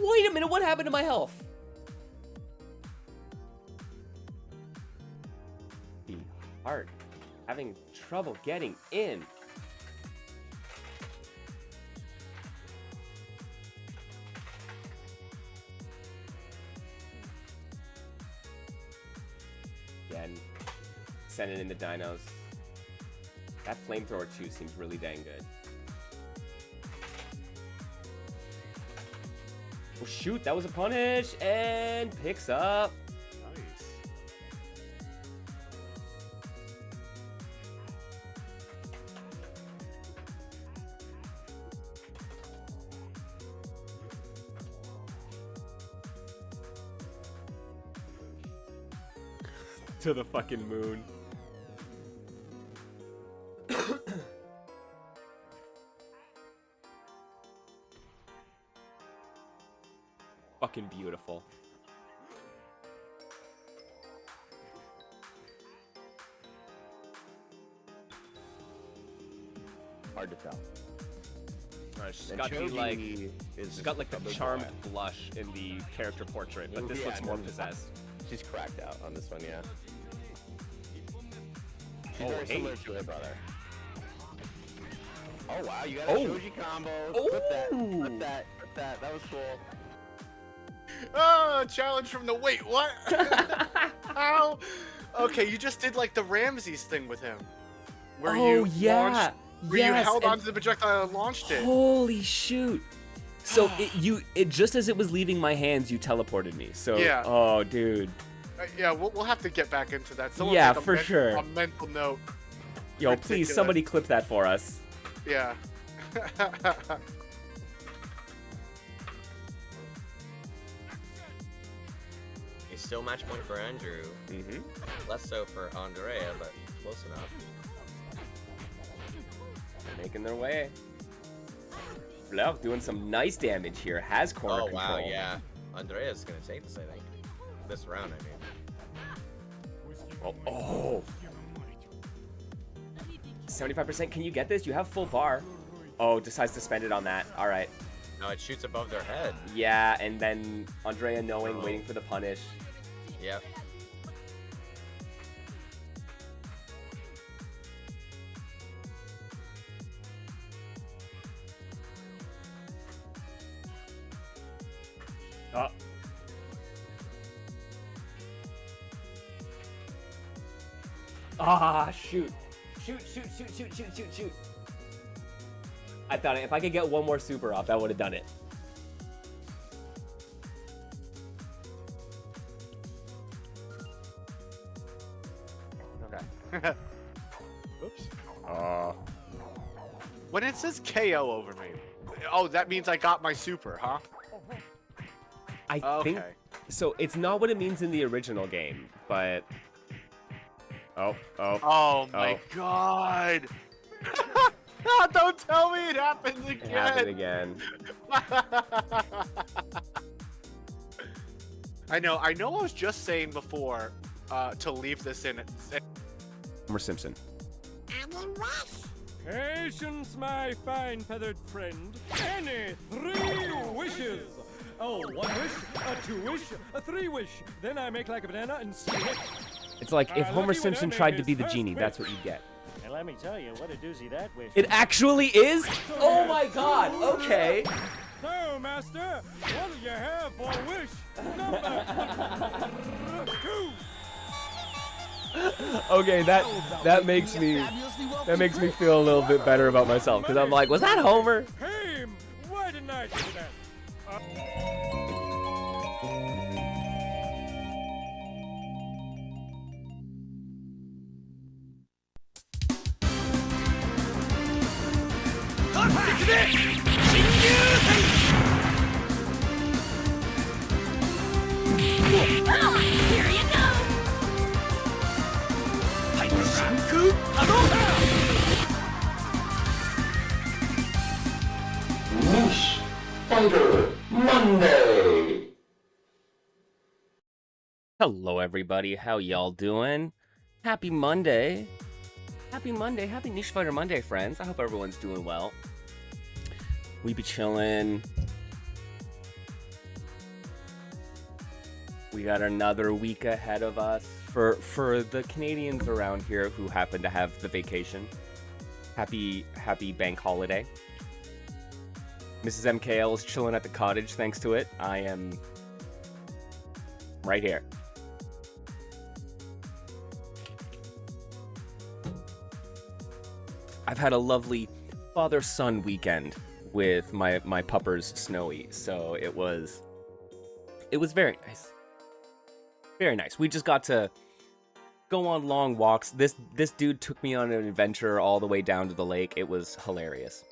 Wait a minute, what happened to my health? The heart having trouble getting in. Again, sending in the dinos. That flamethrower too seems really dang good. Oh shoot, that was a punish, and picks up. Nice. To the fucking moon. Fucking beautiful. Hard to tell. She's got the like, she's got like the charmed blush in the character portrait, but this looks more possessed. She's cracked out on this one, yeah. She's Oh, very hey. similar to her brother. Oh wow, you got a Oh. Shoji combo. Oh. Flip that, flip that, flip that. That was cool. Oh, challenge from the wait, what? How? Okay, you just did like the Ramses thing with him. Where Oh, you yeah. launched, where you Yes, held and- onto the projectile and launched it. Holy shoot. So it just as it was leaving my hands, you teleported me. So Yeah. oh dude. Yeah, we'll have to get back into that. Someone Yeah, make a for sure. A mental note. Yo, Ridiculous. please somebody clip that for us. Yeah. It's still match point for Andrew. Mm-hmm. Less so for Andrea, but close enough. They're making their way. Bluff doing some nice damage here. Has corner Oh control. wow, yeah. Andrea's gonna take this, I think. This round, I mean. Oh. 75%. Can you get this? You have full bar. Oh, decides to spend it on that. All right. No, it shoots above their head. Yeah, and then Andrea knowing, Oh. waiting for the punish. Yep. Oh. Ah, shoot. Shoot. I thought if I could get one more super off, that would have done it. Okay. Oops. When it says KO over me, oh, that means I got my super, huh? I think Okay. so. It's not what it means in the original game, but oh, Oh my god! Don't tell me it happened it again. happened again. I know. I was just saying before to leave this in. Homer Simpson. Patience, my fine feathered friend. Any 3 wishes. Oh, 1 wish, a 2 wish, a 3 wish. Then I make like a banana and split it. It's like if Lucky Homer when Simpson I made tried to his be the first genie, wish. that's what you get. And let me tell you, what a doozy that wish. It actually is? Oh my god, okay. So, master, what do you have for wish number 2? Okay, that makes me feel a little bit better about myself because I'm like, was that Homer? Hey, why didn't I do that? Here you go! Niche Fighter Monday. Hello everybody, how y'all doing? Happy Monday. Happy Monday, happy Niche Fighter Monday, friends. I hope everyone's doing well. We be chilling. We got another week ahead of us. For the Canadians around here who happen to have the vacation, happy bank holiday. Mrs. MKL is chilling at the cottage thanks to it. I am right here. I've had a lovely father-son weekend with my puppers Snowy, so it was very nice. Very nice. We just got to go on long walks. This dude took me on an adventure all the way down to the lake. It was hilarious.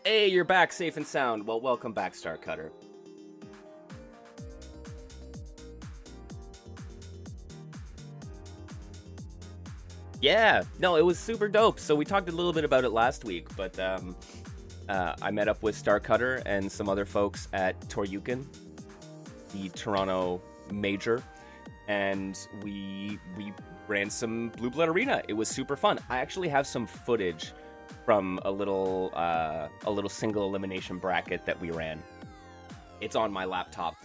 Hey, you're back safe and sound. Well, welcome back, Star Cutter. Yeah, no, it was super dope. So we talked a little bit about it last week, but I met up with Star Cutter and some other folks at Toryuken, the Toronto major, and we ran some Blueblood Arena. It was super fun. I actually have some footage from a little single elimination bracket that we ran. It's on my laptop,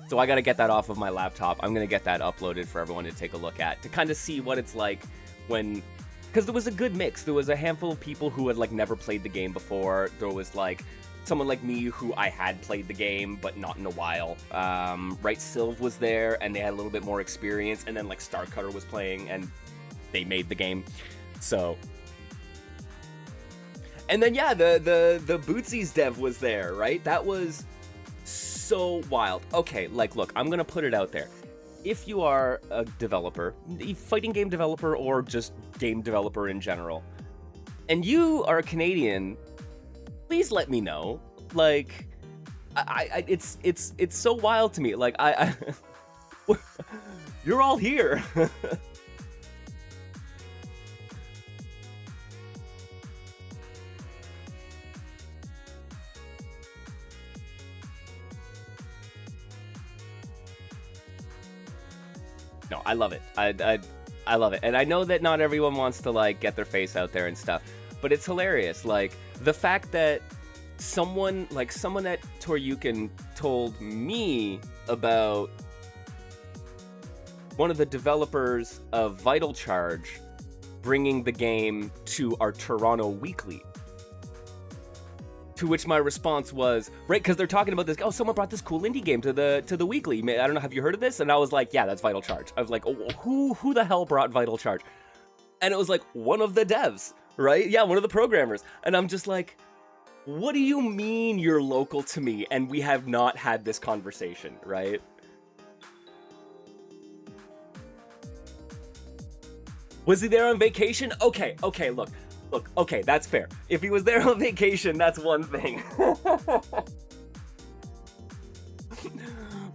so I gotta get that off of my laptop. I'm gonna get that uploaded for everyone to take a look at, to kind of see what it's like when, because there was a good mix. There was a handful of people who had like never played the game before. There was like someone like me who I had played the game but not in a while. Right, Sylv was there and they had a little bit more experience, and then like Star Cutter was playing and they made the game. So, and then yeah, the Bootsies dev was there, right? That was so wild. Okay, like look, I'm gonna put it out there. If you are a developer, a fighting game developer or just game developer in general, and you are a Canadian, please let me know. Like, it's so wild to me. Like, you're all here. No, I love it. I love it. And I know that not everyone wants to like get their face out there and stuff, but it's hilarious. Like the fact that someone at Toryuken told me about one of the developers of Vital Charge bringing the game to our Toronto weekly. To which my response was, right, because they're talking about this, oh, someone brought this cool indie game to the weekly. I don't know, have you heard of this? And I was like, yeah, that's Vital Charge. I was like, oh, who the hell brought Vital Charge? And it was like, one of the devs, right? Yeah, one of the programmers. And I'm just like, what do you mean you're local to me and we have not had this conversation, right? Was he there on vacation? Okay, look, okay, that's fair. If he was there on vacation, that's one thing.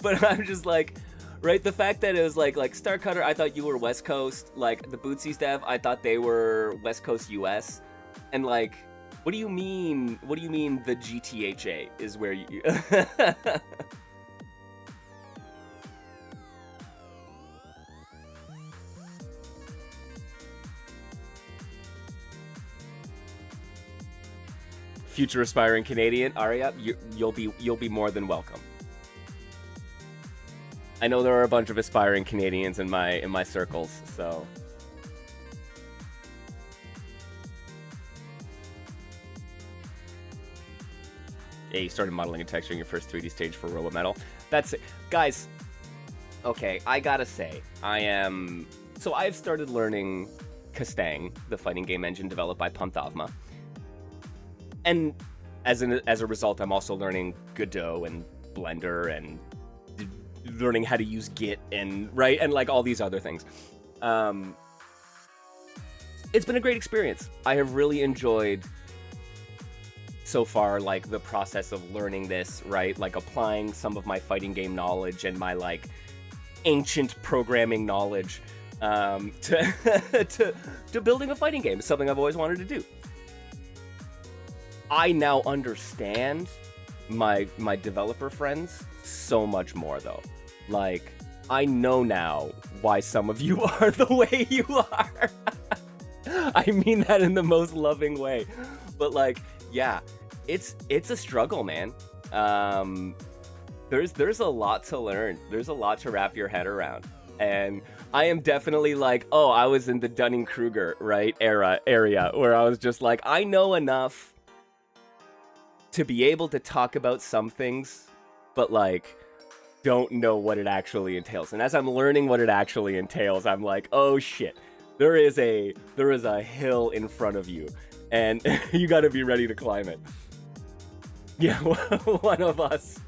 But I'm just like, right, the fact that it was like Star Cutter, I thought you were West Coast, like the Bootsies dev, I thought they were West Coast US. And like, what do you mean the GTHA is where you... Future aspiring Canadian, Aria, you'll be more than welcome. I know there are a bunch of aspiring Canadians in my circles, so. Yeah, you started modeling and texturing your first 3D stage for Robot Metal. That's it. Guys, okay, I gotta say, so I've started learning Kastang, the fighting game engine developed by Panthavma. And as a result, I'm also learning Godot and Blender and learning how to use Git and right and like all these other things. It's been a great experience. I have really enjoyed so far like the process of learning this, right? Like applying some of my fighting game knowledge and my like ancient programming knowledge to building a fighting game. It's something I've always wanted to do. I now understand my developer friends so much more though. Like, I know now why some of you are the way you are. I mean that in the most loving way. But like, yeah, it's a struggle, man. there's a lot to learn. There's a lot to wrap your head around. And I am definitely like, oh, I was in the Dunning-Kruger, right, area where I was just like, I know enough to be able to talk about some things, but like don't know what it actually entails. And as I'm learning what it actually entails, I'm like, oh shit, there is a hill in front of you, and you got to be ready to climb it. Yeah, one of us.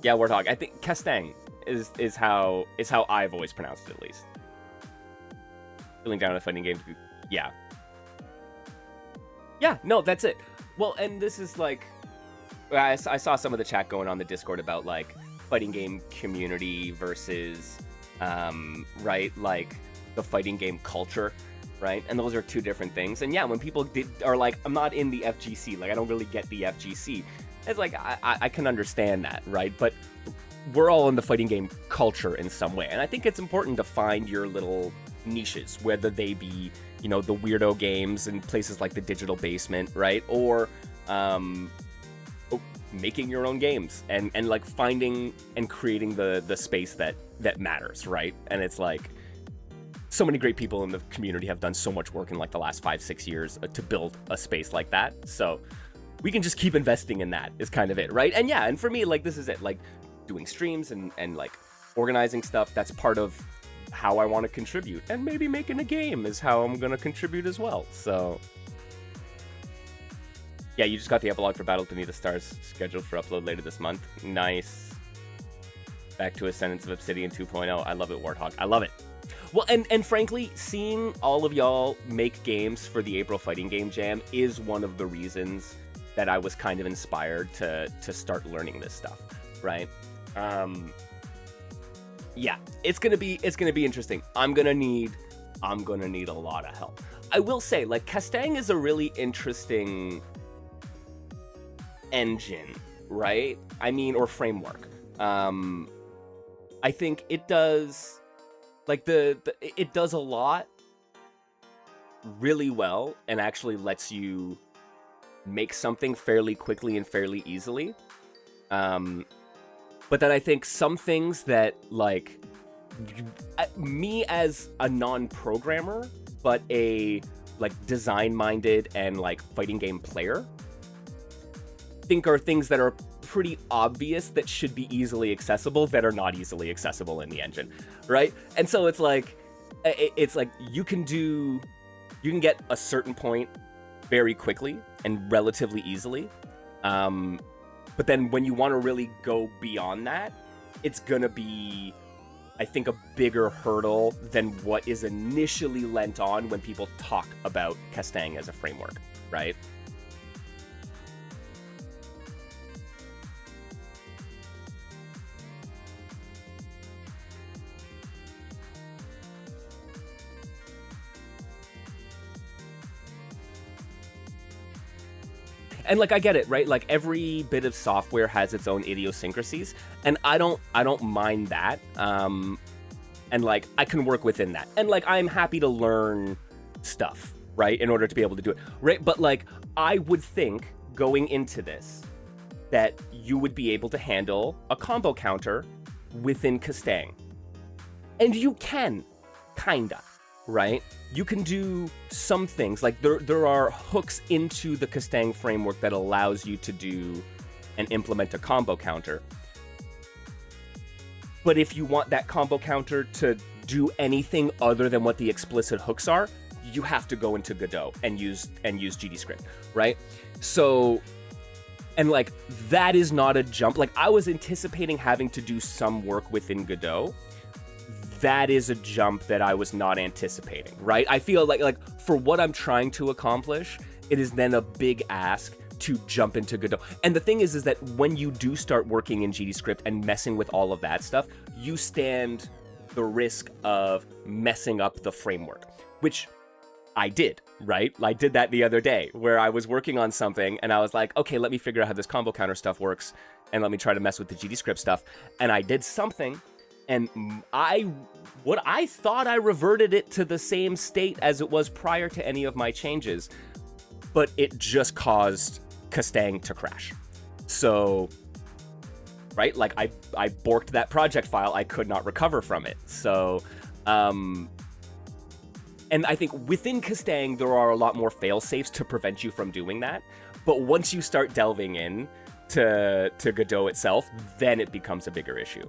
Yeah, Warthog. I think Castang is how I've always pronounced it, at least. Feeling down on a fighting game. Yeah. Yeah, no, that's it. Well, and this is like, I saw some of the chat going on the Discord about like fighting game community versus, right, like the fighting game culture, right? And those are two different things. And yeah, when people are like, I'm not in the FGC, like I don't really get the FGC. It's like, I can understand that, right? But we're all in the fighting game culture in some way. And I think it's important to find your little niches, whether they be, you know, the weirdo games and places like the Digital Basement, right? Or making your own games and like finding and creating the space that matters, right? And it's like, so many great people in the community have done so much work in like the last 5-6 years to build a space like that. So we can just keep investing in that is kind of it, right? And yeah, and for me, like, this is it. Like, doing streams and like organizing stuff, that's part of how I want to contribute. And maybe making a game is how I'm going to contribute as well. So yeah, you just got the epilogue for Battle Beneath the Stars scheduled for upload later this month. Nice. Back to Ascendance of Obsidian 2.0. I love it, Warthog. I love it. Well, and frankly, seeing all of y'all make games for the April Fighting Game Jam is one of the reasons that I was kind of inspired to start learning this stuff, right? Yeah, it's gonna be interesting. I'm gonna need a lot of help. I will say, like, Castang is a really interesting engine, right? I mean, or framework. I think it does, like, it does a lot really well and actually lets you make something fairly quickly and fairly easily. But then I think some things that, like, me as a non-programmer, but a, like, design-minded and, like, fighting game player, think are things that are pretty obvious that should be easily accessible that are not easily accessible in the engine, right? And so it's like you can get a certain point very quickly and relatively easily. But then when you want to really go beyond that, it's going to be, I think, a bigger hurdle than what is initially lent on when people talk about Castang as a framework, right? And like, I get it, right? Like, every bit of software has its own idiosyncrasies, and I don't mind that. And like, I can work within that. And like, I'm happy to learn stuff, right, in order to be able to do it, right? But like, I would think going into this that you would be able to handle a combo counter within Castang. And you can, kinda. Right? You can do some things, like there are hooks into the Castang framework that allows you to do and implement a combo counter. But if you want that combo counter to do anything other than what the explicit hooks are, you have to go into Godot and use GDScript, right? So, and like, that is not a jump. Like, I was anticipating having to do some work within Godot. That is a jump that I was not anticipating, right? I feel like for what I'm trying to accomplish, it is then a big ask to jump into Godot. And the thing is that when you do start working in GDScript and messing with all of that stuff, you stand the risk of messing up the framework, which I did, right? I did that the other day where I was working on something and I was like, okay, let me figure out how this combo counter stuff works and let me try to mess with the GDScript stuff. And I did something And what I thought I reverted it to the same state as it was prior to any of my changes, but it just caused Castang to crash. So, right, like I borked that project file. I could not recover from it. So, and I think within Castang, there are a lot more fail-safes to prevent you from doing that. But once you start delving in to Godot itself, then it becomes a bigger issue.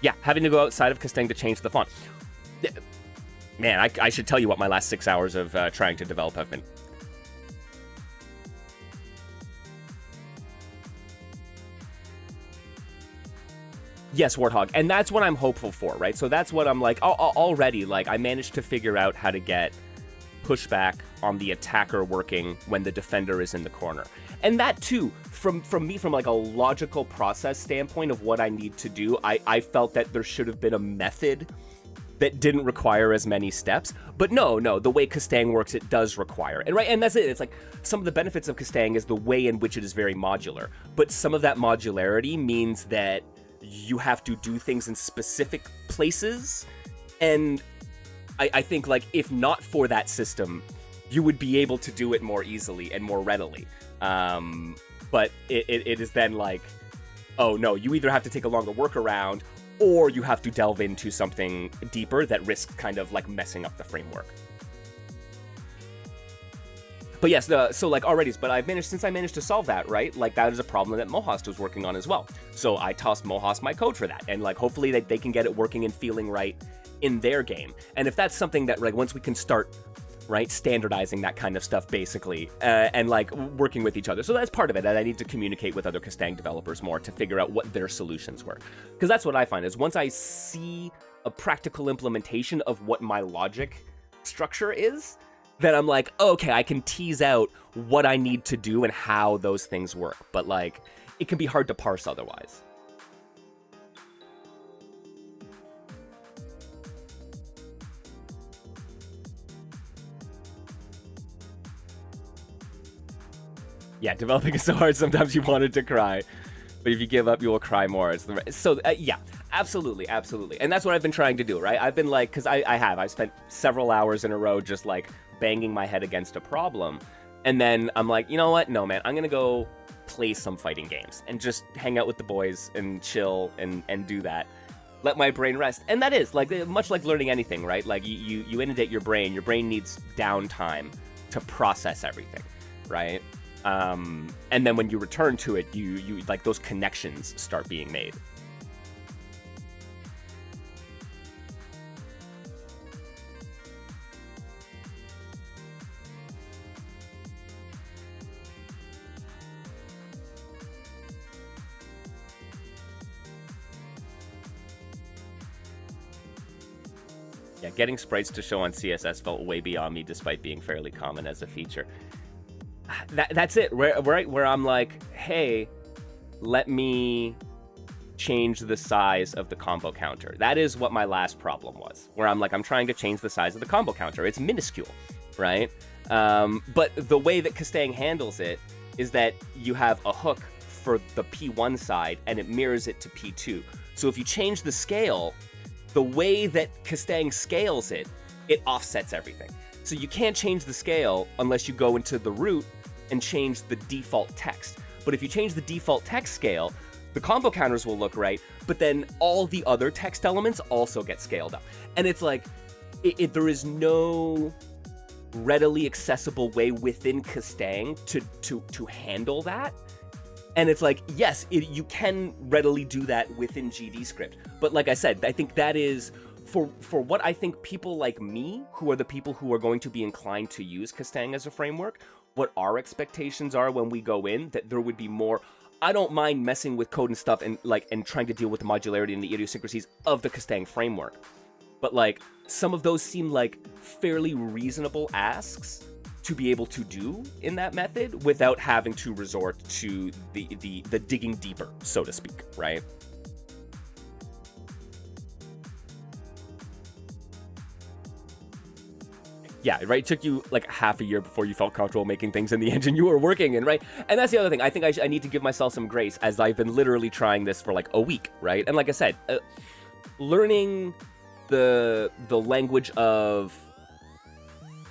Yeah, having to go outside of Castang to change the font. Man, I should tell you what my last 6 hours of trying to develop have been. Yes, Warthog, and that's what I'm hopeful for, right? So that's what I'm like, already, like, I managed to figure out how to get pushback on the attacker working when the defender is in the corner. And that, too, from me, from like a logical process standpoint of what I need to do, I felt that there should have been a method that didn't require as many steps. But no, the way Castang works, it does require. And that's it. It's like some of the benefits of Castang is the way in which it is very modular. But some of that modularity means that you have to do things in specific places. And I think, like, if not for that system, you would be able to do it more easily and more readily. But it is then like, oh no, you either have to take a longer workaround or you have to delve into something deeper that risks kind of like messing up the framework. But yes, so like already, but since I managed to solve that, right? Like that is a problem that Mohost was working on as well. So I tossed Mohost my code for that, and like hopefully they can get it working and feeling right in their game. And if that's something that like once we can start, right, standardizing that kind of stuff basically, and like working with each other. So that's part of it, that I need to communicate with other Castang developers more to figure out what their solutions were. Because that's what I find is once I see a practical implementation of what my logic structure is, then I'm like, okay, I can tease out what I need to do and how those things work. But like, it can be hard to parse otherwise. Yeah, developing is so hard, sometimes you wanted to cry. But if you give up, you will cry more. Yeah, absolutely. And that's what I've been trying to do, right? I've been like, because I spent several hours in a row just like banging my head against a problem. And then I'm like, you know what? No, man, I'm going to go play some fighting games and just hang out with the boys and chill and do that. Let my brain rest. And that is, like, much like learning anything, right? Like, you inundate your brain. Your brain needs downtime to process everything, right? And then when you return to it, you like those connections start being made. Yeah, getting sprites to show on CSS felt way beyond me despite being fairly common as a feature. That's it, where I'm like, hey, let me change the size of the combo counter. That is what my last problem was, where I'm like, I'm trying to change the size of the combo counter. It's minuscule, right? But the way that Castang handles it is that you have a hook for the P1 side and it mirrors it to P2. So if you change the scale, the way that Castang scales it, it offsets everything. So you can't change the scale unless you go into the root and change the default text. But if you change the default text scale, the combo counters will look right, but then all the other text elements also get scaled up. And it's like, there is no readily accessible way within Castang to handle that. And it's like, yes, you can readily do that within GDScript. But like I said, I think that is, for what I think people like me, who are the people who are going to be inclined to use Castang as a framework, what our expectations are when we go in, that there would be more, I don't mind messing with code and stuff and trying to deal with the modularity and the idiosyncrasies of the Castang framework. But like, some of those seem like fairly reasonable asks to be able to do in that method without having to resort to the digging deeper, so to speak, right? yeah, right. It took you like half a year before you felt comfortable making things in the engine you were working in, right? And that's the other thing. I think I need to give myself some grace as I've been literally trying this for like a week, right? And like I said, learning the language of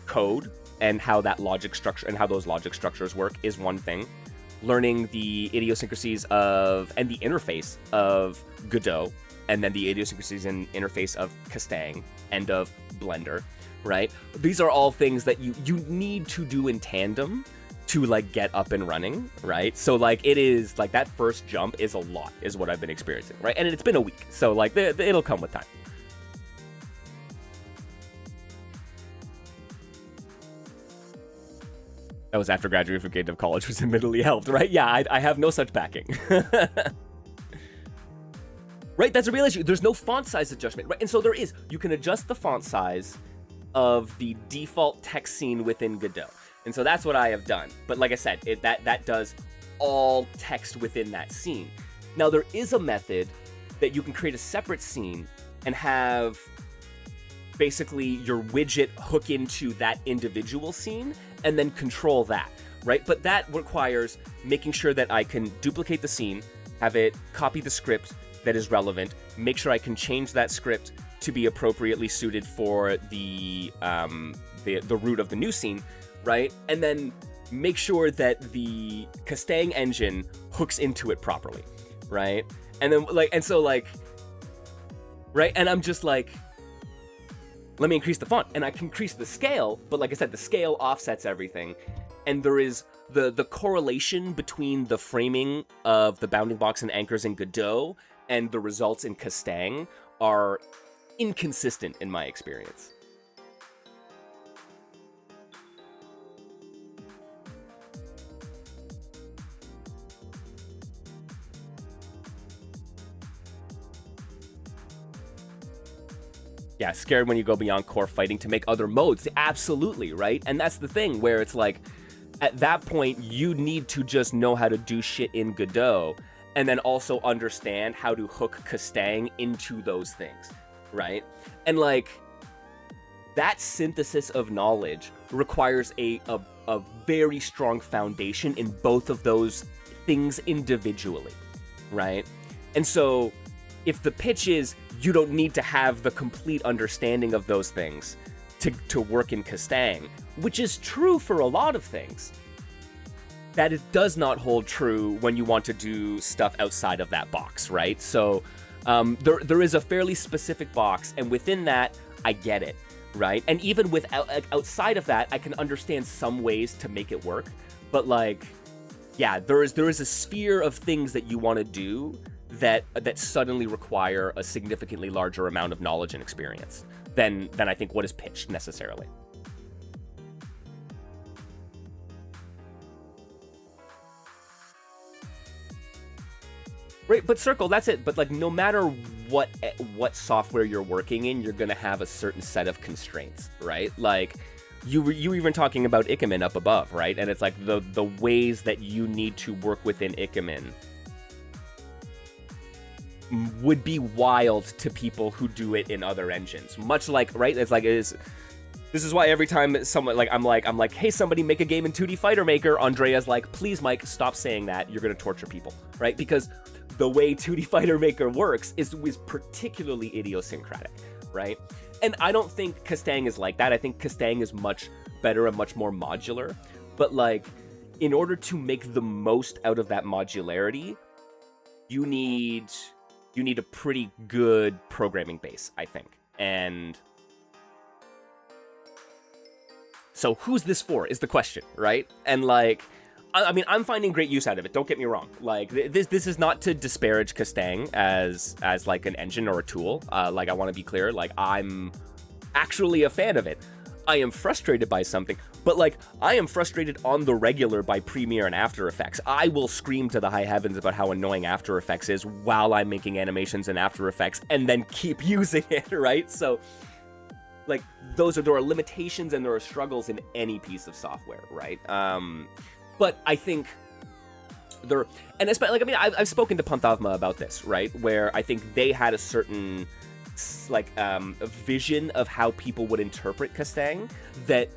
code and how that logic structure and how those logic structures work is one thing. Learning the idiosyncrasies of and the interface of Godot, and then the idiosyncrasies and interface of Castang and of Blender, right? These are all things that you need to do in tandem to like get up and running, right? So like it is like that first jump is a lot, is what I've been experiencing, right? And it's been a week, so like it'll come with time. That was after graduating from Gate of College, was admittedly helped, right? Yeah, I have no such backing. Right, that's a real issue. There's no font size adjustment, right? And so there is. You can adjust the font size of the default text scene within Godot. And so that's what I have done. But like I said, that does all text within that scene. Now, there is a method that you can create a separate scene and have basically your widget hook into that individual scene and then control that, right? But that requires making sure that I can duplicate the scene, have it copy the script that is relevant, make sure I can change that script to be appropriately suited for the root of the new scene, right? And then make sure that the Castang engine hooks into it properly, right? And then right? And I'm just like, let me increase the font, and I can increase the scale, but like I said, the scale offsets everything, and there is the correlation between the framing of the bounding box and anchors in Godot and the results in Castang are inconsistent in my experience. Yeah, scared when you go beyond core fighting to make other modes. Absolutely, right? And that's the thing where it's like, at that point, you need to just know how to do shit in Godot and then also understand how to hook Castang into those things, right? And like, that synthesis of knowledge requires a very strong foundation in both of those things individually, right? And so, if the pitch is, you don't need to have the complete understanding of those things to work in Castang, which is true for a lot of things, that it does not hold true when you want to do stuff outside of that box, right? So there is a fairly specific box, and within that, I get it, right? And even outside of that, I can understand some ways to make it work, but like, yeah, there is a sphere of things that you want to do that suddenly require a significantly larger amount of knowledge and experience than I think what is pitched necessarily. Right, but Circle, that's it. But like, no matter what software you're working in, you're gonna have a certain set of constraints, right? Like, you were even talking about Ikemen up above, right? And it's like the ways that you need to work within Ikemen would be wild to people who do it in other engines. Much like, right? It's like, this is why every time someone I'm like, hey, somebody make a game in 2D Fighter Maker, Andrea's like, please, Mike, stop saying that. You're gonna torture people, right? Because the way 2D Fighter Maker works is particularly idiosyncratic, right? And I don't think Castang is like that. I think Castang is much better and much more modular. But like, in order to make the most out of that modularity, you need a pretty good programming base, I think. And so who's this for is the question, right? And like, I mean, I'm finding great use out of it. Don't get me wrong. Like, this is not to disparage Castang as like an engine or a tool. Like, I want to be clear. Like, I'm actually a fan of it. I am frustrated by something, but like, I am frustrated on the regular by Premiere and After Effects. I will scream to the high heavens about how annoying After Effects is while I'm making animations in After Effects and then keep using it, right? So, like, there are limitations and there are struggles in any piece of software, right? But I think and especially, like, I mean, I've spoken to Panthavma about this, right? Where I think they had a certain vision of how people would interpret Castang that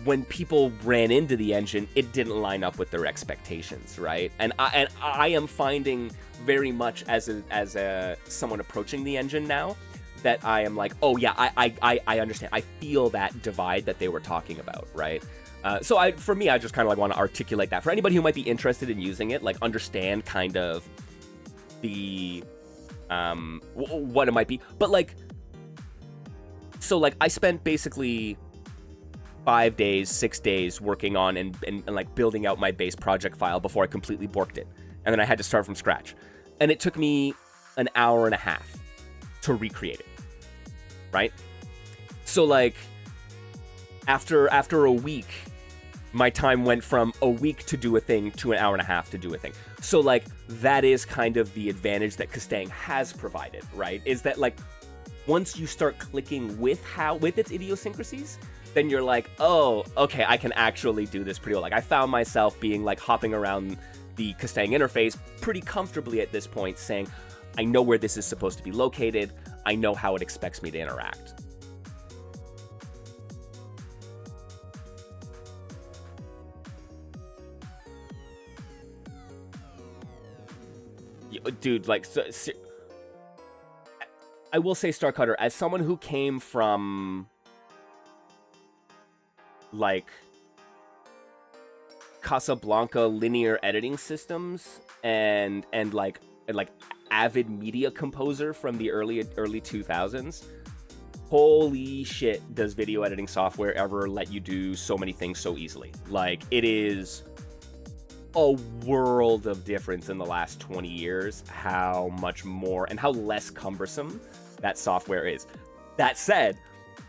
when people ran into the engine, it didn't line up with their expectations, right? And I am finding very much as a someone approaching the engine now that I am like, oh yeah, I understand. I feel that divide that they were talking about, right? So for me, I just kind of like want to articulate that for anybody who might be interested in using it, like understand kind of the what it might be. But like, so like I spent basically 5 days, 6 days working on and like building out my base project file before I completely borked it, and then I had to start from scratch, and it took me an hour and a half to recreate it, right? So like after a week, my time went from a week to do a thing to an hour and a half to do a thing. So like that is kind of the advantage that Castang has provided, right? Is that like once you start clicking with its idiosyncrasies, then you're like, oh, okay, I can actually do this pretty well. Like I found myself being like hopping around the Castang interface pretty comfortably at this point, saying, I know where this is supposed to be located. I know how it expects me to interact. Dude, like, I will say, Starcutter, as someone who came from, like, Casablanca linear editing systems and like avid media composer from the early 2000s, holy shit, does video editing software ever let you do so many things so easily. Like, it is a world of difference in the last 20 years how much more and how less cumbersome that software is. That said,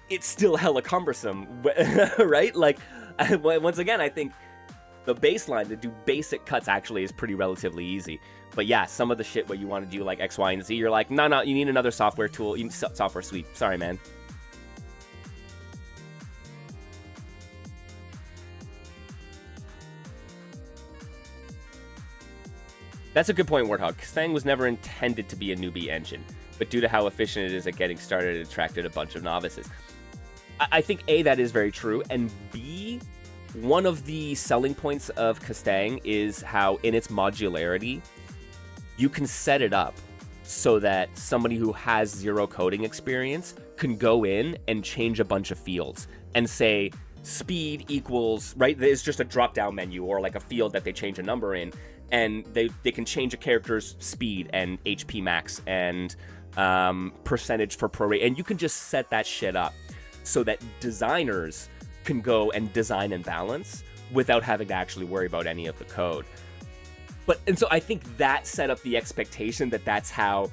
it's still hella cumbersome, right? Like, once again, I think the baseline to do basic cuts actually is pretty relatively easy. But yeah, some of the shit where you want to do like X, Y, and Z, you're like, no, you need another software tool, you need software suite. Sorry, man. That's a good point, Warthog. Castang was never intended to be a newbie engine, but due to how efficient it is at getting started, it attracted a bunch of novices. I think A, that is very true, and B, one of the selling points of Castang is how in its modularity, you can set it up so that somebody who has zero coding experience can go in and change a bunch of fields and say speed equals, right? There's just a drop-down menu or like a field that they change a number in, and they can change a character's speed and HP max and percentage for prorate, and you can just set that shit up so that designers can go and design and balance without having to actually worry about any of the code. And so I think that set up the expectation that that's how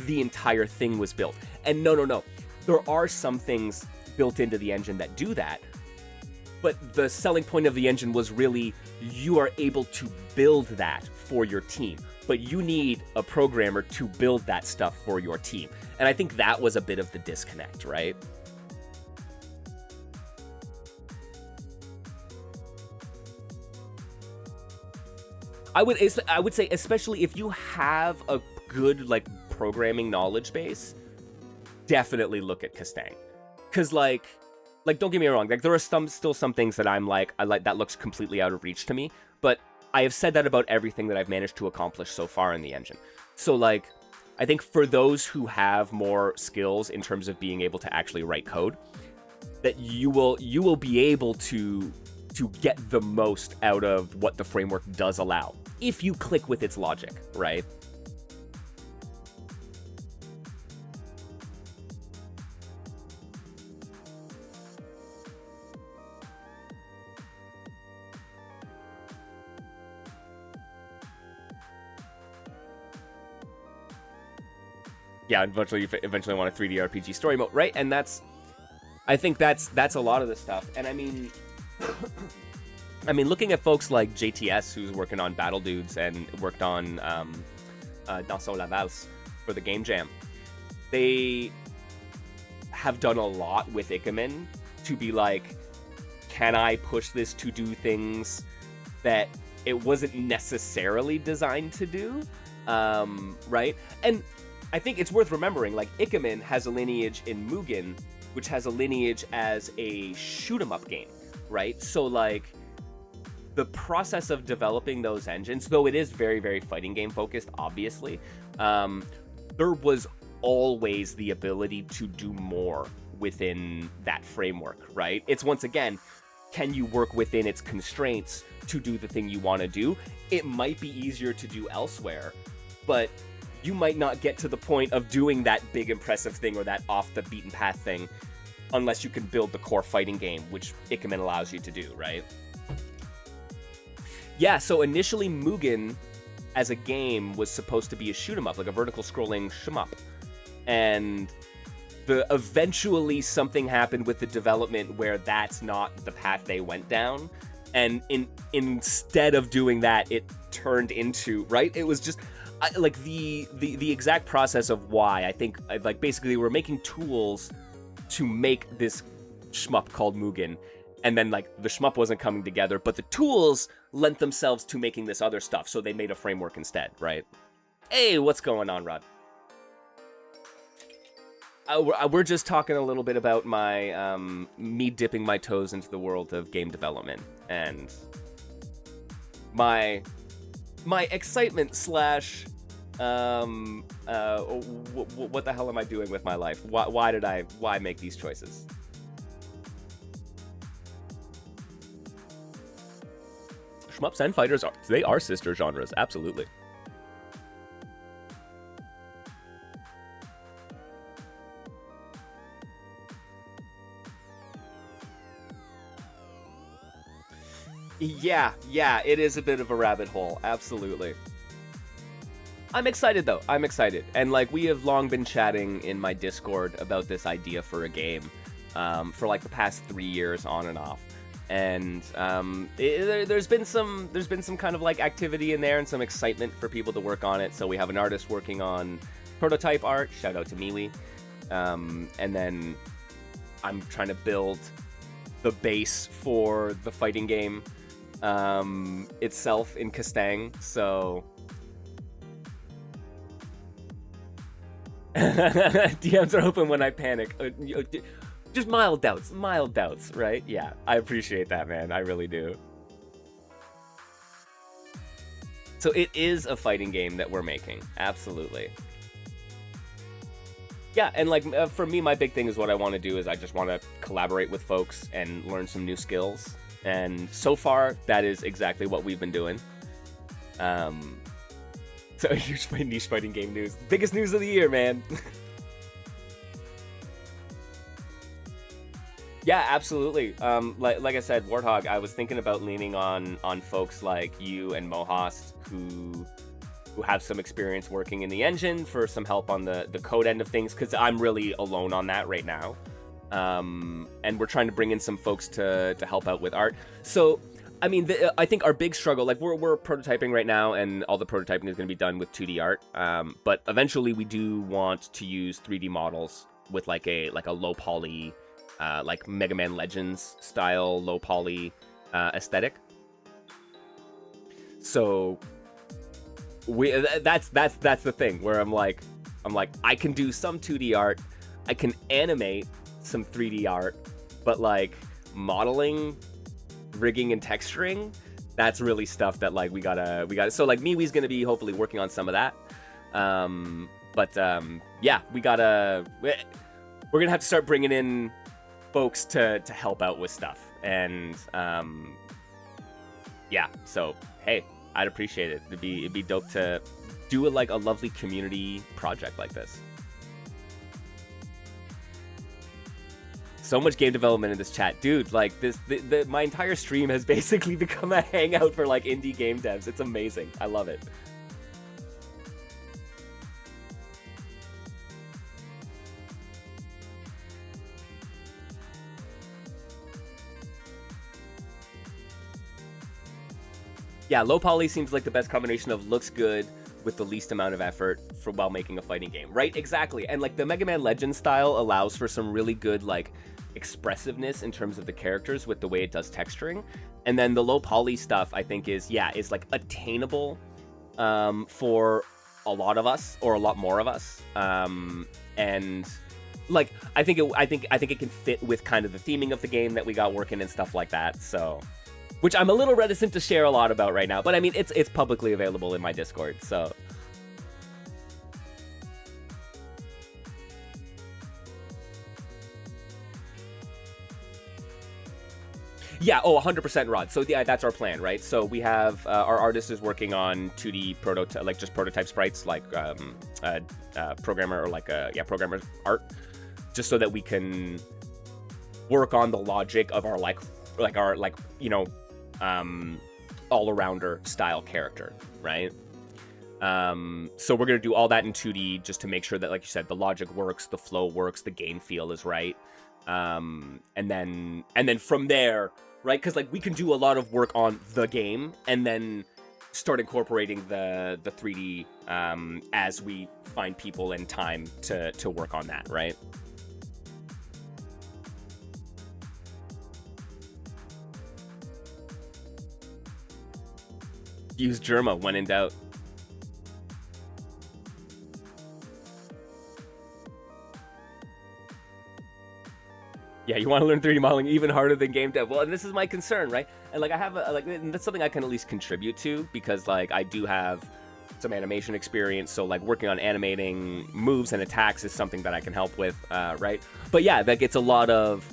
the entire thing was built. And no, there are some things built into the engine that do that, but the selling point of the engine was really you are able to build that for your team, but you need a programmer to build that stuff for your team. And I think that was a bit of the disconnect, right? I would say, especially if you have a good like programming knowledge base, definitely look at Castang. Cause like don't get me wrong, like there are still some things that I'm like, I like that looks completely out of reach to me, but I have said that about everything that I've managed to accomplish so far in the engine. So like, I think for those who have more skills in terms of being able to actually write code, that you will be able to get the most out of what the framework does allow, if you click with its logic, right? Yeah, eventually want a 3D RPG story mode, right? And I think that's a lot of the stuff. And I mean, looking at folks like JTS, who's working on Battle Dudes and worked on Dansons la Valse for the Game Jam, they have done a lot with Ikemen to be like, can I push this to do things that it wasn't necessarily designed to do, right? And I think it's worth remembering, like, Ikemen has a lineage in Mugen, which has a lineage as a shoot-'em-up game, right? So, like, the process of developing those engines, though it is very, very fighting game focused, obviously, there was always the ability to do more within that framework, right? It's, once again, can you work within its constraints to do the thing you want to do? It might be easier to do elsewhere, but you might not get to the point of doing that big impressive thing or that off the beaten path thing unless you can build the core fighting game, which Ikemen allows you to do, right? Yeah, so initially Mugen as a game was supposed to be a shoot 'em up, like a vertical scrolling shmup. And eventually something happened with the development where that's not the path they went down. And instead of doing that, it turned into, right? It was just like the exact process of why. I think, like, basically we're making tools to make this shmup called Mugen, and then, like, the shmup wasn't coming together, but the tools lent themselves to making this other stuff, so they made a framework instead, right? Hey, what's going on, Rod? We're just talking a little bit about my me dipping my toes into the world of game development and my excitement slash what the hell am I doing with my life? Why make these choices? Shmups and fighters are sister genres, absolutely. Yeah, it is a bit of a rabbit hole, absolutely. I'm excited, though. I'm excited. And, like, we have long been chatting in my Discord about this idea for a game for, like, the past 3 years on and off. And there's been some kind of, like, activity in there and some excitement for people to work on it. So we have an artist working on prototype art. Shout out to Miwi. And then I'm trying to build the base for the fighting game itself in Kastang. So DMs are open when I panic. Just mild doubts, right? Yeah, I appreciate that, man. I really do. So it is a fighting game that we're making. Absolutely. Yeah, and, like, for me, my big thing is what I want to do is I just want to collaborate with folks and learn some new skills. And so far, that is exactly what we've been doing. So here's my niche fighting game news. Biggest news of the year, man. Yeah, absolutely. Like I said, Warthog, I was thinking about leaning on folks like you and Mohast who have some experience working in the engine for some help on the code end of things, because I'm really alone on that right now. And we're trying to bring in some folks to help out with art. So, I mean, I think our big struggle, like, we're prototyping right now, and all the prototyping is going to be done with 2D art. But eventually we do want to use 3D models with like a low poly, like Mega Man Legends style low poly aesthetic. So that's the thing where I'm like I can do some 2D art, I can animate some 3D art, but, like, modeling, rigging, and texturing, that's really stuff that, like, we gotta. So, like, Miwi's gonna be hopefully working on some of that. Yeah, we're gonna have to start bringing in folks to help out with stuff, and yeah. So hey, I'd appreciate it. It'd be dope to do a lovely community project like this. So much game development in this chat, dude. Like, my entire stream has basically become a hangout for, like, indie game devs. It's amazing. I love it. Yeah, low poly seems like the best combination of looks good with the least amount of effort while making a fighting game, right? Exactly. And, like, the Mega Man Legends style allows for some really good, like, expressiveness in terms of the characters with the way it does texturing. And then the low poly stuff, I think, is like attainable for a lot of us or a lot more of us, and like I think it can fit with kind of the theming of the game that we got working and stuff like that. So, which I'm a little reticent to share a lot about right now, but I mean it's publicly available in my Discord. So. Yeah, 100% Rod. So yeah, that's our plan, right? So we have our artist is working on 2D prototype, like just prototype sprites, like programmer or like programmer art, just so that we can work on the logic of our all-arounder style character, right? So we're gonna do all that in 2D just to make sure that, like you said, the logic works, the flow works, the game feel is right, and then from there. Right, because like we can do a lot of work on the game and then start incorporating the 3D as we find people and time to work on that, right? Use Germa when in doubt. Yeah, you want to learn 3D modeling even harder than game dev. Well, and this is my concern, right? And like I have and that's something I can at least contribute to, because like I do have some animation experience, so like working on animating moves and attacks is something that I can help with, right? But yeah, that gets a lot of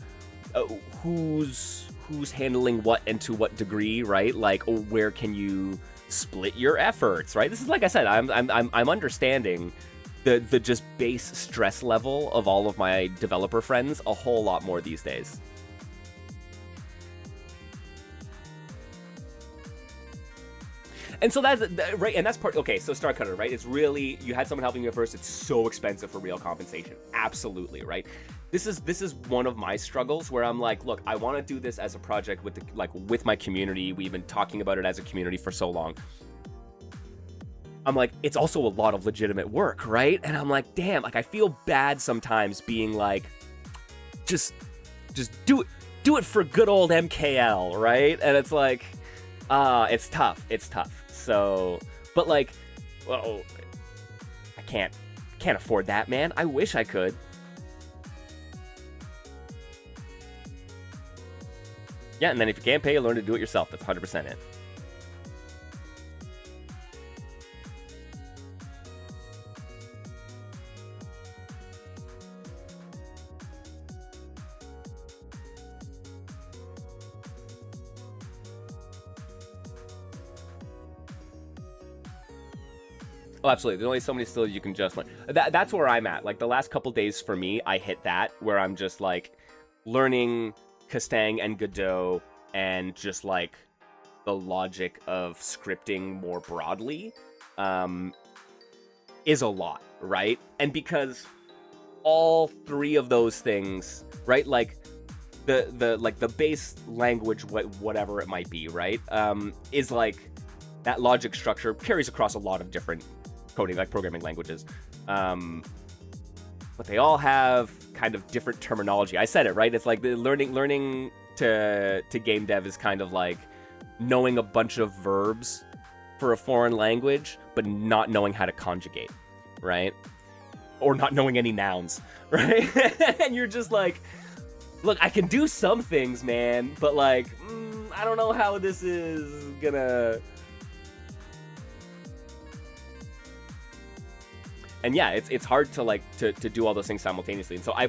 who's handling what and to what degree, right? Like, where can you split your efforts, right? This is, like I said, I'm understanding the just base stress level of all of my developer friends a whole lot more these days. And so that's right, and that's part. Okay, so Star Cutter, right? It's really, you had someone helping you at first. It's so expensive for real compensation. Absolutely, right? This is one of my struggles where I'm like, look, I want to do this as a project with with my community. We've been talking about it as a community for so long. I'm like, it's also a lot of legitimate work, right? And I'm like, damn, like I feel bad sometimes being like, just do it for good old MKL, right? And it's like, it's tough. So, but like, well, I can't afford that, man. I wish I could. Yeah, and then if you can't pay, you learn to do it yourself. That's 100% it. Oh, absolutely. There's only so many skills you can just learn. That's where I'm at. Like, the last couple days for me, I hit that, where I'm just, like, learning Castang and Godot and just, like, the logic of scripting more broadly is a lot, right? And because all three of those things, right, like, the base language, whatever it might be, right, is, like, that logic structure carries across a lot of different coding, like programming languages, but they all have kind of different terminology. I said it, right? It's like the learning to game dev is kind of like knowing a bunch of verbs for a foreign language, but not knowing how to conjugate, right? Or not knowing any nouns, right? And you're just like, look, I can do some things, man, but like, I don't know how this is gonna... And yeah, it's hard to like to do all those things simultaneously. And so I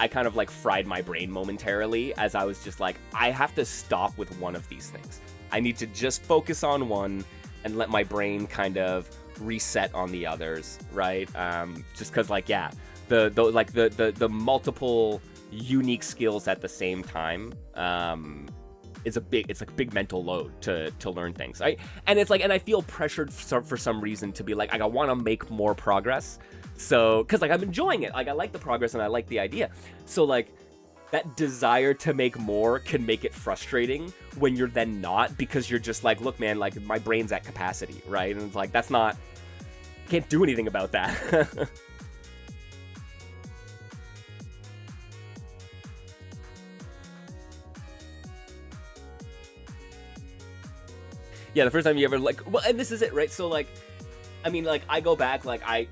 kind of like fried my brain momentarily as I was just like, I have to stop with one of these things. I need to just focus on one and let my brain kind of reset on the others, right? Just because, like, yeah, the multiple unique skills at the same time it's like a big mental load to learn things, right? And it's like, and I feel pressured for some reason to be like, I want to make more progress. So, because like I'm enjoying it, like I like the progress and I like the idea. So like that desire to make more can make it frustrating when you're then not, because you're just like, look, man, like my brain's at capacity, right? And it's like, that's not, I can't do anything about that. Yeah, the first time you ever like, well, and this is it, right? So like, I mean, like, I go back, like, I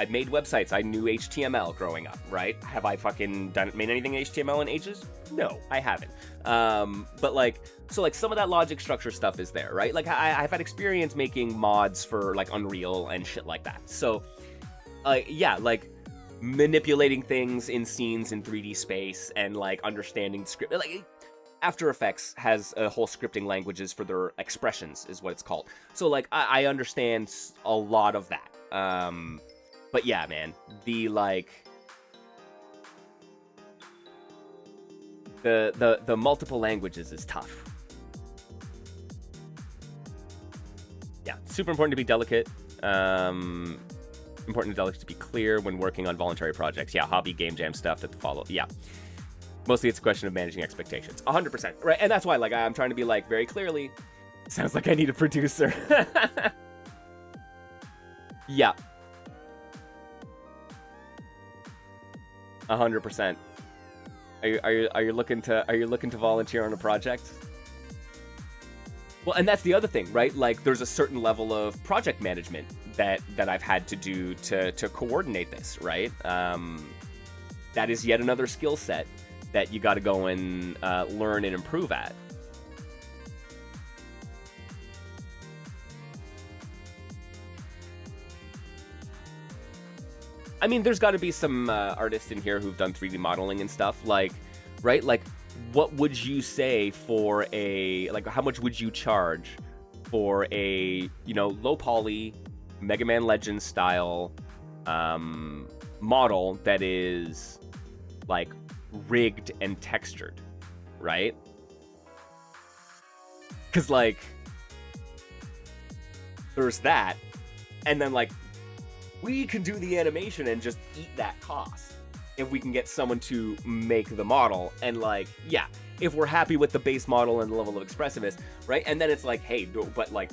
made websites. I knew HTML growing up, right? Have I fucking made anything in HTML in ages? No, I haven't. But like, so like some of that logic structure stuff is there, right? Like I've had experience making mods for like Unreal and shit like that. So, yeah, like manipulating things in scenes in 3D space and like understanding script. Like After Effects has a whole scripting languages for their expressions, is what it's called. So like I understand a lot of that. But yeah, man, the like the multiple languages is tough. Yeah, super important to be delicate. Important to be clear when working on voluntary projects. Yeah, hobby game jam stuff that follow. Yeah. Mostly it's a question of managing expectations. 100%. Right, and that's why like I'm trying to be like very clearly. Sounds like I need a producer. Yeah. 100%. Are you looking to volunteer on a project? Well, and that's the other thing, right? Like, there's a certain level of project management that I've had to do to coordinate this, right? That is yet another skill set that you got to go and learn and improve at. I mean, there's got to be some artists in here who've done 3D modeling and stuff, like, right? Like, what would you say for a, like, how much would you charge for a, you know, low poly, Mega Man Legends style model that is, like, rigged and textured, right? Because, like, there's that, and then, like, we can do the animation and just eat that cost if we can get someone to make the model. And like, yeah, if we're happy with the base model and the level of expressiveness, right? And then it's like, hey, but like,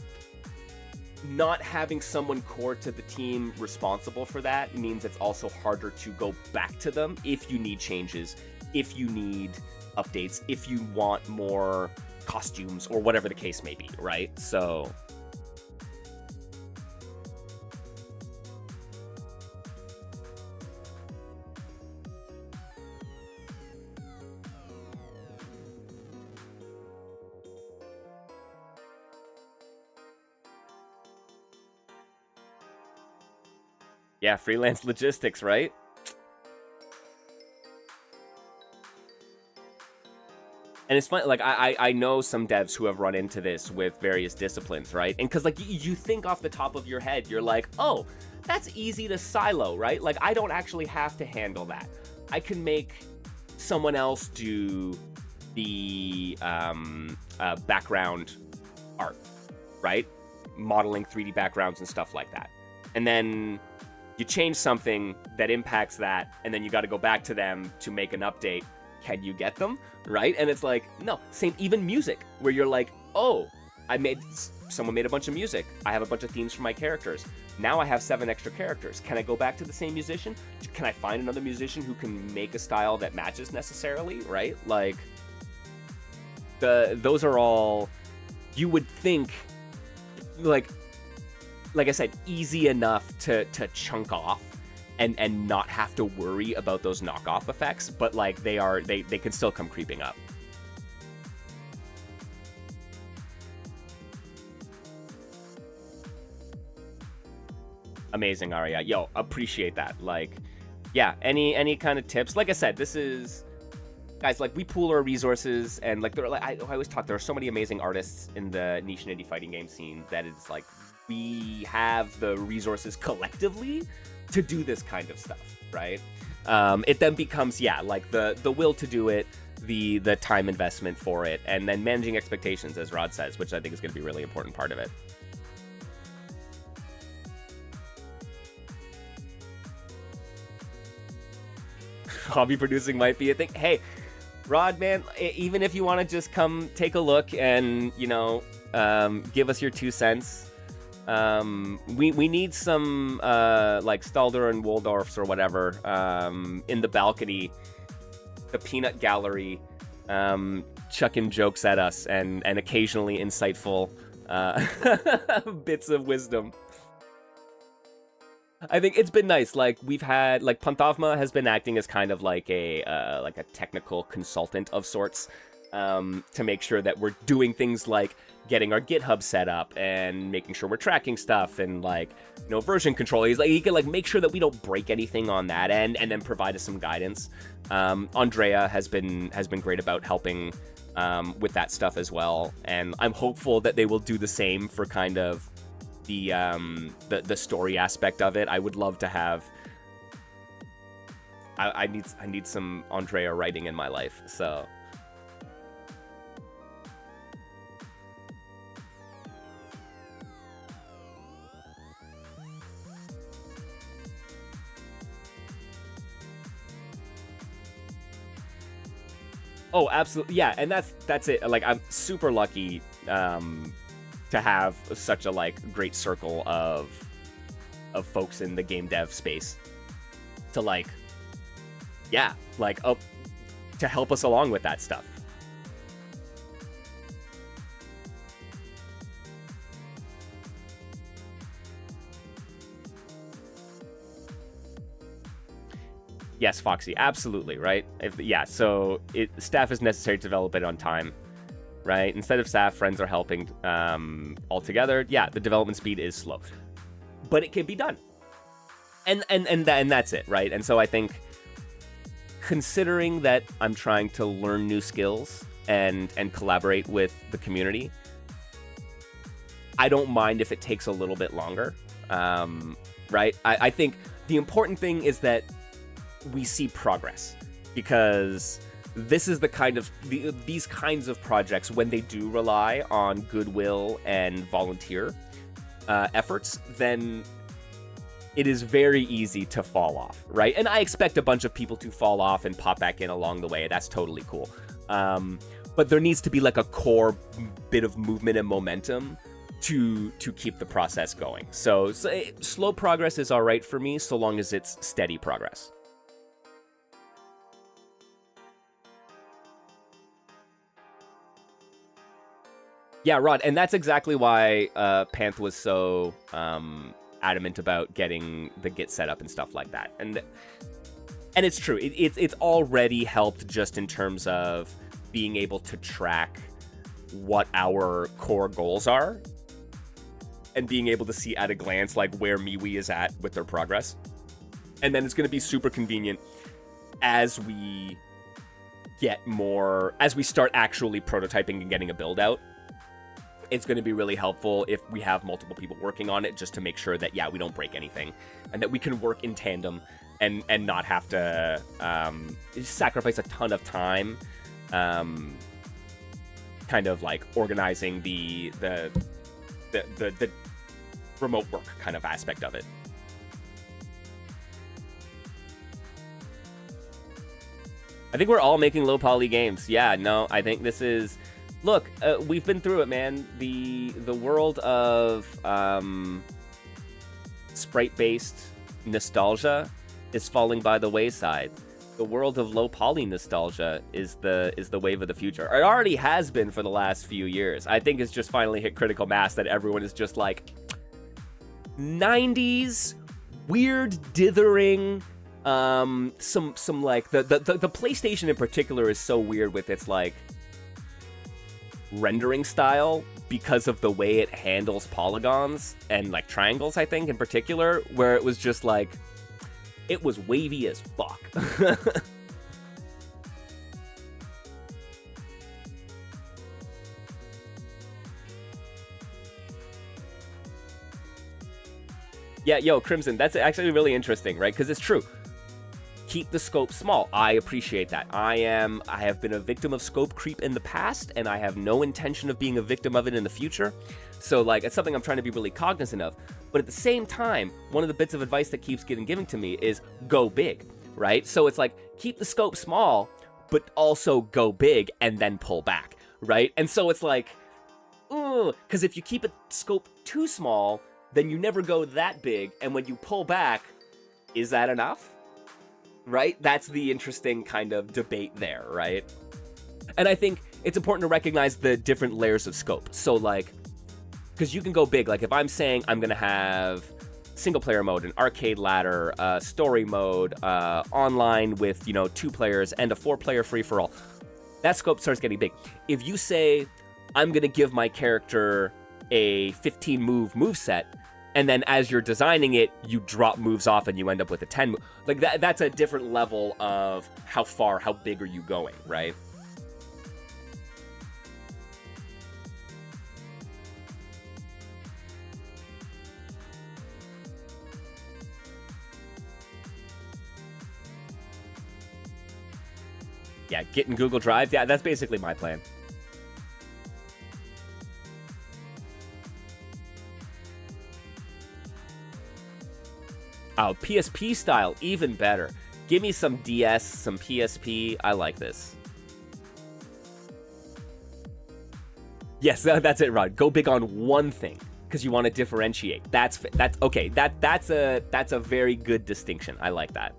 not having someone core to the team responsible for that means it's also harder to go back to them if you need changes, if you need updates, if you want more costumes or whatever the case may be, right? So yeah, freelance logistics, right? And it's funny, like, I know some devs who have run into this with various disciplines, right? And because, like, you think off the top of your head, you're like, oh, that's easy to silo, right? Like, I don't actually have to handle that. I can make someone else do the background art, right? Modeling 3D backgrounds and stuff like that. And then you change something that impacts that, and then you got to go back to them to make an update. Can you get them? Right? And it's like, no, same, even music, where you're like, oh, someone made a bunch of music. I have a bunch of themes for my characters. Now I have 7 extra characters. Can I go back to the same musician? Can I find another musician who can make a style that matches necessarily? Right? Like, those are all, you would think, like I said, easy enough to chunk off and not have to worry about those knockoff effects, but like they can still come creeping up. Amazing, Aria. Yo, appreciate that. Like, yeah, any kind of tips? Like I said, this is, guys, like, we pool our resources, and like, I always talk, there are so many amazing artists in the niche and indie fighting game scene that it's like, we have the resources collectively to do this kind of stuff, right? It then becomes, yeah, like the will to do it, the time investment for it, and then managing expectations, as Rod says, which I think is going to be a really important part of it. Hobby producing might be a thing. Hey, Rod, man, even if you want to just come take a look and, you know, give us your 2 cents. We need some like Stalder and Waldorfs or whatever in the balcony, the peanut gallery, chucking jokes at us and occasionally insightful bits of wisdom. I think it's been nice. Like, we've had, like, Panthavma has been acting as kind of like a technical consultant of sorts, to make sure that we're doing things like getting our GitHub set up and making sure we're tracking stuff and, like, you know, version control. He can, like, make sure that we don't break anything on that end, and then provide us some guidance. Andrea has been great about helping with that stuff as well, and I'm hopeful that they will do the same for kind of the story aspect of it. I would love to have. I need some Andrea writing in my life. So. Oh, absolutely, yeah, and that's it. Like, I'm super lucky to have such a, like, great circle of folks in the game dev space to, like, yeah, like, to help us along with that stuff. Yes, Foxy, absolutely, right? So staff is necessary to develop it on time, right? Instead of staff, friends are helping all together. Yeah, the development speed is slow, but it can be done, and that's it, right? And so I think, considering that I'm trying to learn new skills and collaborate with the community, I don't mind if it takes a little bit longer, right? I think the important thing is that we see progress, because this is the kind of these kinds of projects, when they do rely on goodwill and volunteer efforts, then it is very easy to fall off, right? And I expect a bunch of people to fall off and pop back in along the way. That's totally cool. But there needs to be, like, a core bit of movement and momentum to keep the process going. So slow progress is all right for me, so long as it's steady progress. Yeah, Rod, and that's exactly why Panth was so adamant about getting the Git set up and stuff like that. And it's true. It's already helped just in terms of being able to track what our core goals are and being able to see at a glance, like, where MeWe is at with their progress. And then it's going to be super convenient as we start actually prototyping and getting a build out. It's going to be really helpful if we have multiple people working on it, just to make sure that, yeah, we don't break anything, and that we can work in tandem and not have to sacrifice a ton of time kind of, like, organizing the remote work kind of aspect of it. I think we're all making low poly games. Yeah, no, I think this is... Look, we've been through it, man. The world of sprite-based nostalgia is falling by the wayside. The world of low poly nostalgia is the wave of the future. It already has been for the last few years. I think it's just finally hit critical mass that everyone is just like 90s weird dithering. Some like the PlayStation in particular is so weird with its, like, rendering style, because of the way it handles polygons and, like, triangles, I think, in particular, where it was just like, it was wavy as fuck. Yeah, yo, Crimson, that's actually really interesting, right? Because it's true. Keep the scope small. I appreciate that. I have been a victim of scope creep in the past, and I have no intention of being a victim of it in the future. So, like, it's something I'm trying to be really cognizant of. But at the same time, one of the bits of advice that keeps getting given to me is go big, right? So it's like, keep the scope small, but also go big and then pull back, right? And so it's like, because if you keep a scope too small, then you never go that big, and when you pull back, is that enough? Right? That's the interesting kind of debate there, right? And I think it's important to recognize the different layers of scope. So, like, Because you can go big. Like if I'm saying I'm gonna have single player mode, an arcade ladder, story mode, online with 2 players, and a 4-player free for all, that scope starts getting big. If you say I'm gonna give my character a 15 move set, and then as you're designing it, you drop moves off and you end up with a 10 move. Like that's a different level of how big are you going, right? Yeah, get in Google Drive. Yeah, that's basically my plan. Oh, PSP style, even better. Give me some DS, some PSP. I like this. Yes, that's it, Rod. Go big on one thing because you want to differentiate. That's okay. That's a very good distinction. I like that.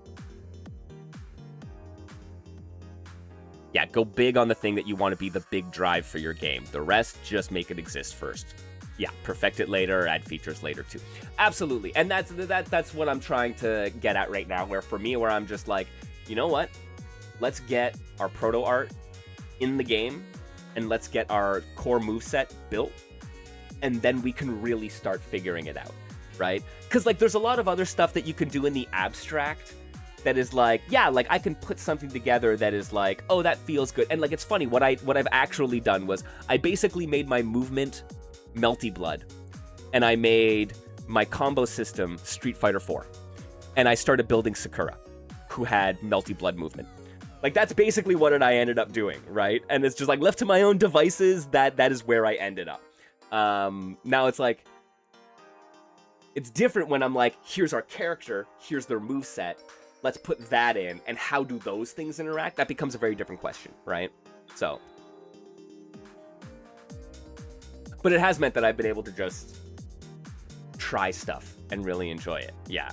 Yeah, go big on the thing that you want to be the big drive for your game. The rest, just make it exist first. Yeah, perfect it later, add features later too. Absolutely. And that's what I'm trying to get at right now, where for me, where I'm just like, you know what? Let's get our proto art in the game and let's get our core moveset built, and then we can really start figuring it out, right? Because like there's a lot of other stuff that you can do in the abstract that is like, yeah, like I can put something together that is like, oh, that feels good. And like it's funny, what I've actually done was I basically made my movement Melty Blood, and I made my combo system Street Fighter 4, and I started building Sakura, who had Melty Blood movement. Like that's basically what I ended up doing, right? And it's just like left to my own devices, that is where I ended up. Now it's like, it's different when I'm like, here's our character, here's their moveset, let's put that in, and how do those things interact? That becomes a very different question, right? So. But it has meant that I've been able to just try stuff and really enjoy it. Yeah.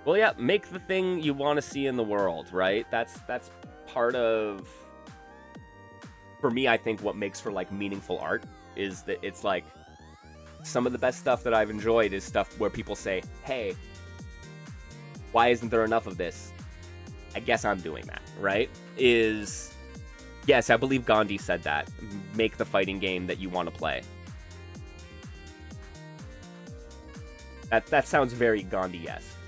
Well, yeah, make the thing you want to see in the world, right? That's part of, for me, I think what makes for like meaningful art is that it's like, some of the best stuff that I've enjoyed is stuff where people say, hey, why isn't there enough of this? I guess I'm doing that, right? Yes, I believe Gandhi said that. Make the fighting game that you want to play. That sounds very Gandhi-esque.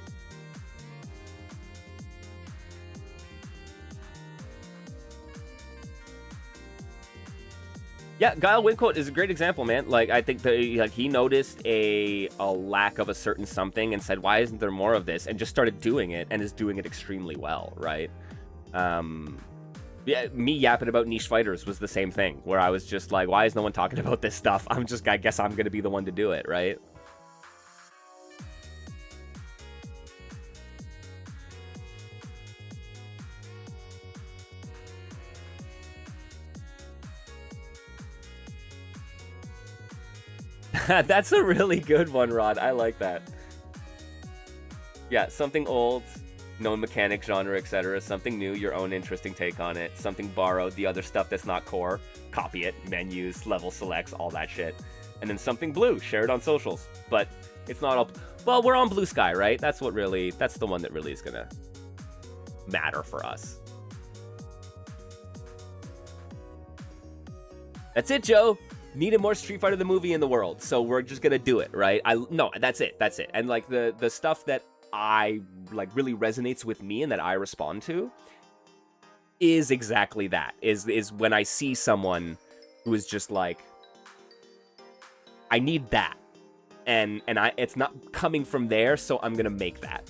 Yeah, Guile Windcoat is a great example, man. Like, I think that he noticed a lack of a certain something and said, why isn't there more of this? And just started doing it and is doing it extremely well, right? Yeah, me yapping about niche fighters was the same thing, where I was just like, why is no one talking about this stuff? I guess I'm going to be the one to do it, right? That's a really good one, Rod. I like that. Yeah, something old, known mechanic, genre, etc. Something new, your own interesting take on it. Something borrowed, the other stuff that's not core. Copy it, menus, level selects, all that shit. And then something blue, share it on socials. But it's not all... Well, we're on Blue Sky, right? That's the one that really is gonna matter for us. That's it, Joe. Needed more Street Fighter the movie in the world, so we're just gonna do it, right? No, that's it. And like the stuff that I like really resonates with me and that I respond to is exactly that. Is when I see someone who is just like, I need that, and it's not coming from there, so I'm gonna make that.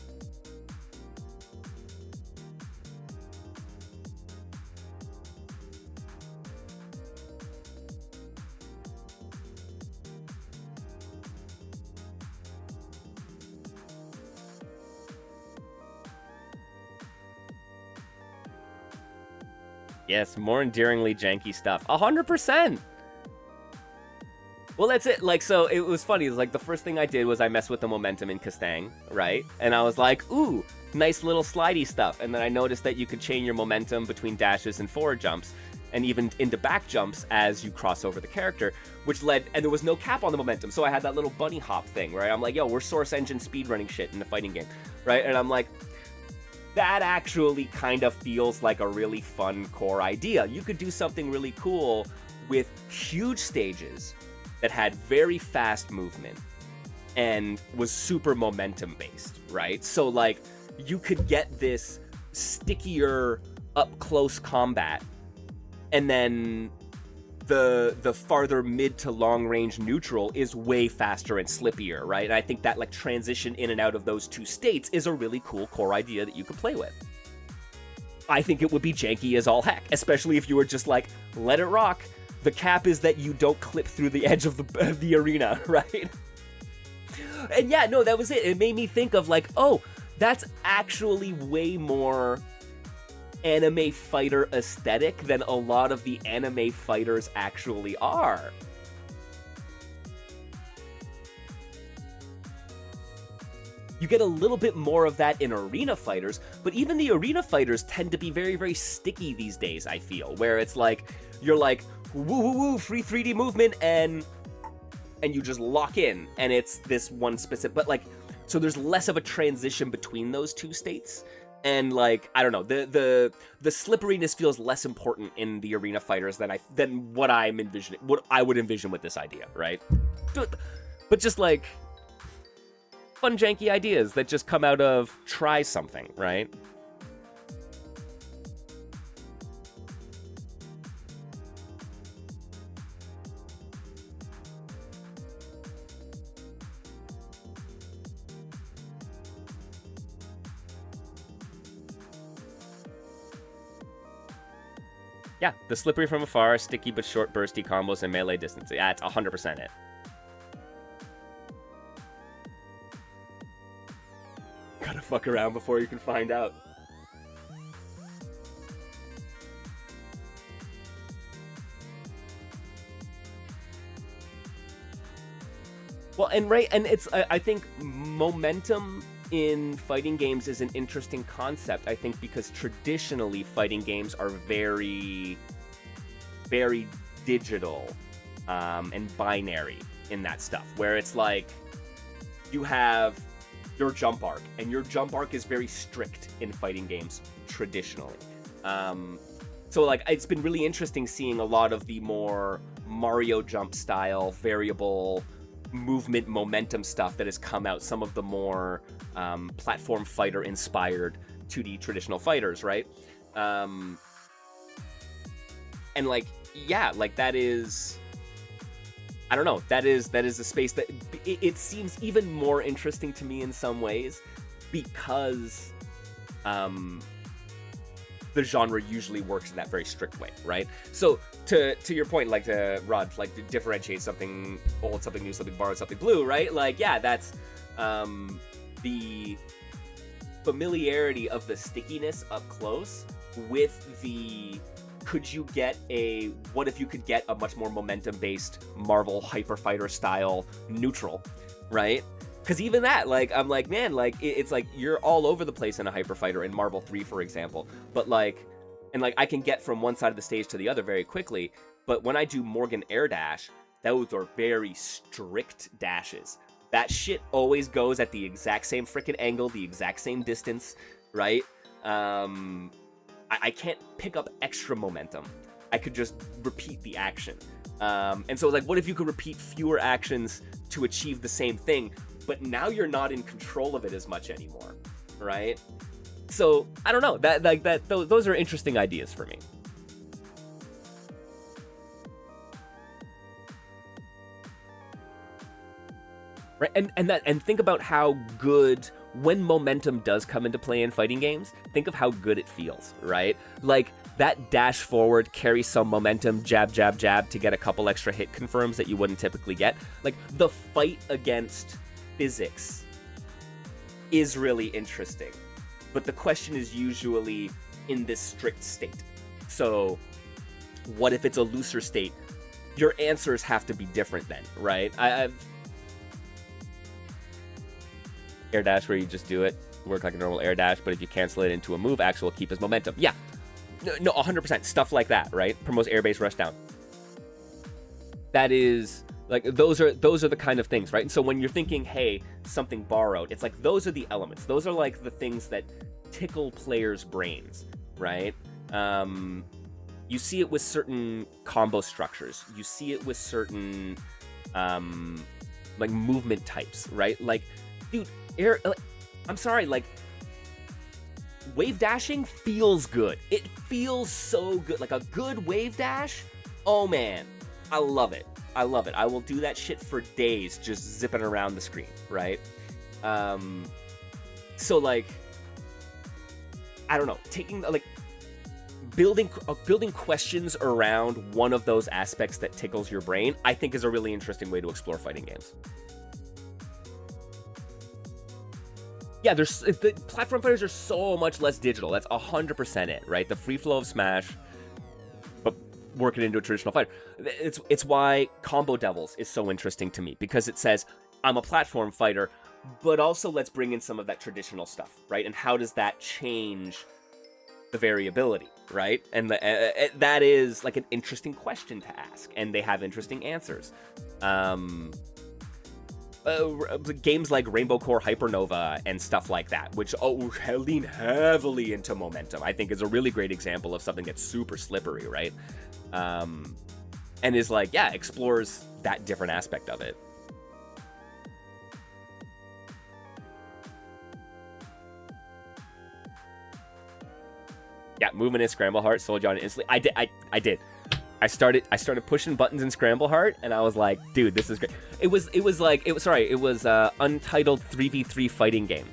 Yes, more endearingly janky stuff. 100%. Well, that's it. Like, so it was funny. It was like the first thing I did was I messed with the momentum in Kastang, right? And I was like, ooh, nice little slidey stuff. And then I noticed that you could chain your momentum between dashes and forward jumps, and even into back jumps as you cross over the character, which led, and there was no cap on the momentum. So I had that little bunny hop thing, right? I'm like, yo, we're Source Engine speedrunning shit in the fighting game, right? And I'm like, that actually kind of feels like a really fun core idea. You could do something really cool with huge stages that had very fast movement and was super momentum based, right? So like you could get this stickier up close combat, and then the farther mid to long range neutral is way faster and slippier, right? And I think that like transition in and out of those two states is a really cool core idea that you could play with. I think it would be janky as all heck, especially if you were just like, let it rock. The cap is that you don't clip through the edge of the arena, right? And yeah, no, that was it. It made me think of like, oh, that's actually way more anime fighter aesthetic than a lot of the anime fighters actually are. You get a little bit more of that in arena fighters, but even the arena fighters tend to be very, very sticky these days, I feel, where it's like, you're like, woo woo woo, free 3D movement, and you just lock in, and it's this one specific, but like, so there's less of a transition between those two states. And like, I don't know, the slipperiness feels less important in the arena fighters than what I'm envisioning, what I would envision with this idea, right? But just like fun janky ideas that just come out of try something, right? Yeah, the slippery from afar, sticky but short bursty combos and melee distance. Yeah, it's 100% it. Gotta fuck around before you can find out. Well, and right, and it's, I think momentum in fighting games is an interesting concept, I think, because traditionally fighting games are very, very digital and binary in that stuff, where it's like you have your jump arc, and your jump arc is very strict in fighting games traditionally. So like, it's been really interesting seeing a lot of the more Mario jump style variable movement momentum stuff that has come out, some of the more platform fighter inspired 2D traditional fighters, right? And like, yeah, like that is, I don't know, that is a space that it seems even more interesting to me in some ways, because the genre usually works in that very strict way, right? So to your point, like Rod, like to differentiate something old, something new, something borrowed, something blue, right? Like, yeah, that's the familiarity of the stickiness up close with the, could you get a, what if you could get a much more momentum-based Marvel Hyper Fighter style neutral, right? Because even that, like, I'm like, man, like, it's like you're all over the place in a Hyper Fighter in Marvel 3, for example. But like, and like, I can get from one side of the stage to the other very quickly. But when I do Morgan Air Dash, those are very strict dashes. That shit always goes at the exact same freaking angle, the exact same distance, right? I can't pick up extra momentum. I could just repeat the action. And so like, what if you could repeat fewer actions to achieve the same thing, but now you're not in control of it as much anymore, right? So I don't know, those are interesting ideas for me. Right, and think about how good, when momentum does come into play in fighting games, think of how good it feels, right? Like, that dash forward, carry some momentum, jab, jab, jab to get a couple extra hit confirms that you wouldn't typically get. Like, the fight against physics is really interesting. But the question is usually in this strict state. So, what if it's a looser state? your answers have to be different then, right? I've air dash where you just do it, work like a normal air dash, but if you cancel it into a move, actual keep his momentum. Yeah, no, 100% stuff like that, right? Promotes air-based rush down. That is like those are the kind of things, right? And so when you're thinking, hey, something borrowed, it's like those are the elements. Those are like the things that tickle players' brains, right? You see it with certain combo structures. You see it with certain like movement types, right? Like, dude, I'm sorry, like wave dashing feels good. It feels so good. Like a good wave dash, oh man, I love it. I love it. I will do that shit for days, just zipping around the screen, right? So like, I don't know, taking like building questions around one of those aspects that tickles your brain, I think is a really interesting way to explore fighting games. Yeah, the platform fighters are so much less digital. That's 100% it, right? The free flow of Smash, but work it into a traditional fighter. It's why Combo Devils is so interesting to me, because it says, I'm a platform fighter, but also let's bring in some of that traditional stuff, right? And how does that change the variability, right? And that is like an interesting question to ask, and they have interesting answers. Games like Rainbow Core Hypernova and stuff like that, which lean heavily into momentum, I think is a really great example of something that's super slippery, right? And is like, yeah, explores that different aspect of it. Yeah, movement in Scramble Heart sold you on it instantly. I did. I started pushing buttons in Scramble Heart, and I was like, dude, this is great. It was Untitled 3v3 fighting game.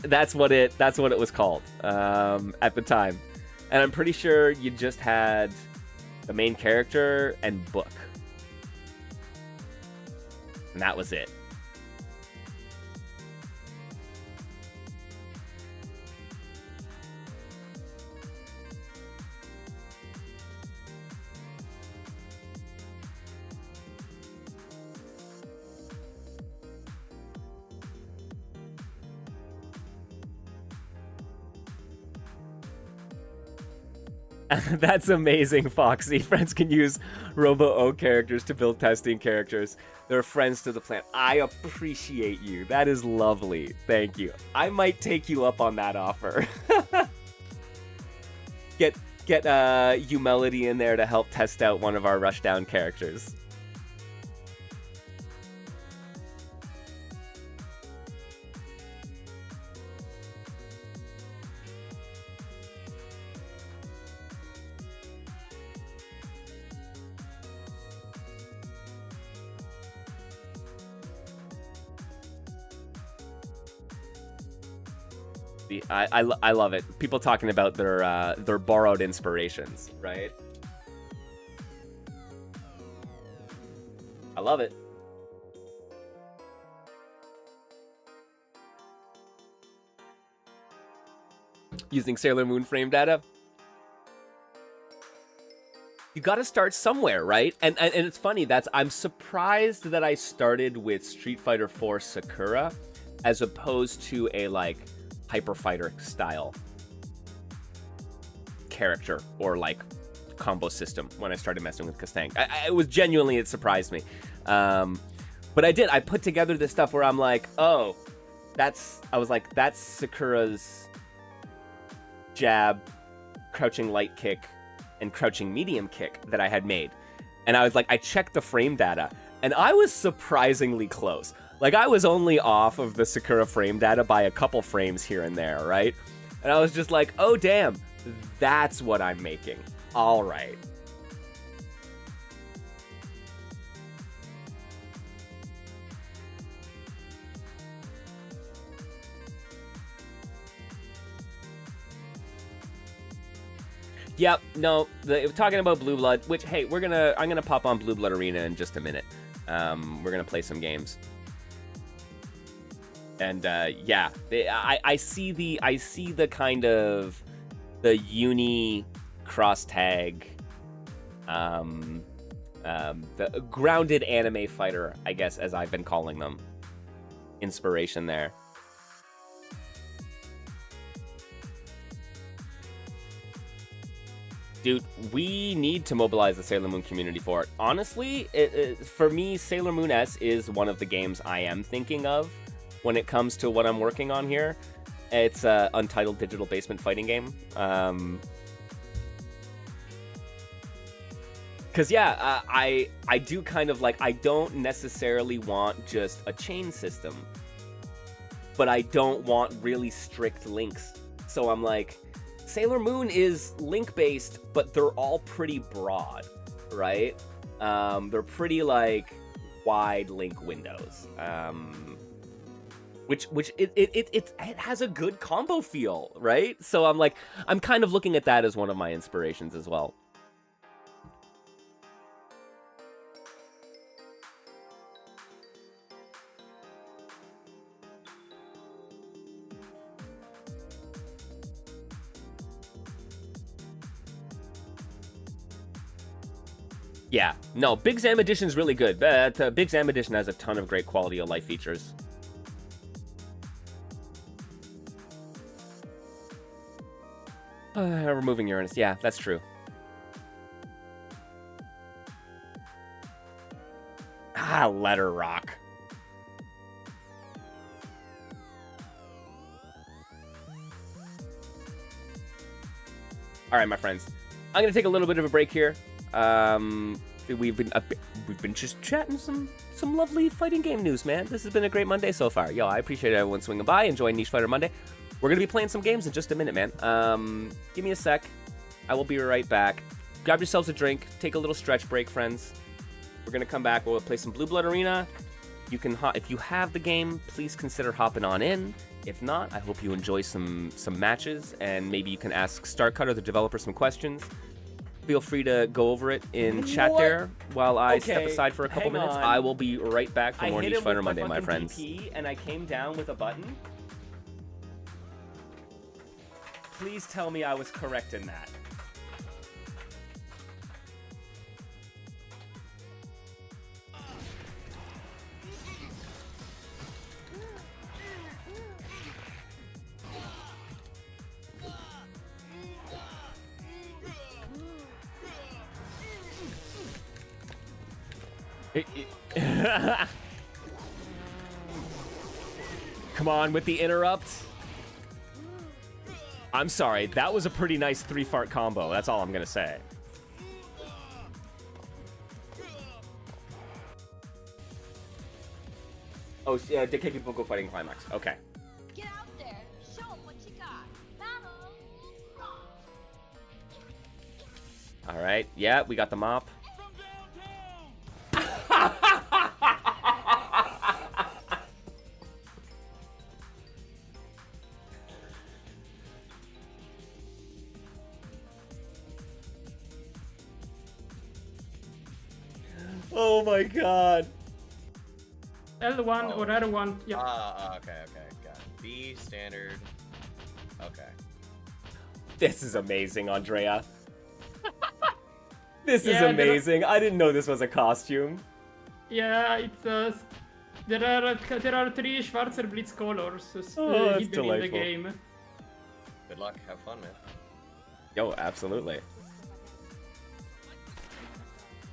That's what it was called at the time, and I'm pretty sure you just had the main character and book, and that was it. That's amazing, Foxy. Friends can use Robo-O characters to build testing characters. They're friends to the plan. I appreciate you. That is lovely. Thank you. I might take you up on that offer. Get Melody in there to help test out one of our Rushdown characters. I love it. People talking about their borrowed inspirations, right? I love it. Using Sailor Moon frame data. You got to start somewhere, right? And it's funny, I'm surprised that I started with Street Fighter 4 Sakura as opposed to a like Hyper Fighter style character or like combo system when I started messing with Kastang. It was genuinely, it surprised me. But I put together this stuff where I'm like, oh, that's Sakura's jab, crouching light kick, and crouching medium kick that I had made. And I was like, I checked the frame data, and I was surprisingly close. Like, I was only off of the Sakura frame data by a couple frames here and there, right? And I was just like, oh, damn, that's what I'm making. All right. Yep, no, talking about Blueblood, which, hey, I'm gonna pop on Blueblood Arena in just a minute. We're gonna play some games. And yeah, I see the kind of the uni cross tag The grounded anime fighter, I guess, as I've been calling them. Inspiration there. Dude, we need to mobilize the Sailor Moon community for it. Honestly, for me, Sailor Moon S is one of the games I am thinking of when it comes to what I'm working on here. It's an untitled digital basement fighting game. Because, yeah, I do kind of like, I don't necessarily want just a chain system, but I don't want really strict links. So I'm like, Sailor Moon is link-based, but they're all pretty broad, right? They're pretty, like, wide link windows. Which it has a good combo feel, right? So I'm like, I'm kind of looking at that as one of my inspirations as well. Yeah, no, Big Zam Edition is really good. Big Zam Edition has a ton of great quality of life features. Removing Uranus, yeah, that's true. Ah, let her rock. All right, my friends, I'm gonna take a little bit of a break here. We've been just chatting some lovely fighting game news, man. This has been a great Monday so far. Yo, I appreciate everyone swinging by, enjoying Niche Fighter Monday. We're gonna be playing some games in just a minute, man. Give me a sec. I will be right back. Grab yourselves a drink. Take a little stretch break, friends. We're gonna come back. We'll play some Blueblood Arena. You can, if you have the game, please consider hopping on in. If not, I hope you enjoy some matches, and maybe you can ask Starcutter, the developer, some questions. Feel free to go over it in chat there while I step aside for a couple minutes. I will be right back for more Niche Fighter Monday, my friends. DP and I came down with a button. Please tell me I was correct in that. Come on with the interrupt. I'm sorry, that was a pretty nice 3-fart combo. That's all I'm gonna say. Oh, yeah, DK people go fighting climax. Okay. Get out there. Show 'em what you got. Battle. All right. Yeah, we got the mop. Oh my god. L1 or R1, yeah. Okay, got it. B, standard. Okay. This is amazing, Andrea. This is amazing. I didn't know this was a costume. Yeah, it's there are 3 Schwarzer Blitz colors that's hidden delightful. in the game. Good luck. Have fun, man. Yo, absolutely.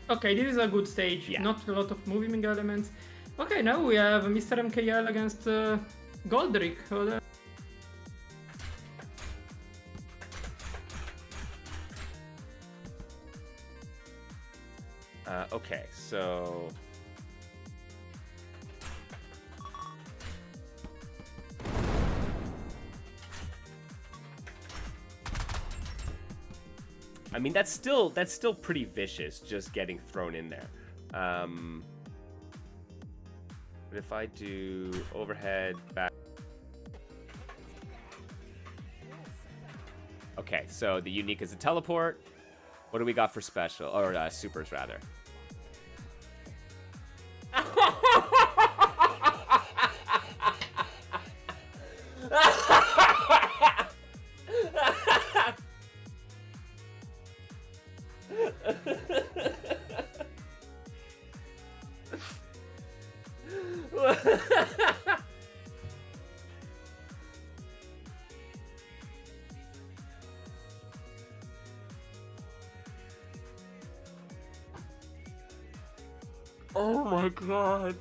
Okay, this is a good stage. Yeah. Not a lot of moving elements. Okay, now we have Mr. MKL against Goldrick. Okay, so... I mean, that's still pretty vicious, just getting thrown in there. But if I do overhead, back... Okay, so the unique is a teleport. What do we got for special? Or supers, rather. Oh my god.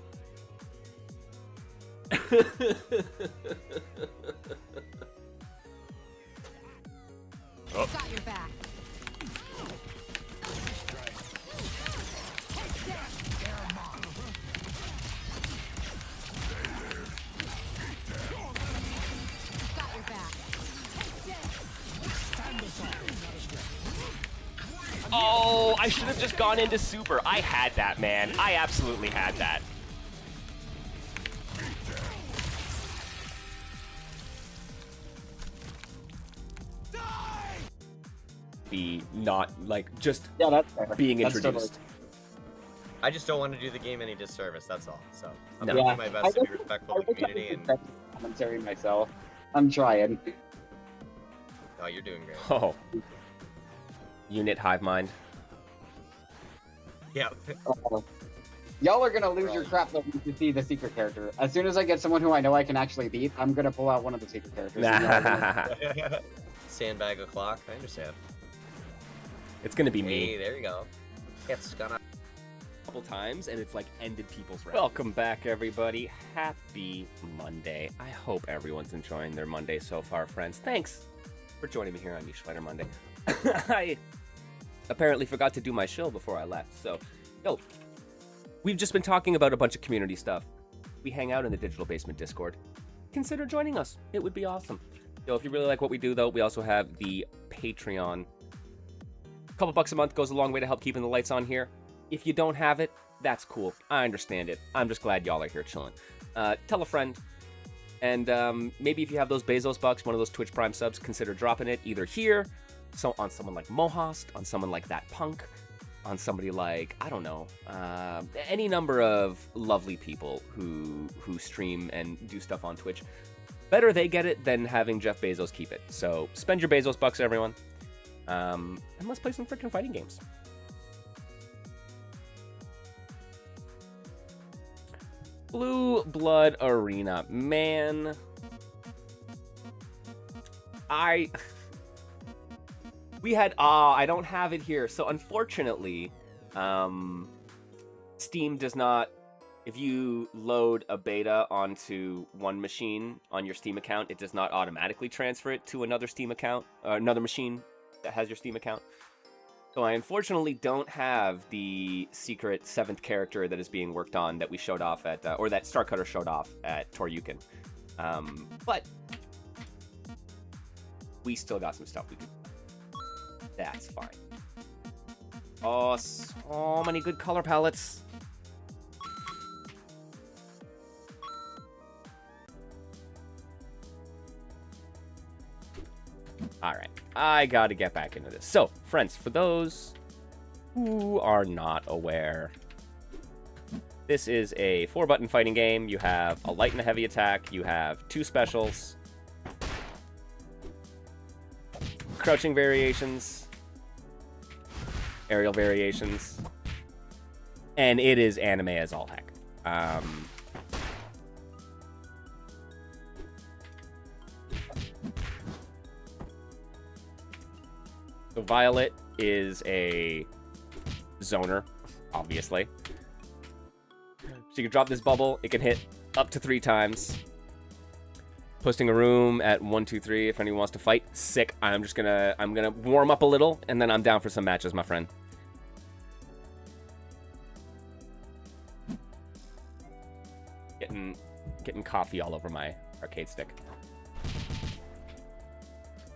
Got your back. Got your back. Oh, I should have just gone into super. I had that, man. I absolutely had that. Be not like just Yeah, that's fair. being That's introduced. totally- I just don't want to do the game any disservice. That's all. So I'm No. gonna Yeah, do my I best to be wish- respectful I of the wish I community. could And respect the commentary myself. I'm trying. oh, you're doing great. Oh. Unit hive mind. Yeah. Y'all are gonna lose your crap though when you see the secret character. As soon as I get someone who I know I can actually beat, I'm gonna pull out one of the secret characters. and y'all are gonna- Sandbag o'clock. I understand. It's gonna be Hey, me. there you go. It's gonna. Couple times and it's like ended people's round. Welcome back, everybody. Happy Monday. I hope everyone's enjoying their Monday so far, friends. Thanks for joining me here on Niche Fighter Monday. I apparently forgot to do my show before I left, so we've just been talking about a bunch of community stuff. We hang out in the Digital Basement Discord. Consider joining us. It would be awesome. If you really like what we do, though, we also have the Patreon. A couple bucks a month goes a long way to help keeping the lights on here. If you don't have it, that's cool. I understand it. I'm just glad y'all are here chilling. Tell a friend. And maybe if you have those Bezos bucks, one of those Twitch Prime subs, consider dropping it either here, so on someone like Mohast, on someone like That Punk, on somebody like, I don't know, any number of lovely people who stream and do stuff on Twitch. Better they get it than having Jeff Bezos keep it. So spend your Bezos bucks, everyone. And let's play some freaking fighting games. Blueblood Arena. Man. We had, I don't have it here. So unfortunately, Steam does not, if you load a beta onto one machine on your Steam account, it does not automatically transfer it to another Steam account, another machine that has your Steam account. So I unfortunately don't have the secret 7th character that is being worked on that we showed off at, or that Starcutter showed off at Toryuken. But we still got some stuff we could. That's fine. Oh, so many good color palettes. Alright, I gotta get back into this. So, friends, for those who are not aware, this is a 4-button fighting game. You have a light and a heavy attack. You have 2 specials, crouching variations, aerial variations, and it is anime as all heck. So Violet is a zoner, obviously. So you can drop this bubble. It can hit up to 3 times. Posting a room at 1, 2, 3 if anyone wants to fight. Sick. I'm gonna warm up a little, and then I'm down for some matches, my friend. Getting coffee all over my arcade stick.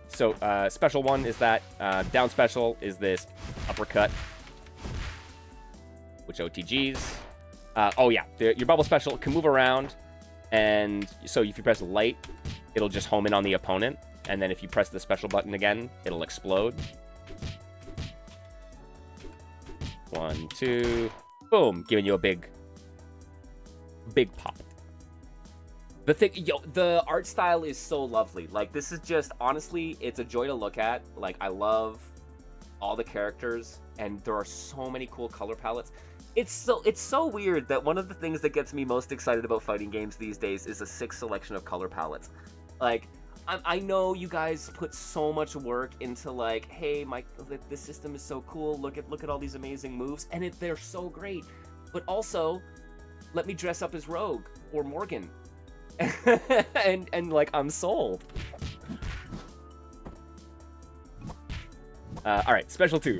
So, special one is that. Down special is this uppercut, which OTGs. Oh yeah, your bubble special can move around, and so if you press light, it'll just home in on the opponent, and then if you press the special button again, it'll explode. 1, 2, boom, giving you a big pop. The thing, the art style is so lovely. Like, this is just, honestly, it's a joy to look at. Like, I love all the characters, and there are so many cool color palettes. It's so weird that one of the things that gets me most excited about fighting games these days is a 6 selection of color palettes. Like, I know you guys put so much work into, like, hey, this system is so cool. Look at all these amazing moves, and they're so great. but also let me dress up as Rogue or Morgan. and like, I'm sold. Alright, special 2.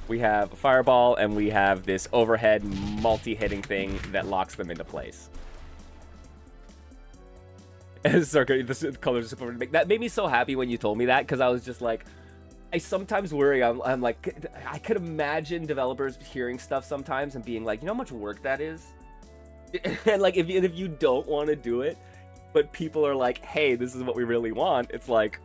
We have a fireball, and we have this overhead multi-hitting thing that locks them into place. The colors super. That made me so happy when you told me that, because I was just like, I sometimes worry. I'm like, I could imagine developers hearing stuff sometimes and being like, you know how much work that is? And like, if you don't want to do it, but people are like, hey, this is what we really want, it's like,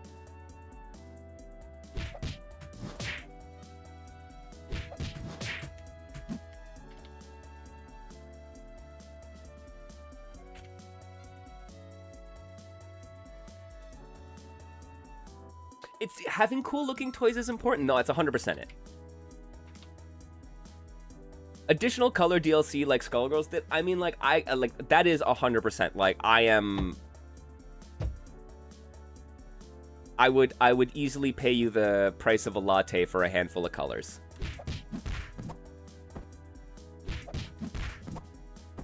it's having cool looking toys is important. No, it's 100% it. Additional color DLC like Skullgirls did. I mean, like, I like that is 100%. Like, I would easily pay you the price of a latte for a handful of colors.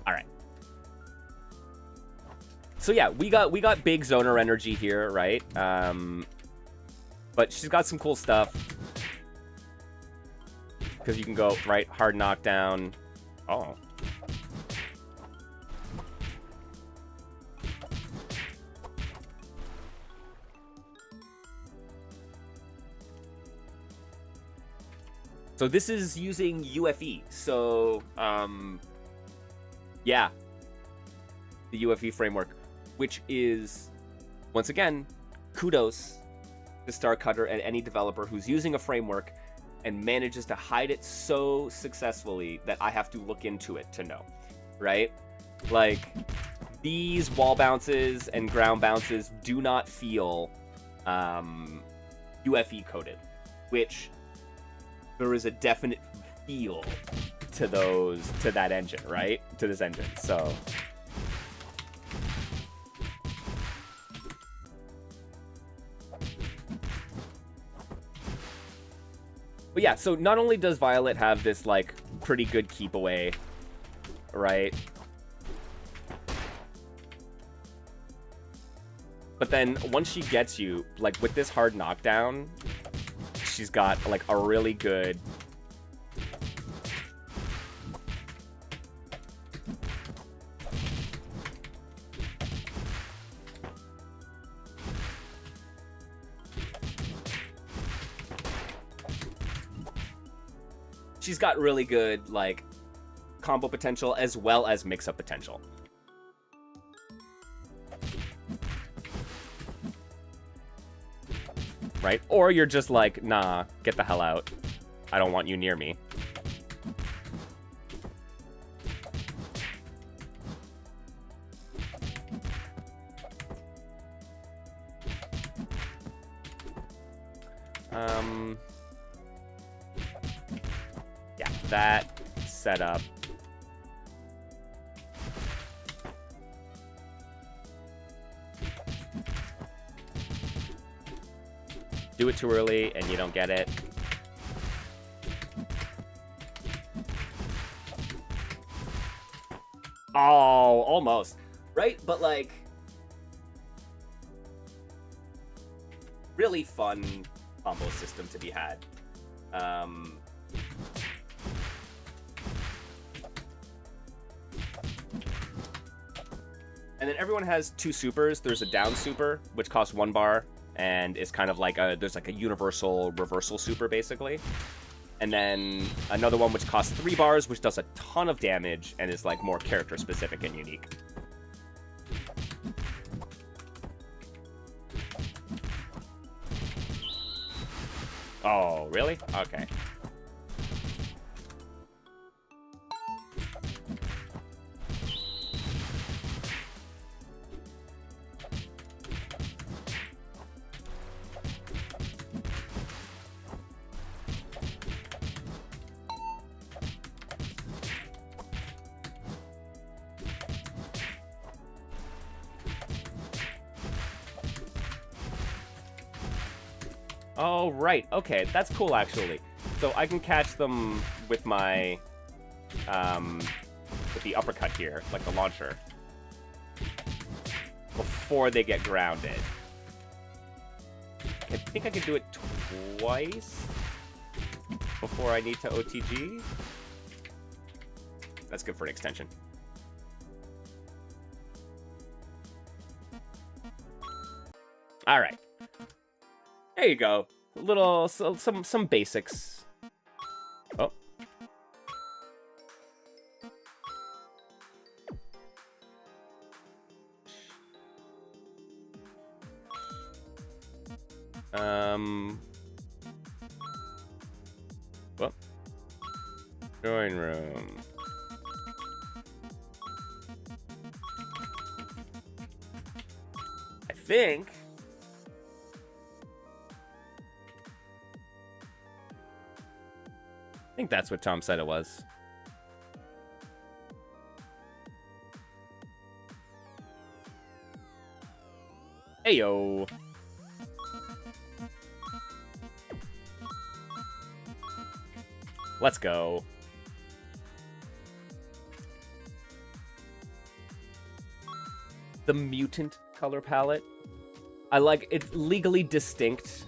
All right. So yeah, we got big Zoner energy here, right? But she's got some cool stuff. Because you can go, right, hard knockdown. Oh. So this is using UFE. So, yeah. The UFE framework, which is, once again, kudos to StarCutter and any developer who's using a framework and manages to hide it so successfully that I have to look into it to know, right? Like, these wall bounces and ground bounces do not feel UFE coded, which there is a definite feel to that engine, right? To this engine, so... But yeah, so not only does Violet have this, like, pretty good keep away, right? But then once she gets you, like, with this hard knockdown, she's got, like, a really good... She's got really good, like, combo potential as well as mix-up potential. Right? Or you're just like, nah, get the hell out. I don't want you near me. Yeah, that setup. Do it too early and you don't get it. Oh, almost. Right? But like, really fun combo system to be had. And then everyone has two supers. There's a down super, which costs 1 bar, and is kind of like there's like a universal reversal super, basically. And then another one which costs 3 bars, which does a ton of damage, and is like more character specific and unique. Oh, really? Okay. Oh, right. Okay, that's cool, actually. So I can catch them with my with the uppercut here, like the launcher, before they get grounded. I think I can do it twice before I need to OTG. That's good for an extension. All right. There you go. A little, some basics. Oh. Well. Drawing room. I think that's what Tom said it was. Heyo. Let's go. The mutant color palette. I like it's legally distinct.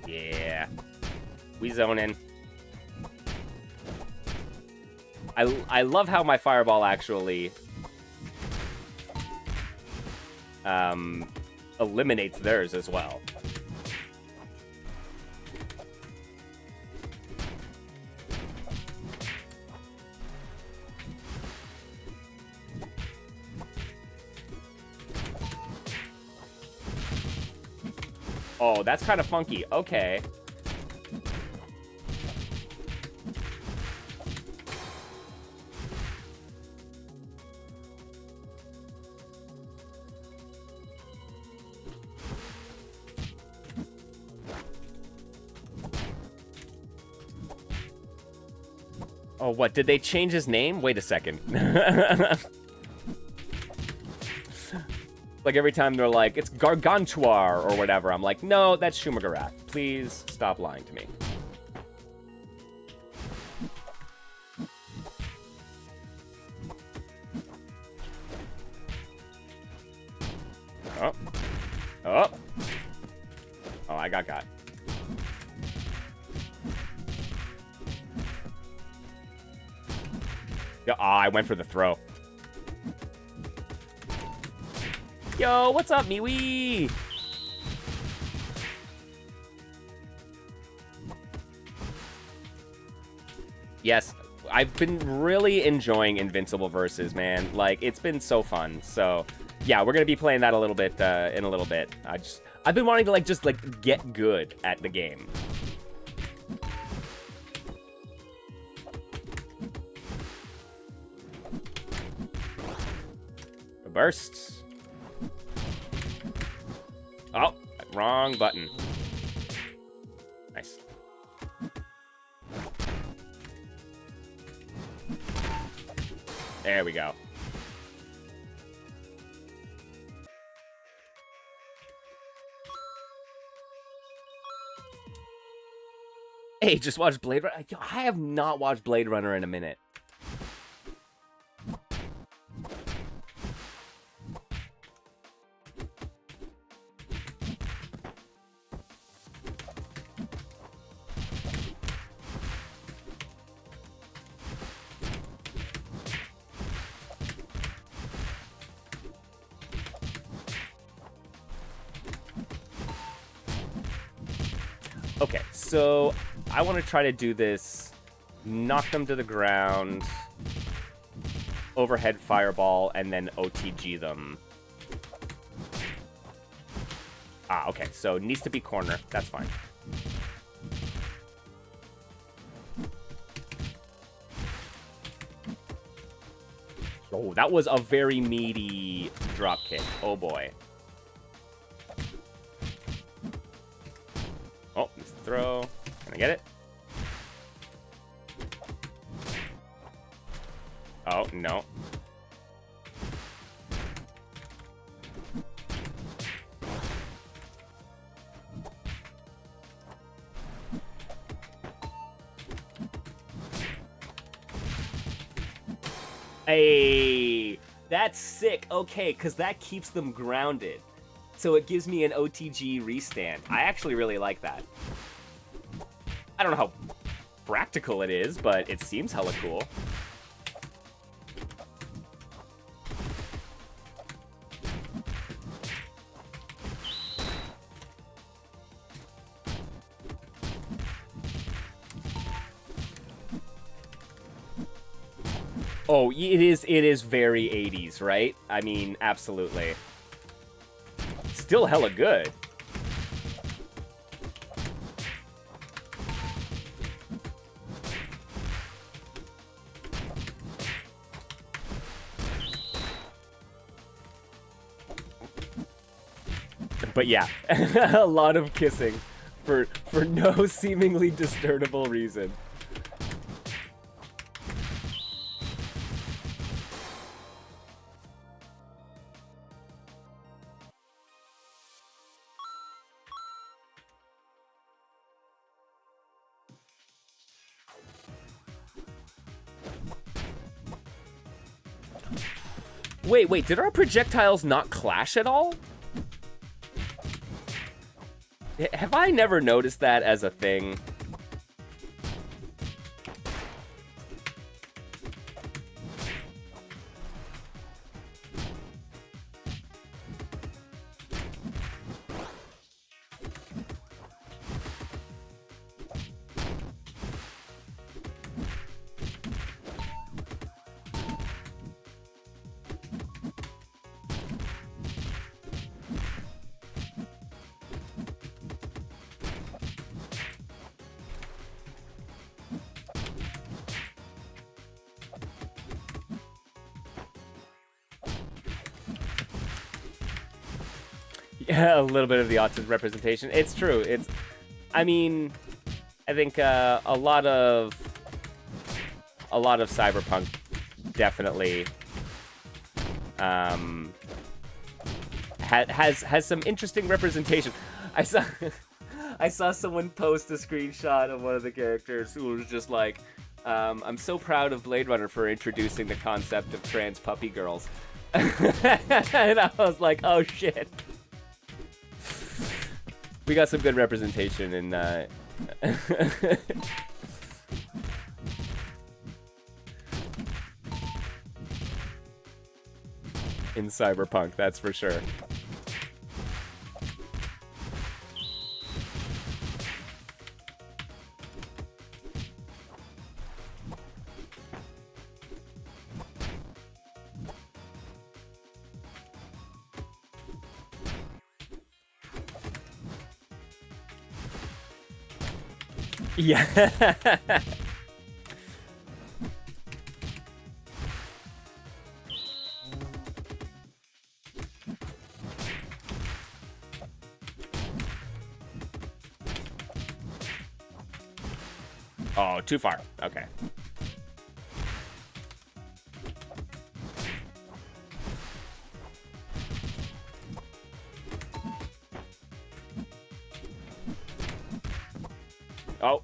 Yeah. We zone in. I love how my fireball actually eliminates theirs as well. Oh, that's kind of funky. Okay. Oh, what? Did they change his name? Wait a second. Like every time they're like, it's Gargantuar or whatever, I'm like, no, that's Shumagarath. Please stop lying to me. Oh. Oh. Oh, I got. Yeah, I went for the throw. Yo, what's up, MeWee? Yes, I've been really enjoying Invincible versus, man. Like, it's been so fun. So, yeah, we're gonna be playing that a little bit in a little bit. I've been wanting to just get good at the game. A burst. Oh, wrong button. Nice. There we go. Hey, just watched Blade Runner. I have not watched Blade Runner in a minute. Okay, so I want to try to do this, knock them to the ground, overhead fireball, and then OTG them. Ah, okay, so needs to be corner. That's fine. Oh, that was a very meaty drop kick. Oh boy. Oh, missed the throw. Can I get it? Oh, no. Hey, that's sick. Okay, because that keeps them grounded. So it gives me an OTG restand. I actually really like that. I don't know how practical it is, but it seems hella cool. Oh, it is very 80s, right? I mean, absolutely. Still hella good. But yeah, a lot of kissing for no seemingly discernible reason. Wait, did our projectiles not clash at all? Have I never noticed that as a thing? Yeah, a little bit of the autism representation. It's true. I mean, I think a lot of Cyberpunk definitely has some interesting representation. I saw someone post a screinshot of one of the characters who was just like, I'm so proud of Blade Runner for introducing the concept of trans puppy girls. And I was like, oh shit. We got some good representation in in Cyberpunk, that's for sure. Yeah. Oh, too far. Okay. Oh.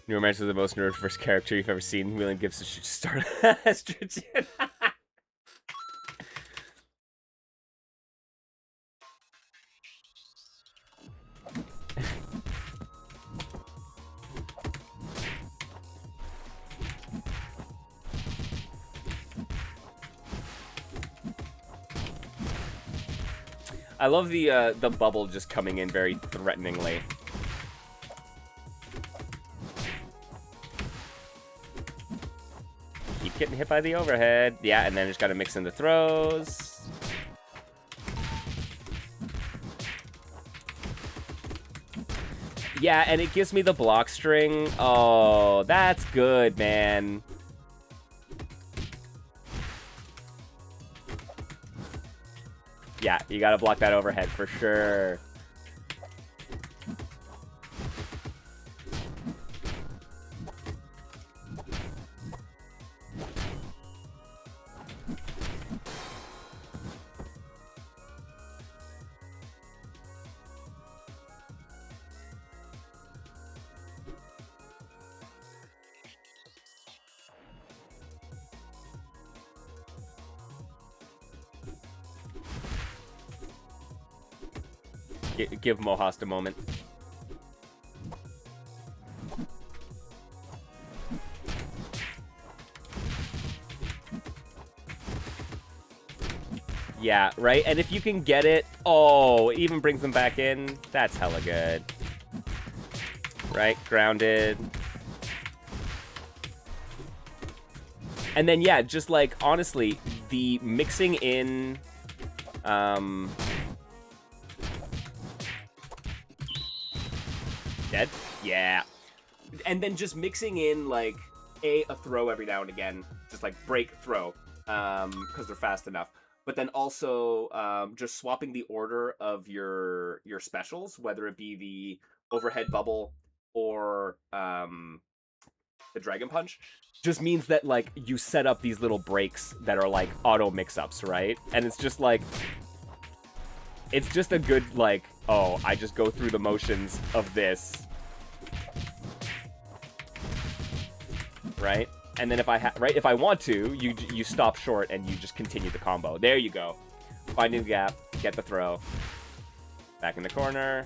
New Romance is the most nerd-first character you've ever seen. William Gibson should start estrogen. I love the bubble just coming in very threateningly. Keep getting hit by the overhead. Yeah, and then just gotta mix in the throws. Yeah, and it gives me the block string. Oh, that's good, man. Yeah, you gotta block that overhead for sure. Give Mohast a moment. Yeah, right? And if you can get it... Oh, it even brings them back in. That's hella good. Right? Grounded. And then, yeah, just like, honestly, the mixing in... Dead? Yeah. And then just mixing in, like, a throw every now and again. Just, like, break, throw. Because they're fast enough. But then also just swapping the order of your specials, whether it be the overhead bubble or the dragon punch, just means that, like, you set up these little breaks that are, like, auto mix-ups, right? And it's just, like... It's just a good, like, oh, I just go through the motions of this. Right? And then if I if I want to, you stop short and you just continue the combo. There you go. Finding the gap, get the throw. Back in the corner.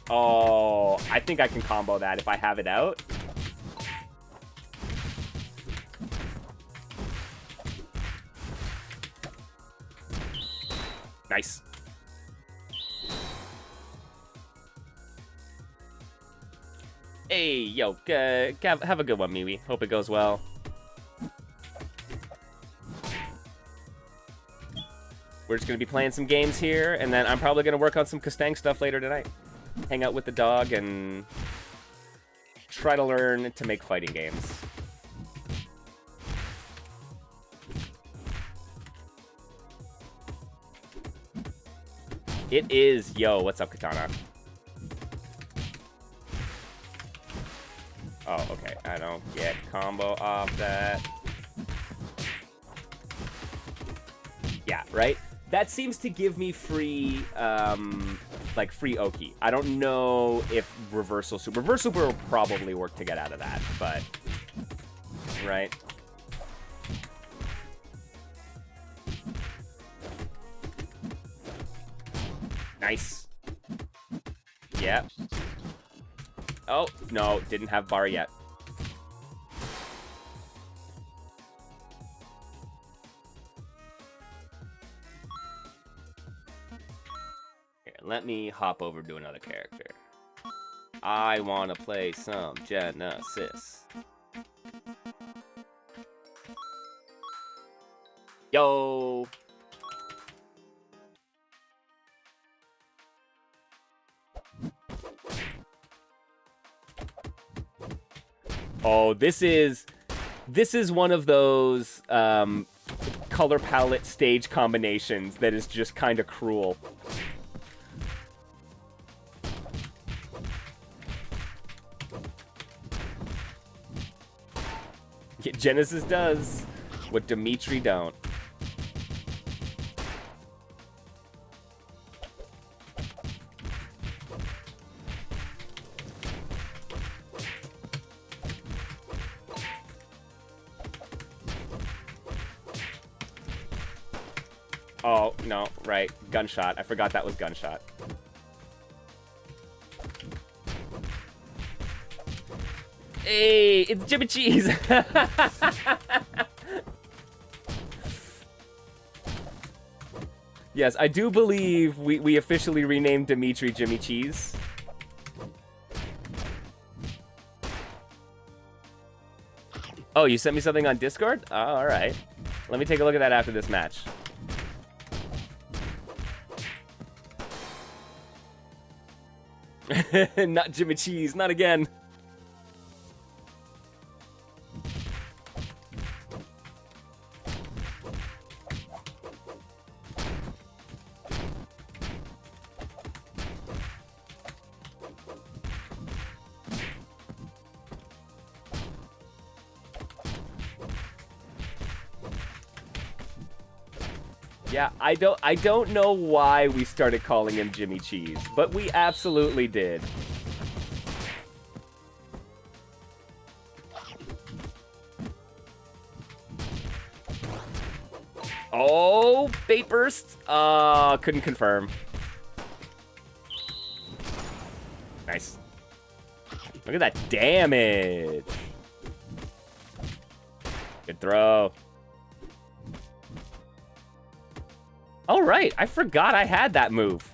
Oh, I think I can combo that if I have it out. Nice. Hey, yo, have a good one, Miwi. Hope it goes well. We're just going to be playing some games here, and then I'm probably going to work on some Kastang stuff later tonight. Hang out with the dog and try to learn to make fighting games. It is. Yo, what's up, Katana? Oh, okay. I don't get combo off that. Yeah, right? That seems to give me free, like, free Oki. I don't know if Reversal Super... Reversal Super will probably work to get out of that, but... Right? Nice. Yeah. Oh, no, didn't have bar yet. Here, let me hop over to another character. I want to play some Genesis. Yo! Oh, this is one of those color palette stage combinations that is just kind of cruel. Yeah, Genesis does what Dimitri don't. Oh, no, right. Gunshot. I forgot that was gunshot. Hey, it's Jimmy Cheese! Yes, I do believe we officially renamed Dimitri Jimmy Cheese. Oh, you sent me something on Discord? Oh, alright. Let me take a look at that after this match. Not Jimmy Cheese, not again. Yeah, I don't know why we started calling him Jimmy Cheese, but we absolutely did. Oh, bait burst. Couldn't confirm. Nice. Look at that damage. Good throw. Oh, right. I forgot I had that move.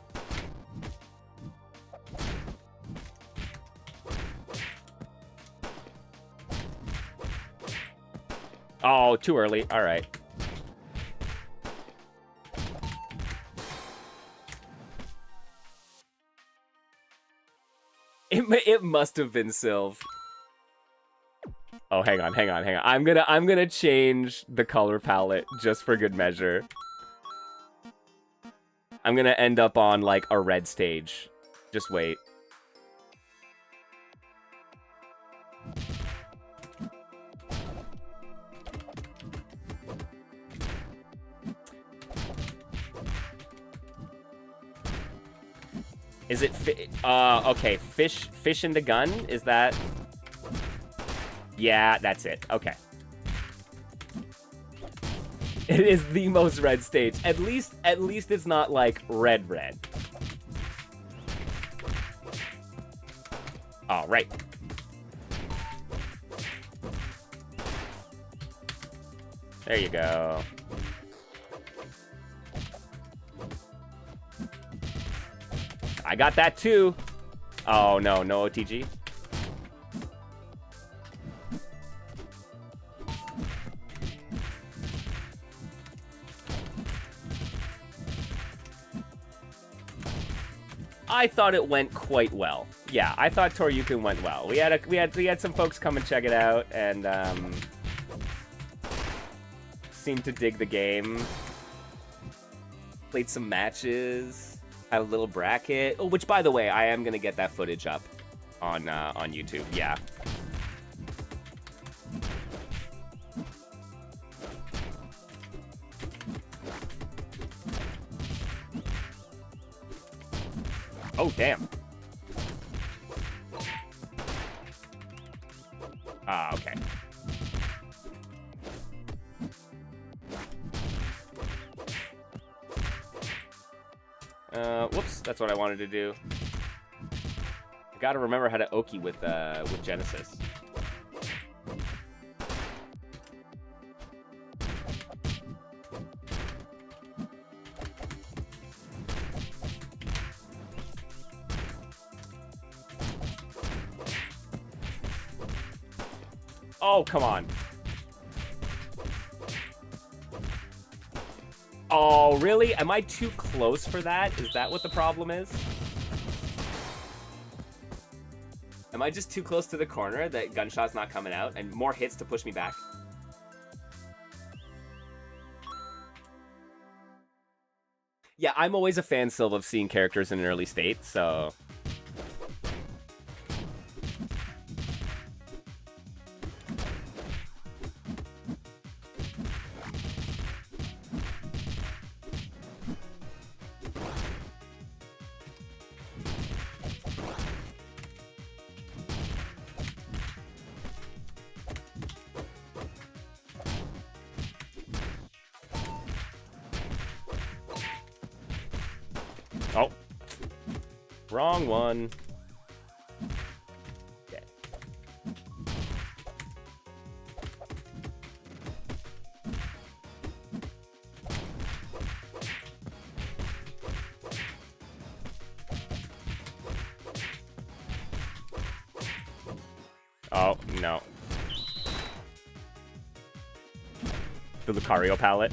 Oh, too early. All right. It must have been Sylv. Oh, hang on. I'm gonna change the color palette just for good measure. I'm gonna end up on, like, a red stage. Just wait. Is it okay, fish in the gun? Is that... Yeah, that's it. Okay. It is the most red stage. At least it's not like red. All right. There you go. I got that too. Oh no, no OTG. I thought it went quite well. Yeah, I thought Toryukin went well. We had some folks come and check it out and seemed to dig the game. Played some matches. Had a little bracket. Oh, which by the way, I am gonna get that footage up on YouTube. Yeah. Oh, damn. Ah, okay. Whoops, that's what I wanted to do. I gotta remember how to Oki with Genesis. Oh, come on. Oh, really? Am I too close for that? Is that what the problem is? Am I just too close to the corner that gunshot's not coming out and more hits to push me back? Yeah, I'm always a fan still of seeing characters in an early state, so... Oh. Wrong one. Okay. Oh, no. The Lucario palette.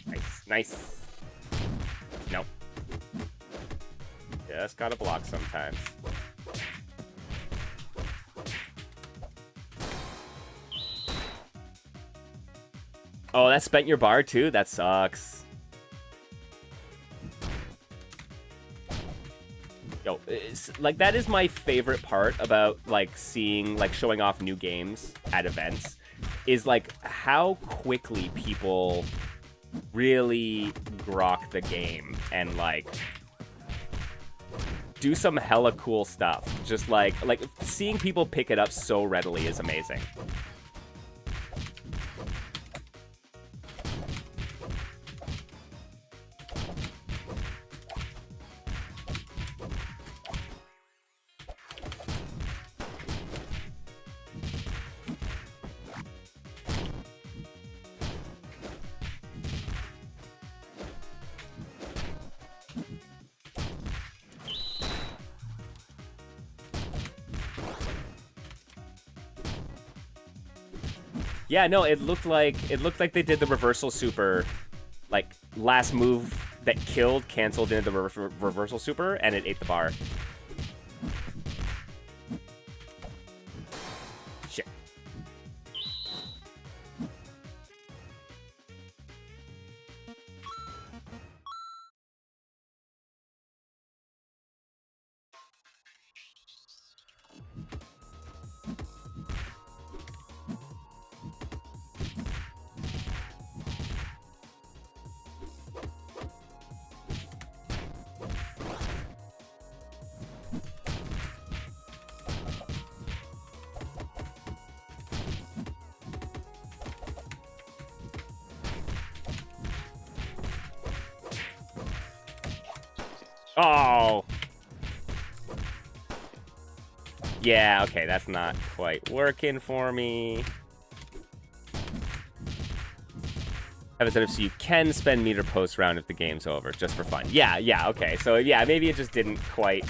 Nice, nice. Nope. Just gotta block sometimes. Oh, that spent your bar too? That sucks. Yo, like that is my favorite part about like seeing, like showing off new games at events, is like how quickly people really grok the game and like do some hella cool stuff. Just like seeing people pick it up so readily is amazing. Yeah, no, it looked like they did the reversal super, like last move that killed canceled into the reversal super, and it ate the bar. Shit. Oh. Yeah, okay, that's not quite working for me. Have a setup so you can spend meter post round if the game's over, just for fun. Yeah, okay. So yeah, maybe it just didn't quite.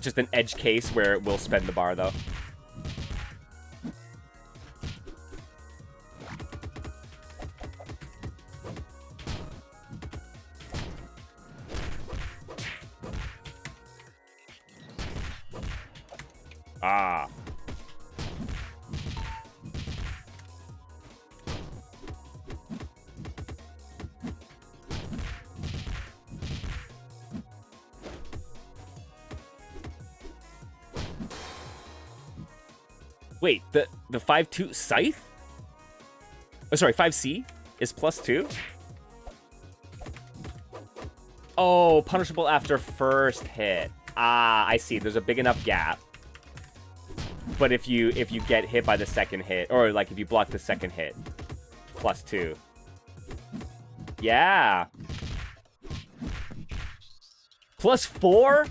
Just an edge case where it will spend the bar though. Ah. Wait, the 5-2 Scythe? Oh, sorry, 5C is +2? Oh, punishable after first hit. Ah, I see. There's a big enough gap. But if you get hit by the second hit, or like if you block the second hit, +2. Yeah. +4?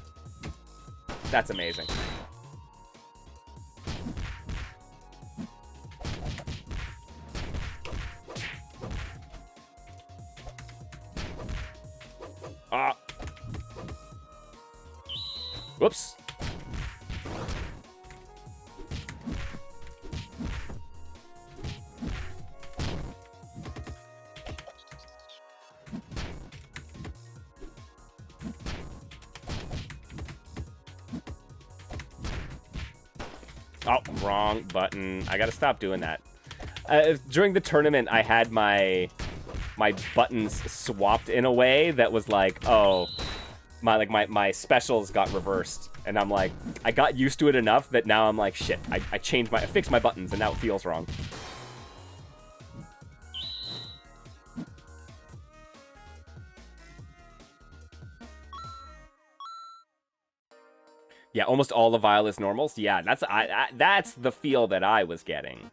That's amazing. Ah. Whoops. Oh, wrong button. I gotta stop doing that. During the tournament, I had my buttons swapped in a way that was like, oh, my specials got reversed, and I'm like, I got used to it enough that now I'm like, shit. I fixed my buttons, and now it feels wrong. Yeah, almost all the Vile is normals. Yeah, that's the feel that I was getting.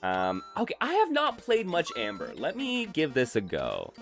Okay, I have not played much Amber. Let me give this a go.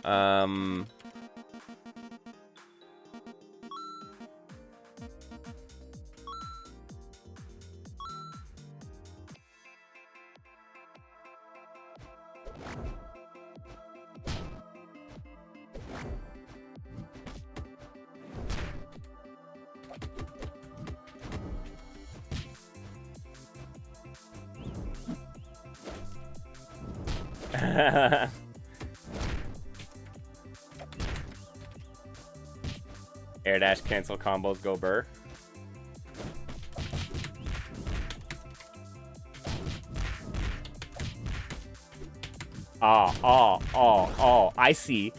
Air dash cancel combos go burr. Oh, I see.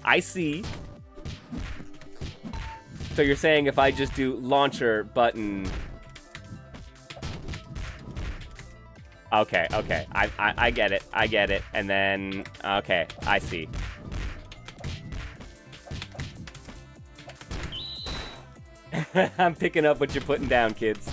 So you're saying if I just do launcher button... Okay. I get it. And then, okay, I see. I'm picking up what you're putting down, kids.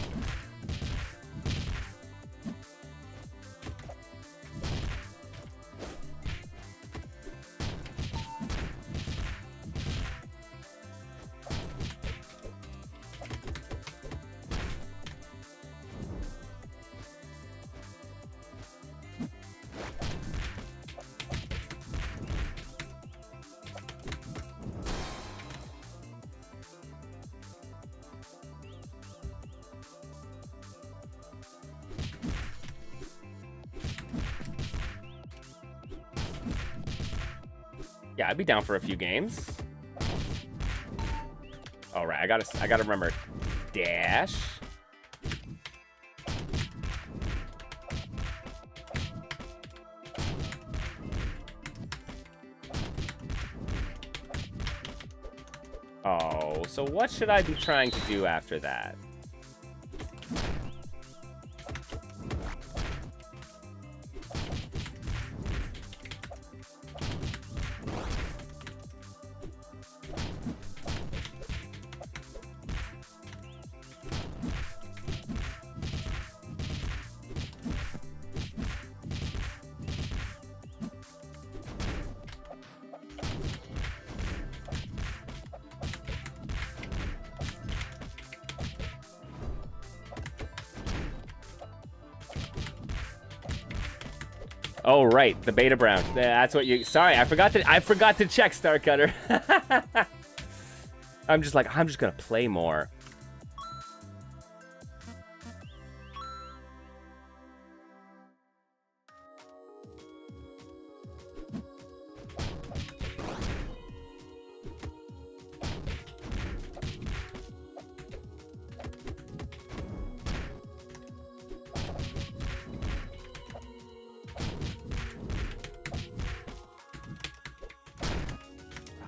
Yeah, I'd be down for a few games. All right, I gotta remember. Dash. Oh, so what should I be trying to do after that? Oh right, the beta brown. That's what you. Sorry, I forgot to check Star Cutter. I'm just gonna play more.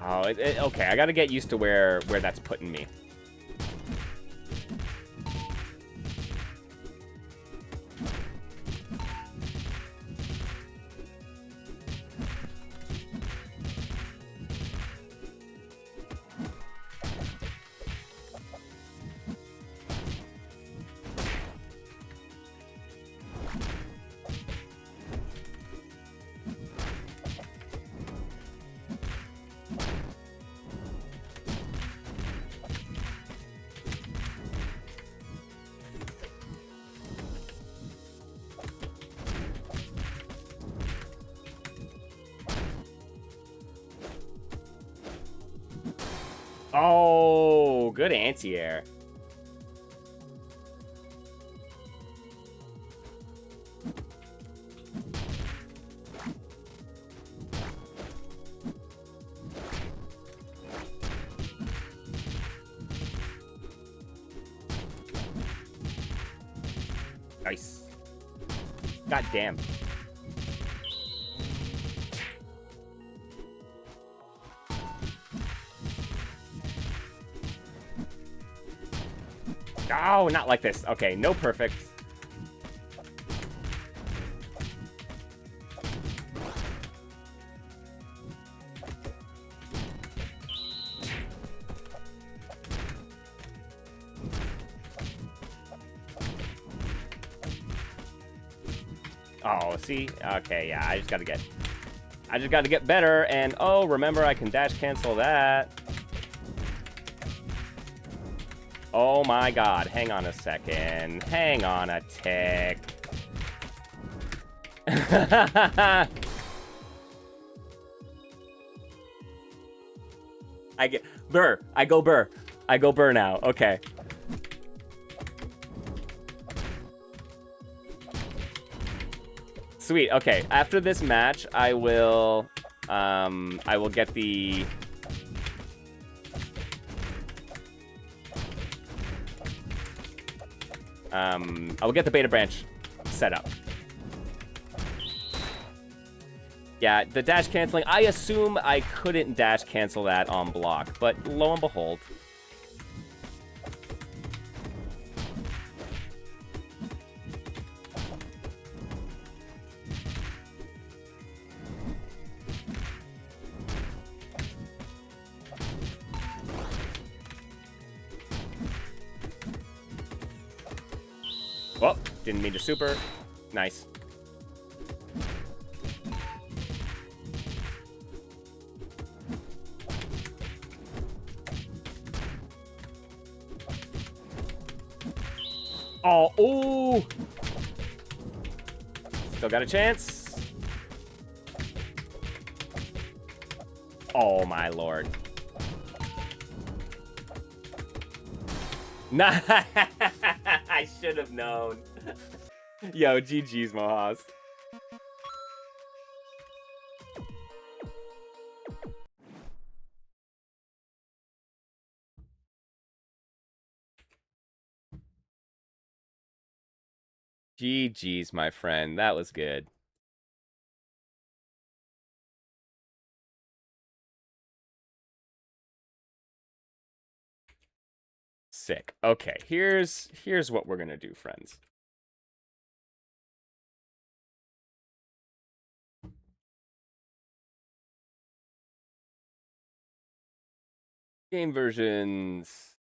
Oh, okay. I gotta get used to where that's putting me. Oh, good anti-air. Nice. God damn. Oh, not like this. Okay, no perfect. Oh, see? Okay, yeah, I just gotta get better, and oh, remember I can dash cancel that. Oh my god, hang on a second. Hang on a tick. I get burr. I go burr. I go burr now. Okay. Sweet. Okay. After this match, I will get the. I will get the beta branch set up. Yeah, the dash canceling. I assume I couldn't dash cancel that on block, but lo and behold. Well, didn't mean to super. Nice. Oh, ooh. Still got a chance. Oh, my lord. Nah, I should have known. Yo, GG's, Mohas. GG's, my friend. That was good. Sick. Okay, here's what we're gonna do, friends. Game versions.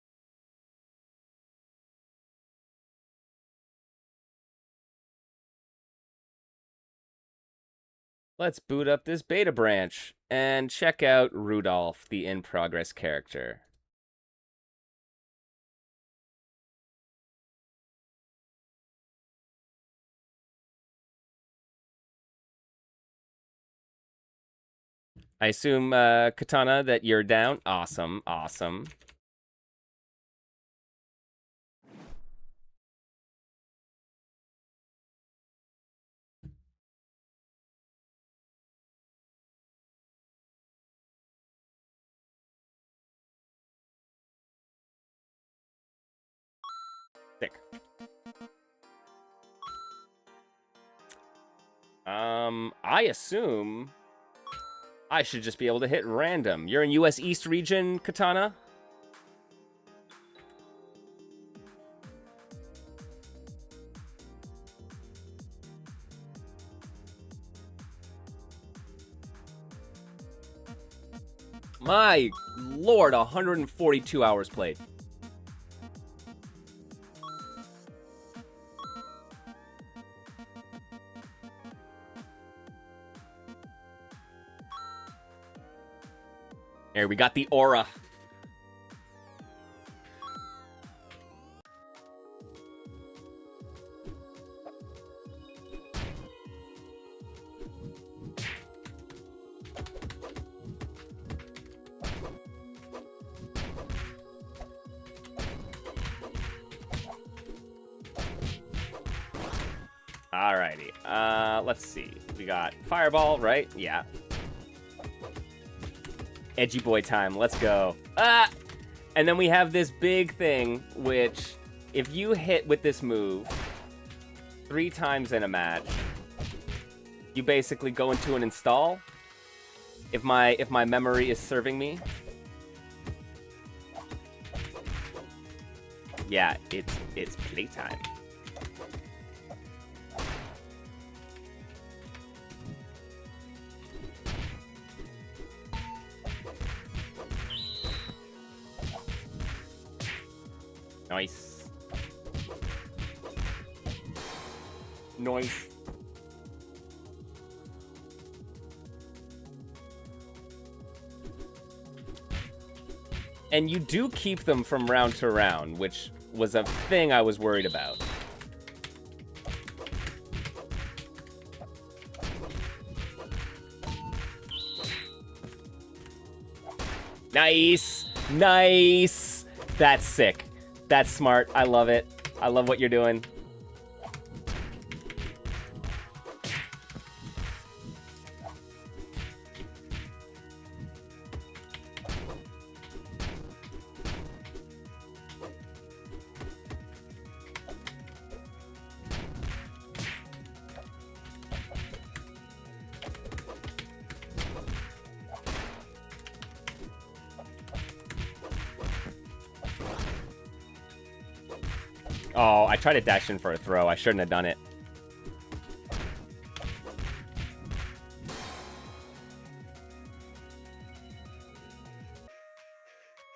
Let's boot up this beta branch and check out Rudolph, the in-progress character. I assume, Katana, that you're down. Awesome, awesome. Sick. I assume I should just be able to hit random. You're in US East region, Katana? My lord, 142 hours played. Here, we got the aura. Alrighty. Let's see. We got Fireball, right? Yeah. Edgy boy time. Let's go. Ah! And then we have this big thing, which, if you hit with this move 3 times in a match, you basically go into an install. If my memory is serving me. Yeah, it's playtime. Nice. Nice. And you do keep them from round to round, which was a thing I was worried about. Nice. Nice. That's sick. That's smart. I love it. I love what you're doing. Oh, I tried to dash in for a throw. I shouldn't have done it.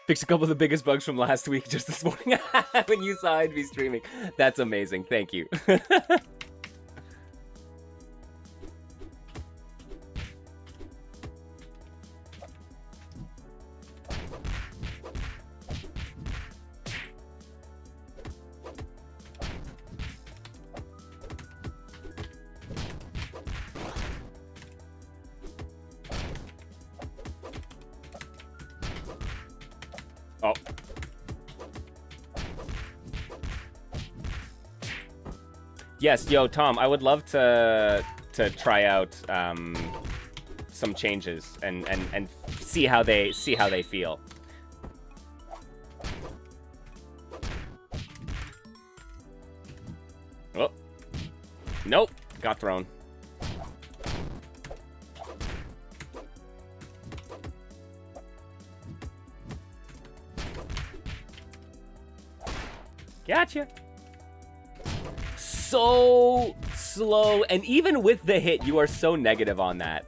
Fixed a couple of the biggest bugs from last week just this morning when you saw I'd be streaming. That's amazing. Thank you. Oh. Yes, yo, Tom, I would love to try out some changes and see how they feel. Oh. Nope, got thrown. Gotcha. So slow, and even with the hit, you are so negative on that.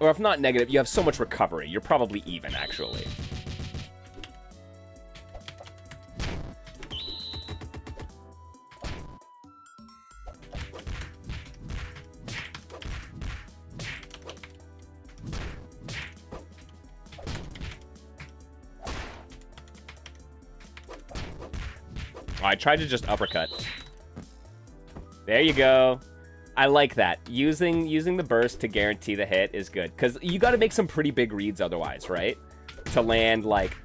Or if not negative, you have so much recovery. You're probably even, actually. I tried to just uppercut. There you go. I like that. Using the burst to guarantee the hit is good. Because you got to make some pretty big reads otherwise, right? To land, like,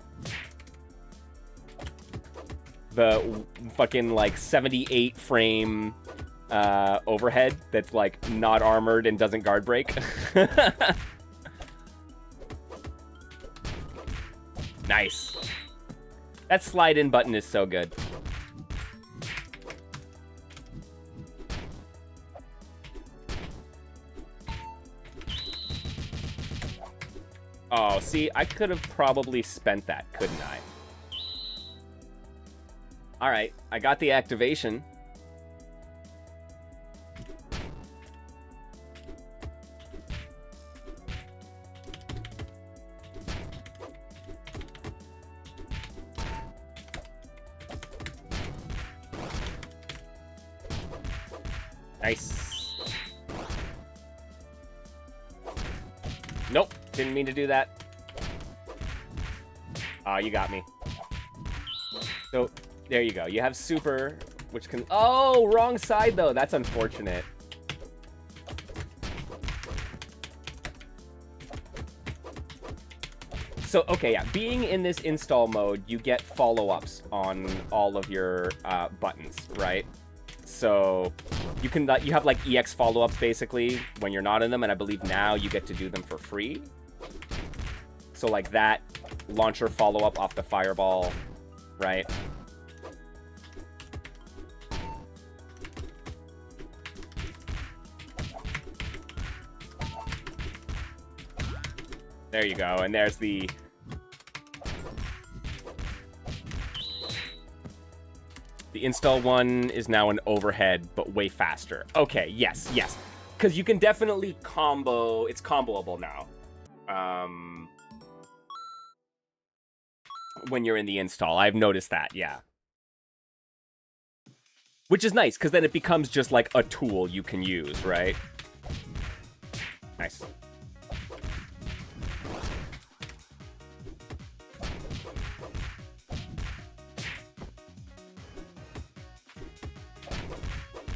the fucking, like, 78 frame overhead that's, like, not armored and doesn't guard break. Nice. That slide in button is so good. Oh, see, I could have probably spent that, couldn't I? Alright, I got the activation. Nice. Nope. Didn't mean to do that. Oh, you got me. So, there you go. You have super, which can... Oh, wrong side, though. That's unfortunate. So, okay, yeah. Being in this install mode, you get follow-ups on all of your buttons, right? So, you can you have, like, EX follow-ups, basically, when you're not in them, and I believe now you get to do them for free. So, like, that launcher follow-up off the fireball, right? There you go, and there's the... The install one is now an overhead, but way faster. Okay, yes, yes. Because you can definitely combo... It's comboable now. When you're in the install. I've noticed that, yeah. Which is nice, because then it becomes just like a tool you can use, right? Nice.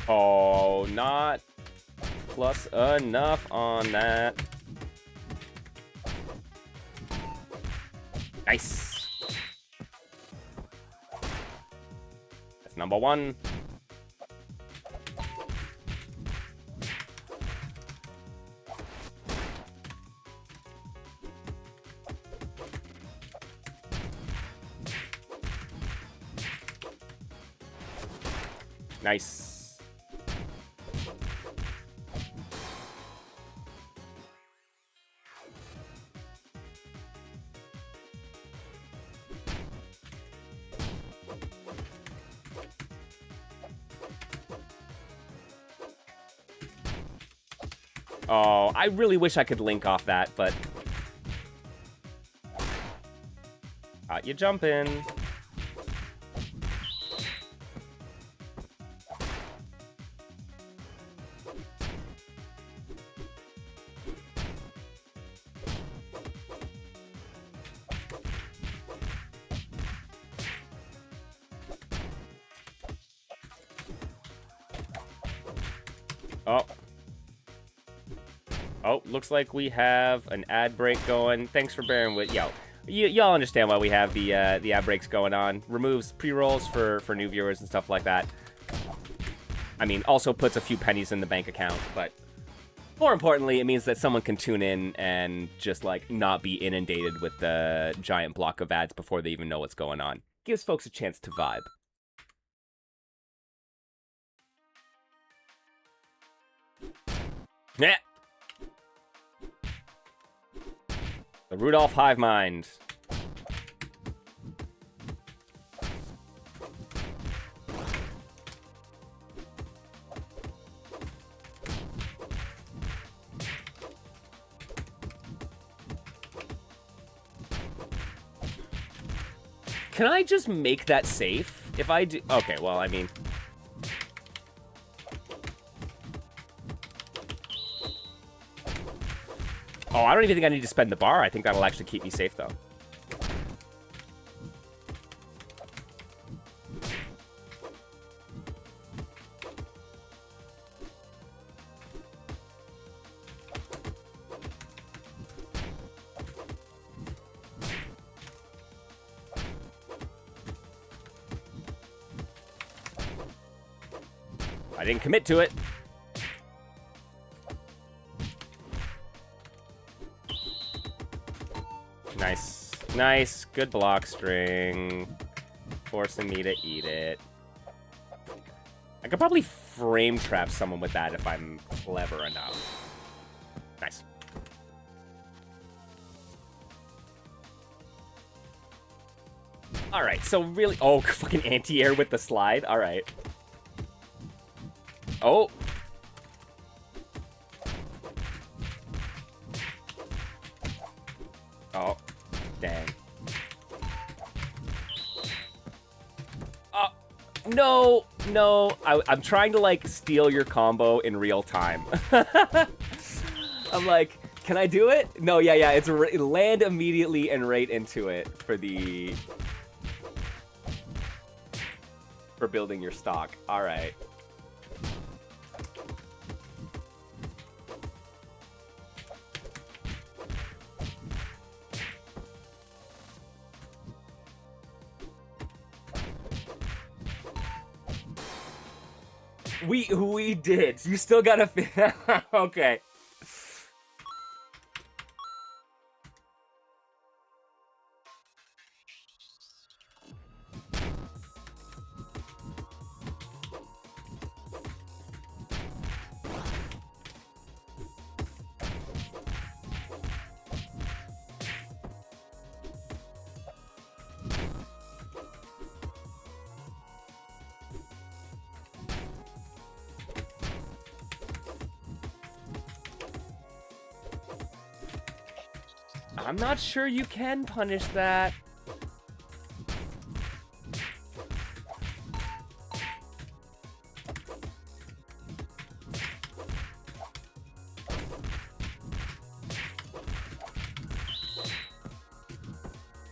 Oh, not plus enough on that. Nice. That's number one. Nice. Oh, I really wish I could link off that, but... you jumping. Oh. Oh, looks like we have an ad break going. Thanks for bearing with... Yo, y'all understand why we have the ad breaks going on. Removes pre-rolls for new viewers and stuff like that. I mean, also puts a few pennies in the bank account, but... More importantly, it means that someone can tune in and just, like, not be inundated with the giant block of ads before they even know what's going on. Gives folks a chance to vibe. Yeah. The Rudolph Hive Mind. Can I just make that safe? If I do... Okay, well, I mean... Oh, I don't even think I need to spend the bar. I think that'll actually keep me safe, though. I didn't commit to it. Nice. Nice. Good block string. Forcing me to eat it. I could probably frame trap someone with that if I'm clever enough. Nice. Alright, so really... Oh, fucking anti-air with the slide? Alright. Oh. Oh. Dang. Oh. No. No. I'm trying to, like, steal your combo in real time. I'm like, can I do it? No, yeah. It's land immediately and right into it for the... For building your stock. Alright. We did. You still gotta... Okay. I'm not sure you can punish that.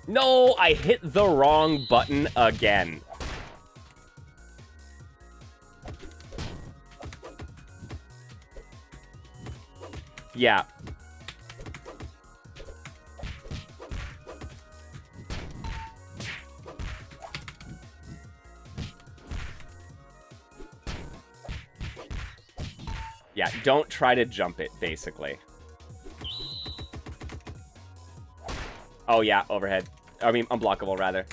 No, I hit the wrong button again. Yeah. Yeah, don't try to jump it, basically. Oh, yeah, overhead. I mean, unblockable, rather.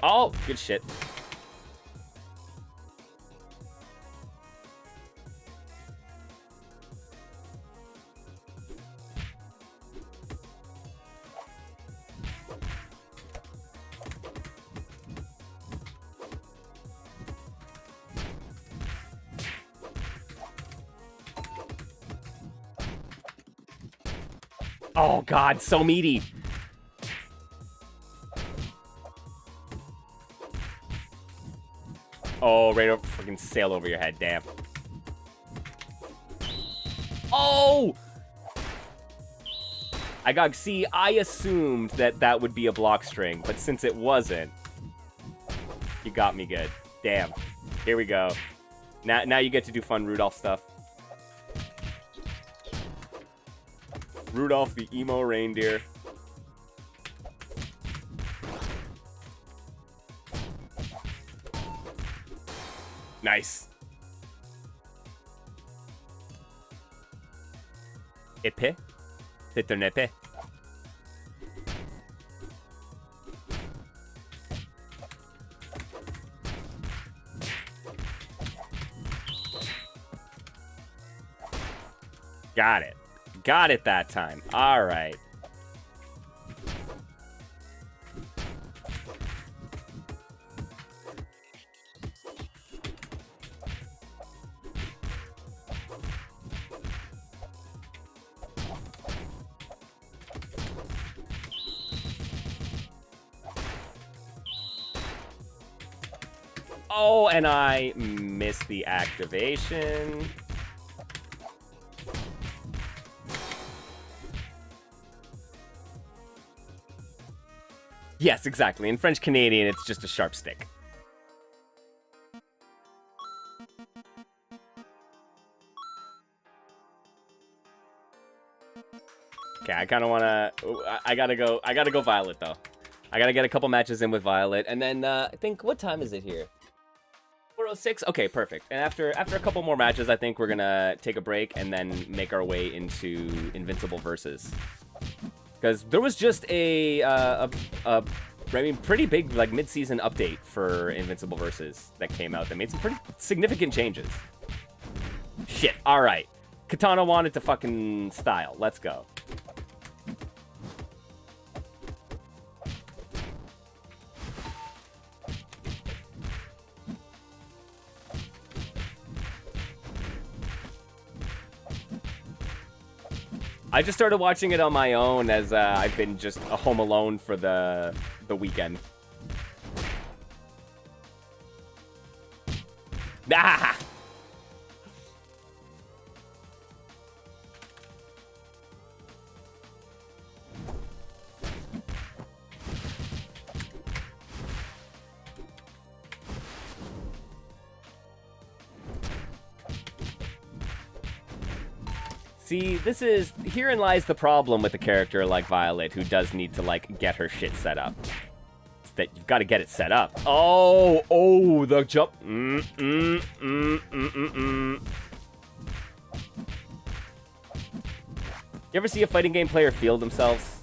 Oh, good shit. Oh god, so meaty. Oh, right over, freaking sail over your head, damn. Oh! I assumed that that would be a block string, but since it wasn't, you got me good. Damn. Here we go. Now you get to do fun Rudolph stuff. Rudolph the emo reindeer. Nice. Épée? C'est un épée. Got it. Got it that time. All right. Oh, and I missed the activation. Yes, exactly. In French Canadian, it's just a sharp stick. Okay, I kind of want to... I gotta go Violet, though. I gotta get a couple matches in with Violet, and then, I think... What time is it here? 4:06? Okay, perfect. And after a couple more matches, I think we're gonna take a break and then make our way into Invincible Versus. Because there was just I mean, pretty big, like, mid-season update for Invincible Versus that came out that made some pretty significant changes. Shit, alright. Katana wanted to fucking style. Let's go. I just started watching it on my own as I've been just home alone for the weekend. Ah! See, herein lies the problem with a character like Violet, who does need to, like, get her shit set up. It's that you've got to get it set up. Oh, the jump. You ever see a fighting game player feel themselves?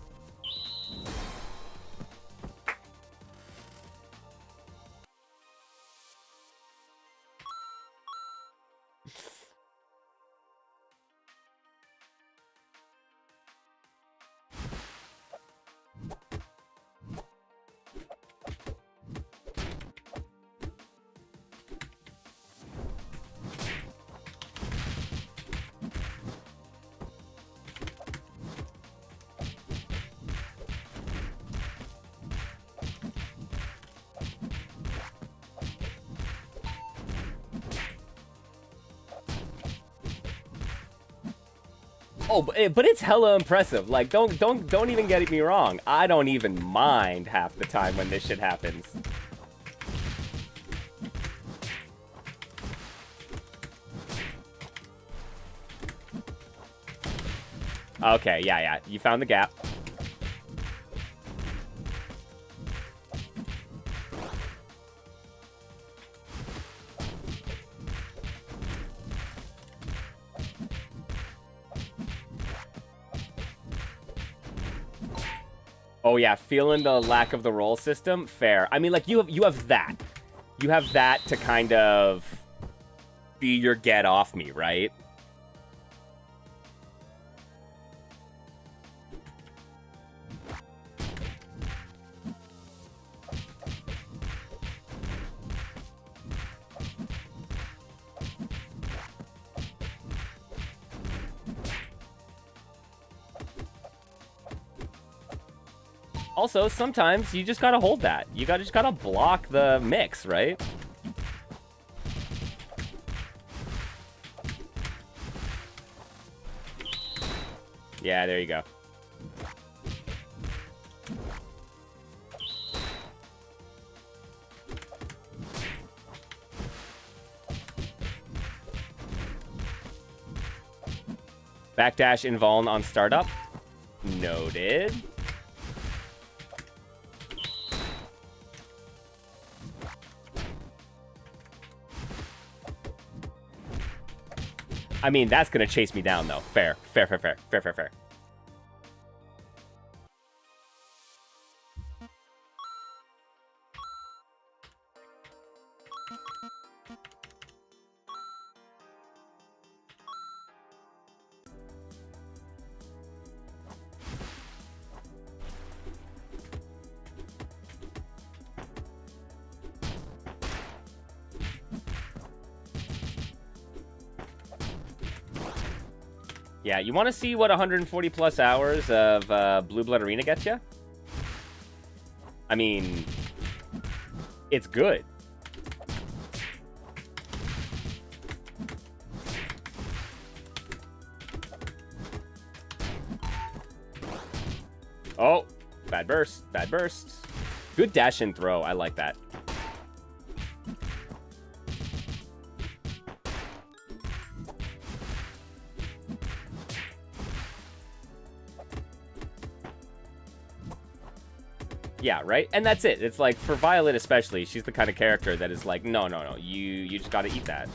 Oh, but it's hella impressive. Like, don't even get me wrong. I don't even mind half the time when this shit happens. Okay, yeah. You found the gap. Oh yeah, feeling the lack of the roll system? Fair. I mean, like, you have that. You have that to kind of be your get off me, right? Also, sometimes you just gotta hold that. You just gotta block the mix, right? Yeah, there you go. Backdash invuln on startup. Noted. I mean, that's gonna chase me down, though. Fair. Fair, fair, fair. Fair, fair, fair. Yeah, you want to see what 140 plus hours of Blueblood Arena gets you? I mean, it's good. Oh, bad burst, bad burst. Good dash and throw, I like that. Yeah, right? And that's it. It's like, for Violet especially, she's the kind of character that is like, no, no, no, you just gotta eat that.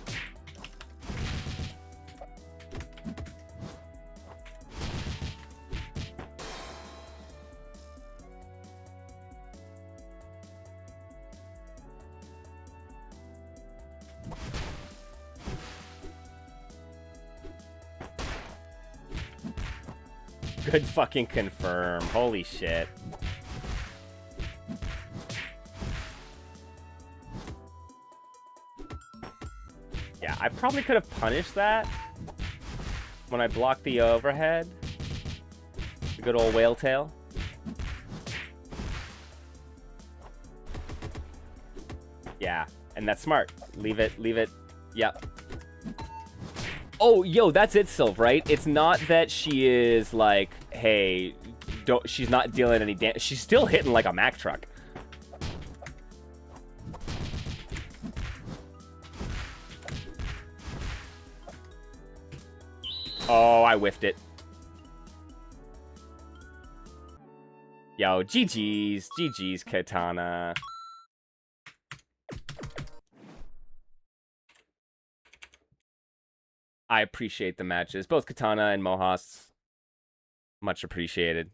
Good fucking confirm. Holy shit. Yeah, I probably could have punished that when I blocked the overhead. The good old whale tail. Yeah, and that's smart. Leave it, yep. Oh, yo, that's it, Sylv, right? It's not that she is like, hey, she's not dealing any damage. She's still hitting like a Mack truck. Oh, I whiffed it. Yo, GG's. GG's, Katana. I appreciate the matches. Both Katana and Mohas. Much appreciated.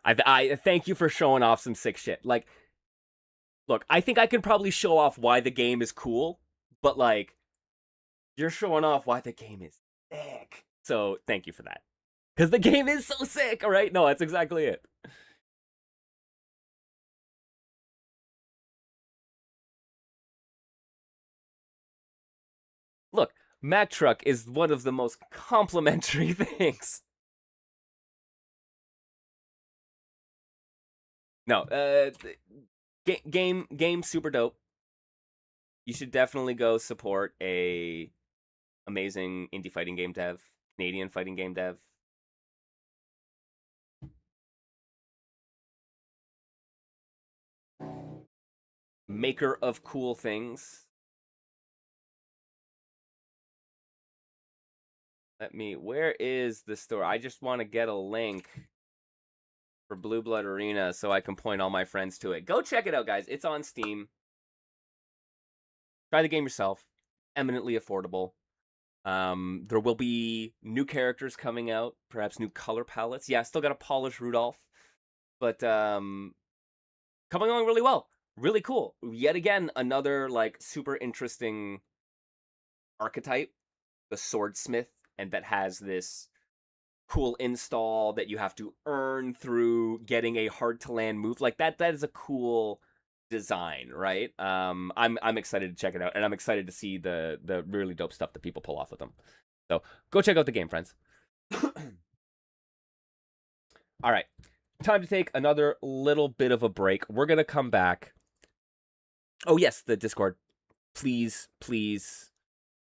I thank you for showing off some sick shit. Like, look, I think I can probably show off why the game is cool, but like, you're showing off why the game is sick. So thank you for that. Because the game is so sick, all right? No, that's exactly it. Look, Mack truck is one of the most complimentary things. No, game super dope. You should definitely go support a amazing indie fighting game dev, Canadian fighting game dev. Maker of cool things. Where is the store? I just want to get a link for Blueblood Arena so I can point all my friends to it. Go check it out, guys. It's on Steam. Try the game yourself. Eminently affordable. There will be new characters coming out, perhaps new color palettes. Yeah, still got to polish Rudolph, but coming along really well. Really cool. Yet again, another like super interesting archetype, the swordsmith, and that has this cool install that you have to earn through getting a hard to land move. Like that is a cool design, right? I'm excited to check it out, and I'm excited to see the really dope stuff that people pull off with them. So go check out the game, friends. All right. Time to take another little bit of a break. We're going to come back. Oh, yes, the Discord. Please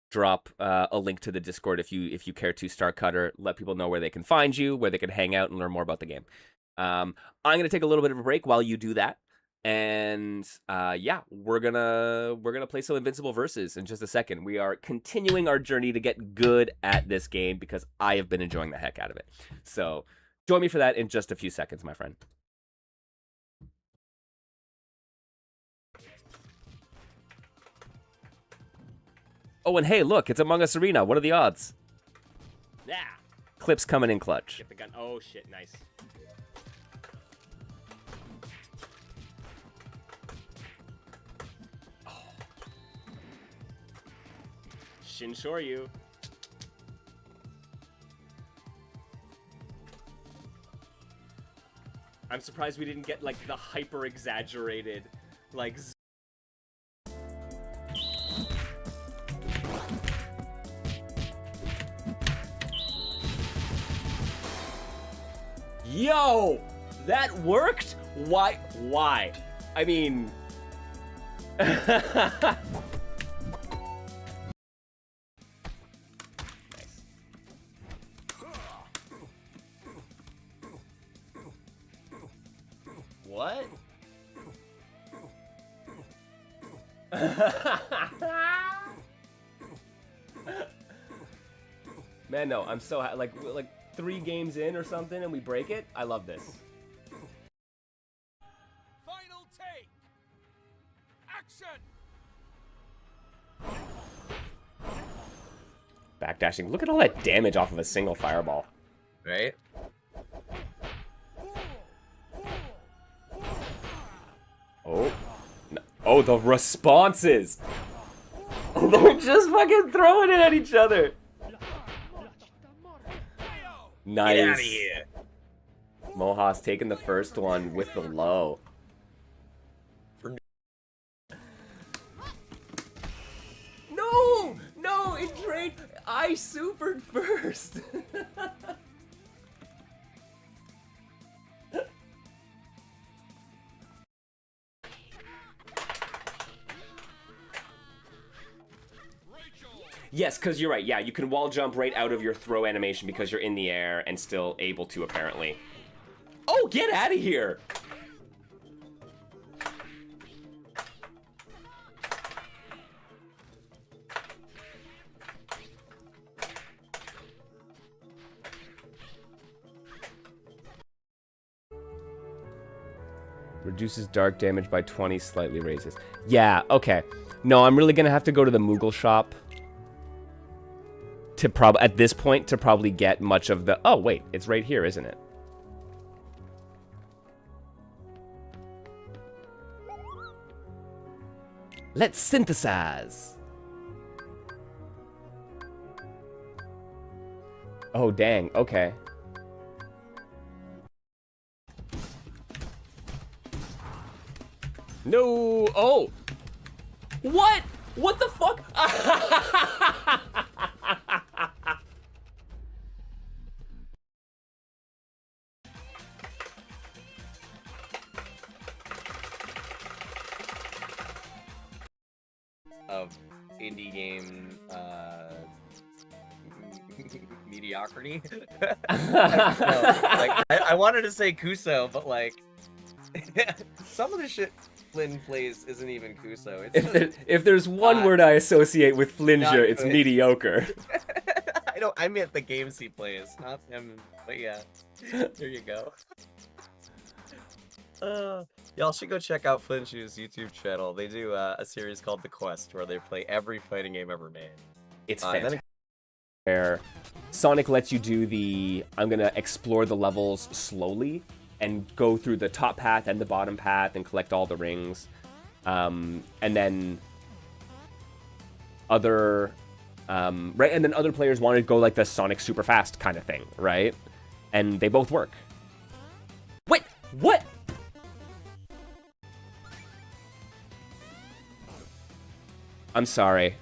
drop a link to the Discord if you care to, Star Cutter. Let people know where they can find you, where they can hang out and learn more about the game. I'm going to take a little bit of a break while you do that. And yeah, we're gonna play some Invincible versus in just a second. We are continuing our journey to get good at this game because I have been enjoying the heck out of it. So join me for that in just a few seconds, my friend. Oh, and hey, look, it's Among Us Arena. What are the odds? Yeah. Clips coming in clutch. Get the gun. Oh shit, nice. Shinshore you. I'm surprised we didn't get like the hyper exaggerated like Yo, that worked? Why? I mean What? Man, no, I'm so like 3 games in or something and we break it. I love this. Final take. Action. Backdashing. Look at all that damage off of a single fireball. Right? Oh. No. Oh, the responses! They're just fucking throwing it at each other! Nice. Get out of here. Mohas taking the first one with the low. No! No, it drained. I supered first! Yes, because you're right. Yeah, you can wall jump right out of your throw animation because you're in the air and still able to, apparently. Oh, get out of here! Reduces dark damage by 20, slightly raises. Yeah, okay. No, I'm really gonna have to go to the Moogle shop to at this point to probably get much of the... Oh, wait, it's right here, isn't it? Let's synthesize. Oh, dang, okay. No! Oh! What? What the fuck? Of indie game mediocrity. I wanted to say Kuso, but like some of the shit Flynn plays isn't even Kuso. It's if there's one word I associate with Flinger, it's good. mediocre. I meant the games he plays, not him. But yeah, there you go. Y'all should go check out Flinch's YouTube channel. They do a series called The Quest, where they play every fighting game ever made. It's fantastic. Where Sonic lets you do the, I'm gonna explore the levels slowly and go through the top path and the bottom path and collect all the rings. And then other, right? And then other players want to go like the Sonic super fast kind of thing, right? And they both work. Wait, what? I'm sorry.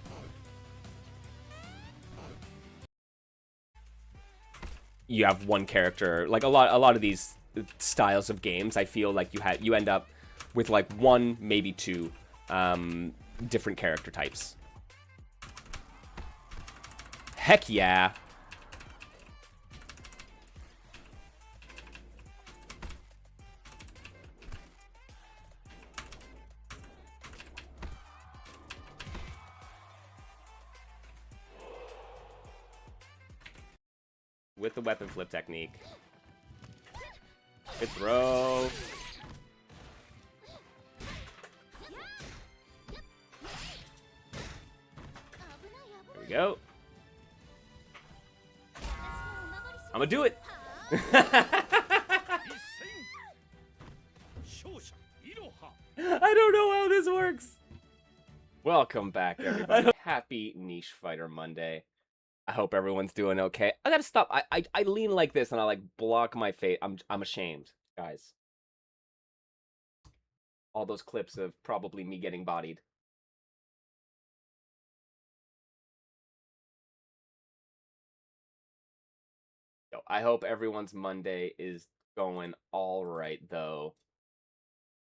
You have one character. Like a lot of these styles of games, I feel like you end up with like one, maybe two different character types. Heck yeah. With the weapon flip technique. Good throw. There we go. I'm gonna do it. I don't know how this works. Welcome back, everybody. Happy Niche Fighter Monday. I hope everyone's doing okay. I gotta stop. I lean like this and I like block my face. I'm ashamed, guys. All those clips of probably me getting bodied. Yo, I hope everyone's Monday is going all right, though.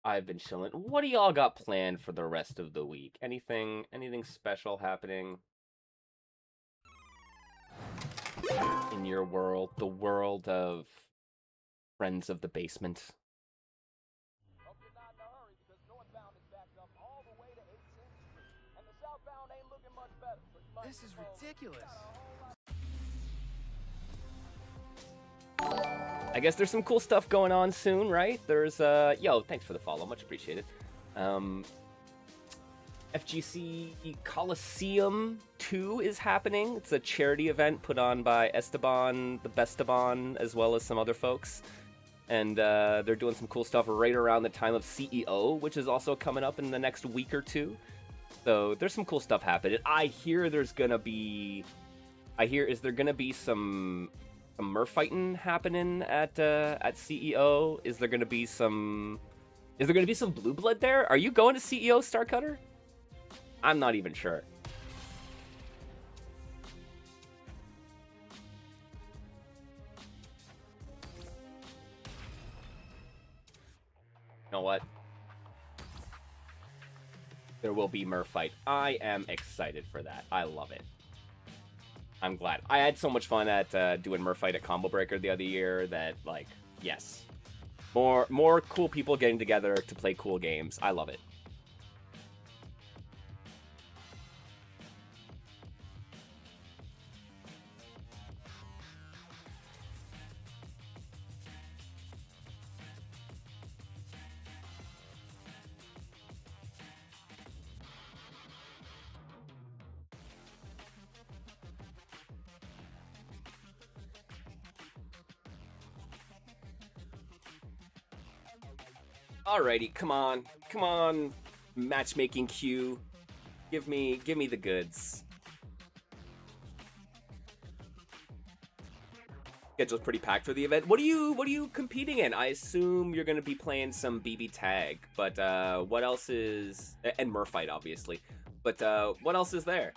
I've been chilling. What do y'all got planned for the rest of the week? Anything special happening in your world? The world of Friends of the Basement? This is ridiculous. I guess there's some cool stuff going on soon, right? There's, yo, thanks for the follow. Much appreciated. FGC Coliseum 2 is happening. It's a charity event put on by Esteban, the Besteban, as well as some other folks. And they're doing some cool stuff right around the time of CEO, which is also coming up in the next week or two. So there's some cool stuff happening. I hear there's gonna be... is there gonna be some Murph fighting happening at CEO? Is there gonna be some Blueblood there? Are you going to CEO, Starcutter? I'm not even sure. You know what? There will be Murph fight. I am excited for that. I love it. I'm glad. I had so much fun at doing Murph fight at Combo Breaker the other year that, like, yes. More cool people getting together to play cool games. I love it. Alrighty, come on, matchmaking queue, give me the goods. Schedule's pretty packed for the event. What are you competing in? I assume you're gonna be playing some BB tag, but what else is, and Murph fight obviously, but what else is there?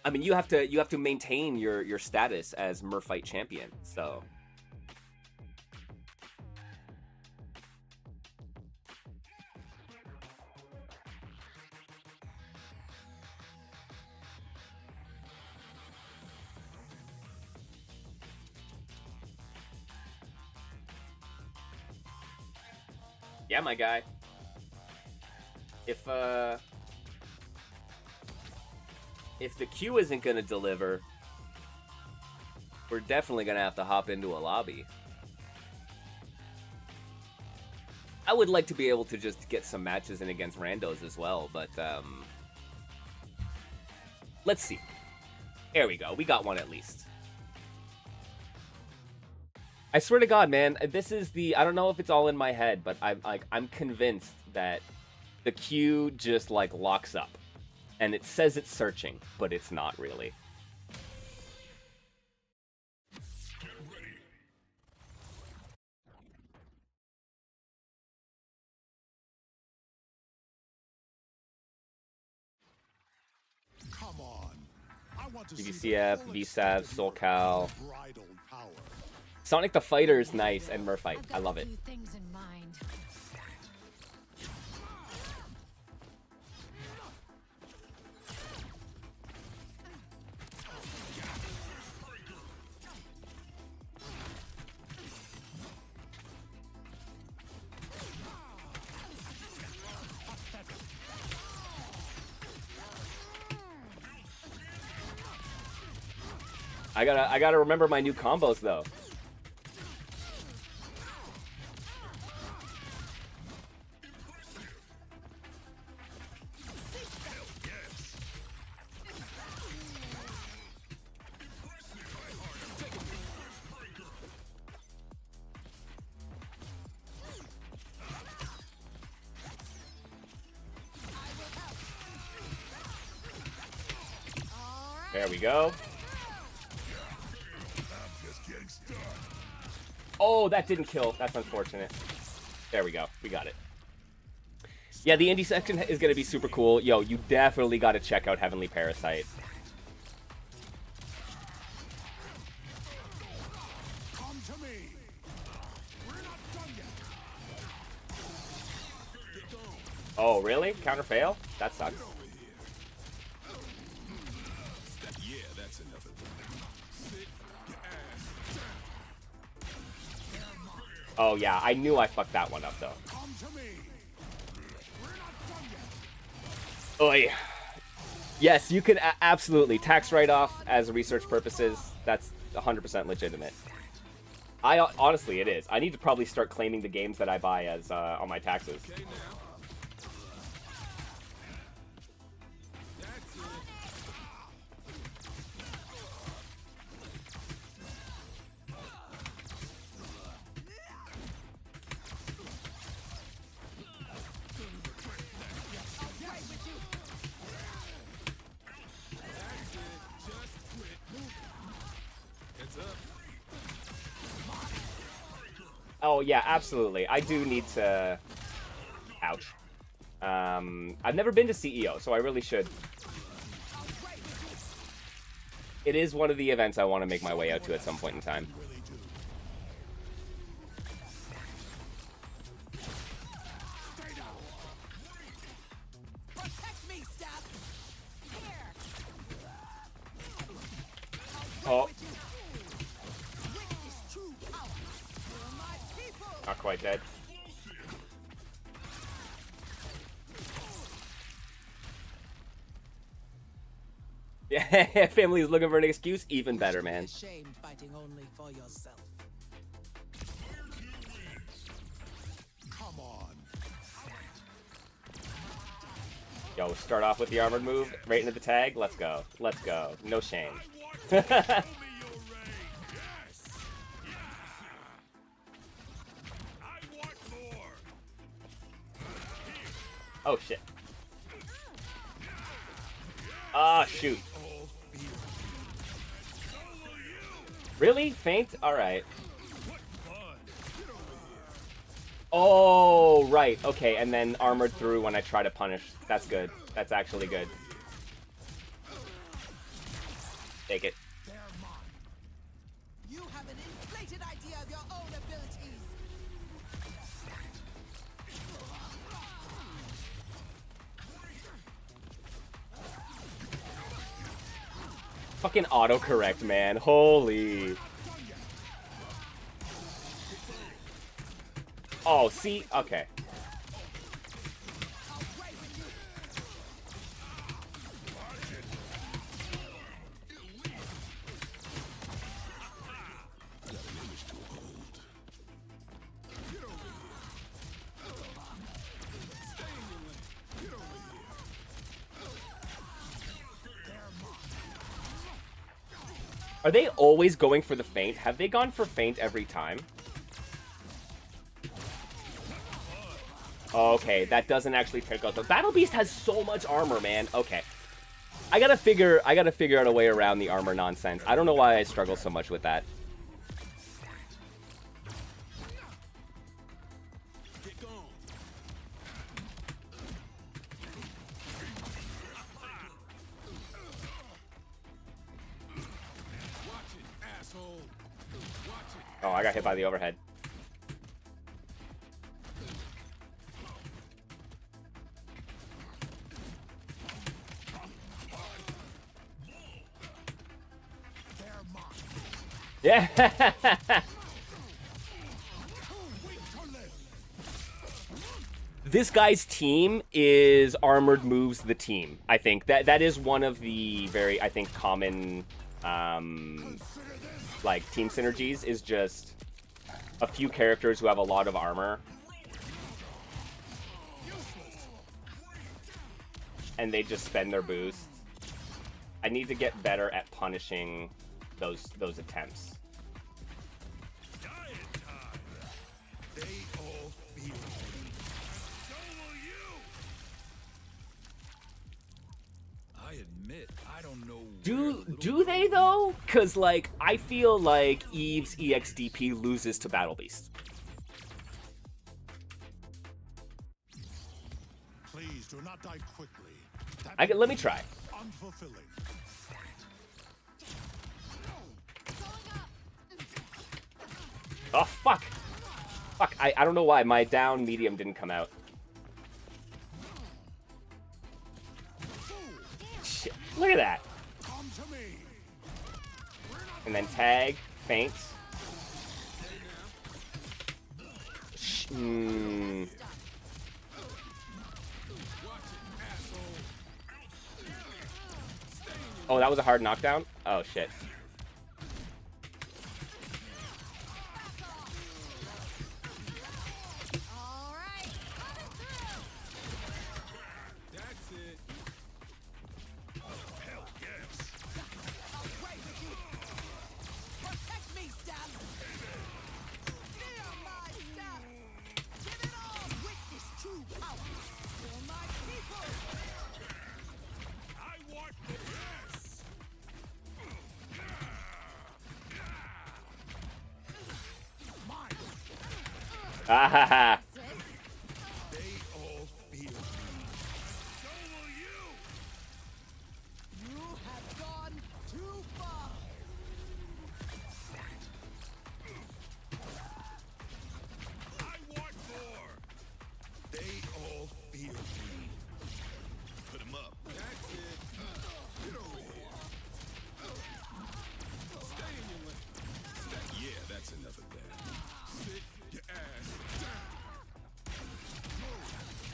I mean, you have to maintain your status as Murph fight champion, so. Yeah, my guy. If the queue isn't gonna deliver, we're definitely gonna have to hop into a lobby. I would like to be able to just get some matches in against randos as well, but let's see. There we go. We got one at least. I swear to God, man, this is the, I don't know if it's all in my head, but I'm convinced that the queue just like locks up and it says it's searching, but it's not really. Come on. I want to GBCF, VSAV, SoulCal. Sonic the Fighter is nice, and Murphite. I love it. I gotta remember my new combos though. There we go. Oh, that didn't kill. That's unfortunate. There we go. We got it. Yeah, the indie section is going to be super cool. Yo, you definitely got to check out Heavenly Parasite. Come to me. We're not done yet. Oh, really? Counter fail? That sucks. Yeah, that's enough of that. Oh, yeah. I knew I fucked that one up, though. Come to me. We're not done yet. Oy. Yes, you can absolutely. Tax write-off as research purposes. That's 100% legitimate. Honestly, it is. I need to probably start claiming the games that I buy as on my taxes. Oh, yeah, absolutely. I do need to... Ouch. I've never been to CEO, so I really should. It is one of the events I want to make my way out to at some point in time. Oh. Not quite dead. Yeah, family is looking for an excuse. Even better, man. Shame fighting only for yourself. Come on. Yo, start off with the armored move, right into the tag. Let's go. Let's go. No shame. Oh, shit. Ah, shoot. Really? Faint? Alright. Oh, right. Okay, and then armored through when I try to punish. That's good. That's actually good. Take it. You have an inflated idea of your own abilities. Fucking autocorrect, man. Holy. Oh, see? Okay. Are they always going for the feint? Have they gone for feint every time? Okay, that doesn't actually take out the Battle Beast has so much armor, man. Okay. I gotta figure out a way around the armor nonsense. I don't know why I struggle so much with that. Oh, I got hit by the overhead. Yeah. This guy's team is armored moves the team. I think that is one of the very, I think, common like team synergies is just a few characters who have a lot of armor and they just spend their boosts. I need to get better at punishing those attempts. Do they though? Cause like I feel like Eve's EXDP loses to Battle Beast. Please do not die quickly. Let me try. Unfulfilling. Oh fuck! Fuck! I don't know why my down medium didn't come out. Shit! Look at that. And then tag, feint. Oh, that was a hard knockdown? Oh, shit. Ah ha ha.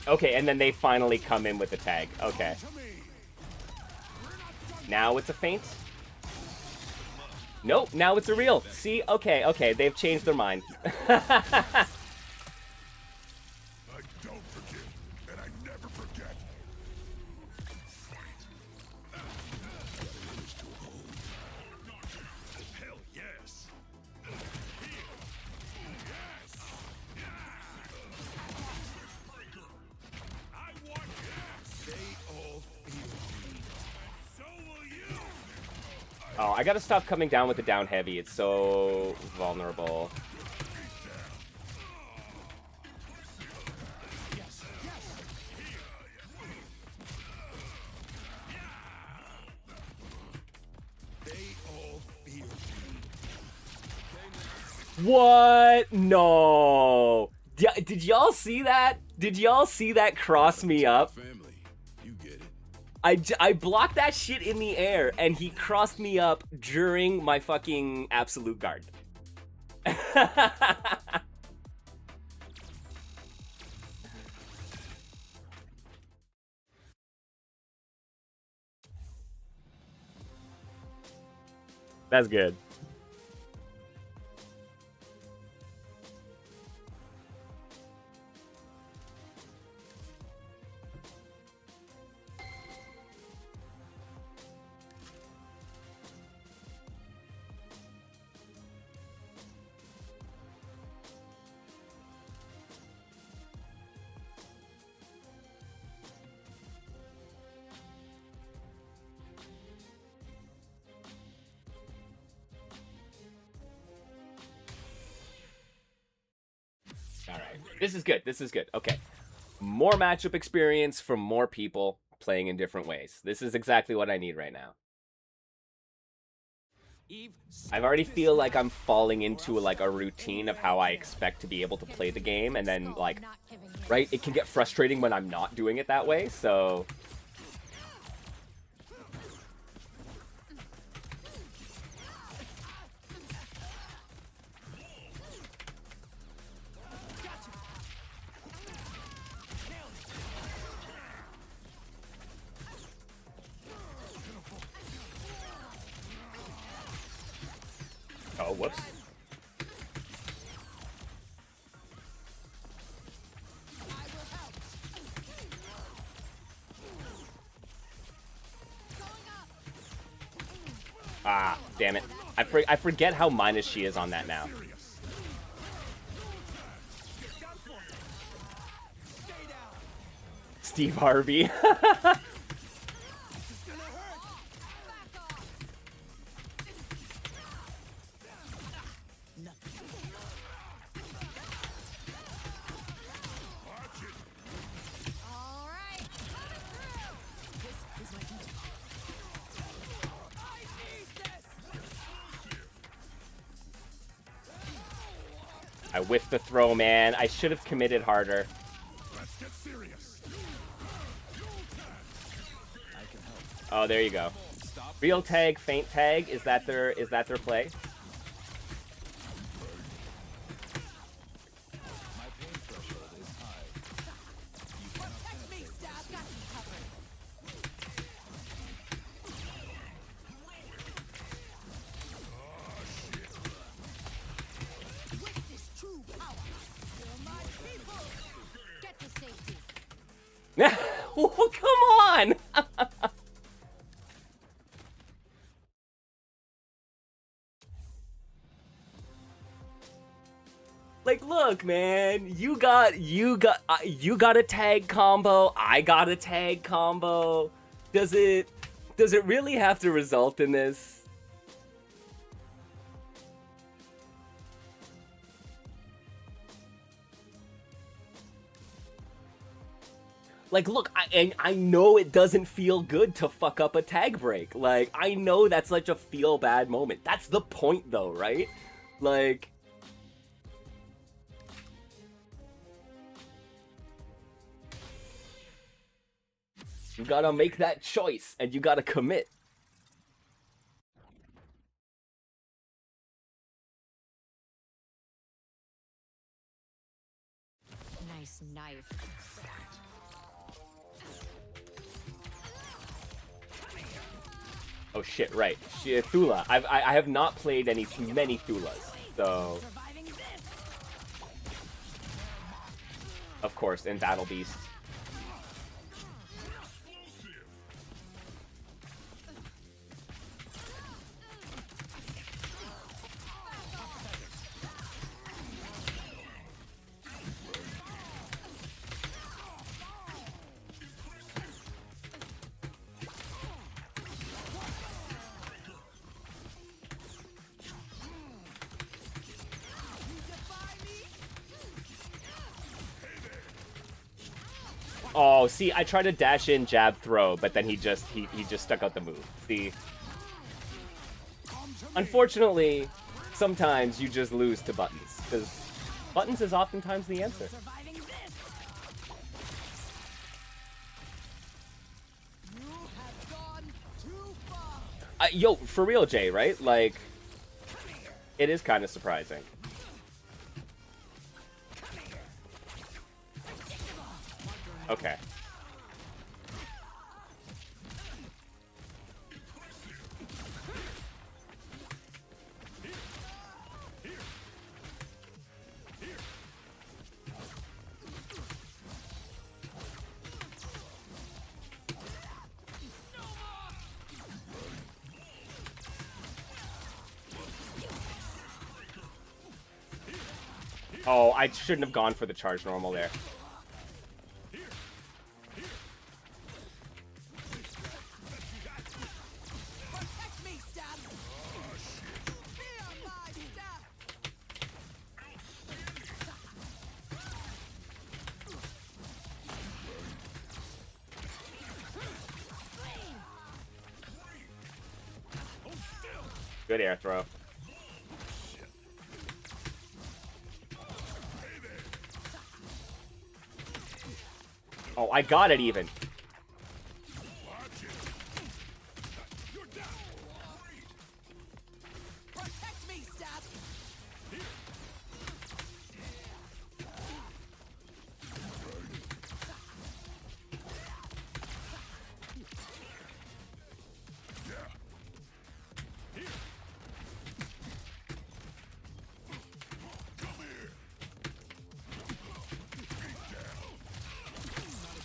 Okay, and then they finally come in with the tag. Okay. Now it's a feint? Nope, now it's a real. See? Okay, okay, they've changed their mind. I don't forget, and I never forget. Hell yes. Oh, I gotta stop coming down with the down heavy. It's so vulnerable. What? No. Did y'all see that? Did y'all see that cross me up? I blocked that shit in the air, and he crossed me up during my fucking absolute guard. That's good. This is good. This is good. Okay. More matchup experience from more people playing in different ways. This is exactly what I need right now. I already feel like I'm falling into like a routine of how I expect to be able to play the game, and then like, right, it can get frustrating when I'm not doing it that way, so... Oh, whoops. Ah, damn it. I forget how minus she is on that now. Steve Harvey. I whiffed the throw, man. I should have committed harder. Let's get serious. Oh, there you go. Real tag, feint tag. Is that their play? Oh, come on! Like, look, man, you got a tag combo. I got a tag combo. Does it really have to result in this? Like, look, I know it doesn't feel good to fuck up a tag break. Like, I know that's such a feel-bad moment. That's the point, though, right? Like... You gotta make that choice, and you gotta commit. Nice knife. Oh shit, right. Thula. I have not played many Thulas, so... Of course, in Battle Beast. Oh, see, I tried to dash in, jab, throw, but then he just stuck out the move. See? Unfortunately, sometimes you just lose to buttons, because buttons is oftentimes the answer. Yo, for real, Jay, right? Like, it is kind of surprising. Okay. Oh, I shouldn't have gone for the charge normal there. good air throw. Oh, I got it even. Protect me, Stab.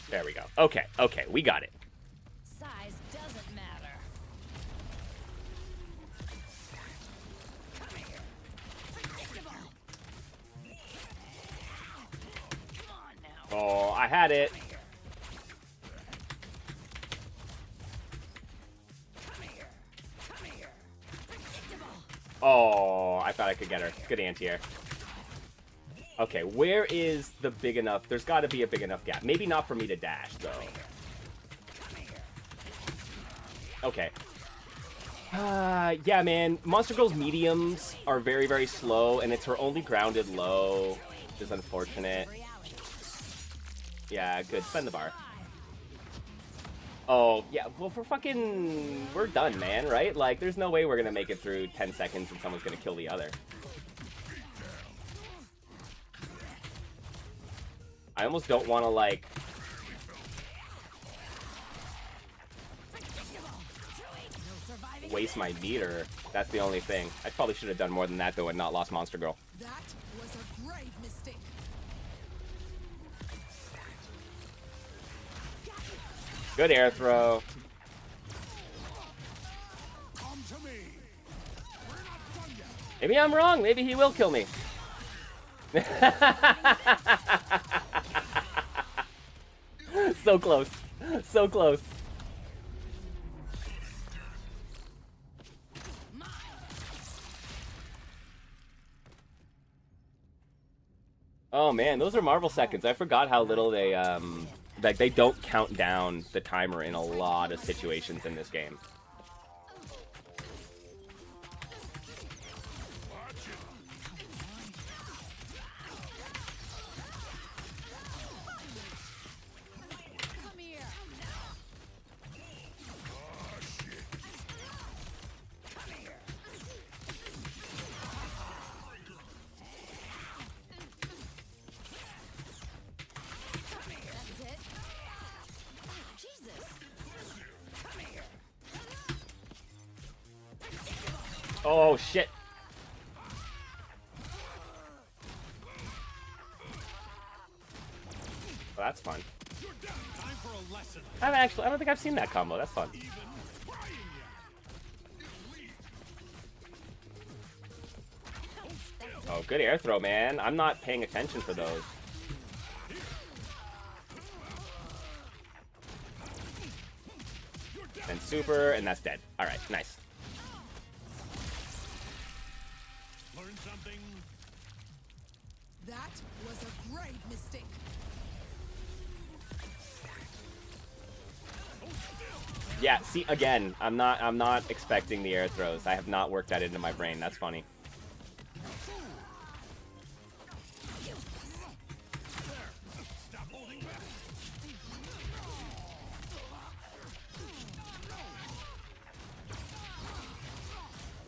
There we go. Okay, okay, we got it. Size doesn't matter. Come here. Predictable. Come on now. Oh, I had it. Come here. Come here. Predictable. Oh, I thought I could get her. Good anti-air. Okay, where is the big enough? There's got to be a big enough gap. Maybe not for me to dash, though. Okay. Yeah, man. Monster Girl's mediums are very, very slow, and it's her only grounded low, which is unfortunate. Yeah, good. Spend the bar. Oh, yeah. Well, we're done, man, right? Like, there's no way we're going to make it through 10 seconds and someone's going to kill the other. I almost don't want to, like... waste my meter. That's the only thing. I probably should have done more than that, though, and not lost Monster Girl. That was a grave mistake. Good air throw. Come to me. We're not done yet. Maybe I'm wrong. Maybe he will kill me. So close. So close. Oh man, those are Marvel seconds. I forgot how little they like they don't count down the timer in a lot of situations in this game. Oh shit. Well, that's fun. I don't think I've seen that combo. That's fun. Oh, good air throw, man. I'm not paying attention for those. And super, and that's dead. All right, nice. Learn something. That was a grave mistake. Yeah, see, again, I'm not expecting the air throws. I have not worked that into my brain. That's funny.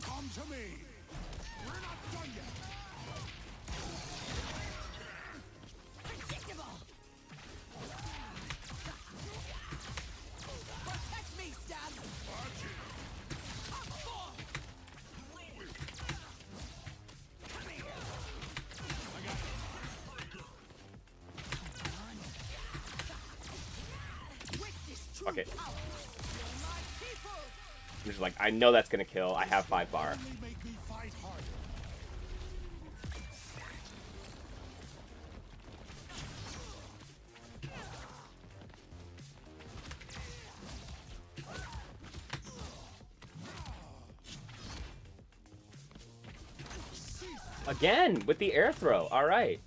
Come to me. We're not done yet. Protect me, Stab. Fuck it. I'm just like, I know that's gonna kill. I have 5 bar. Make me fight harder. Again, with the air throw. All right.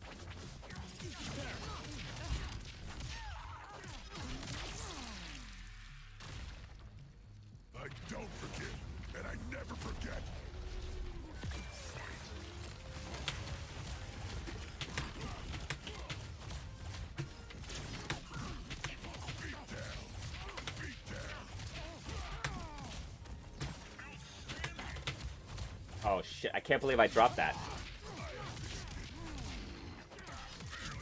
I don't forgive, and I never forget. Oh shit, I can't believe I dropped that.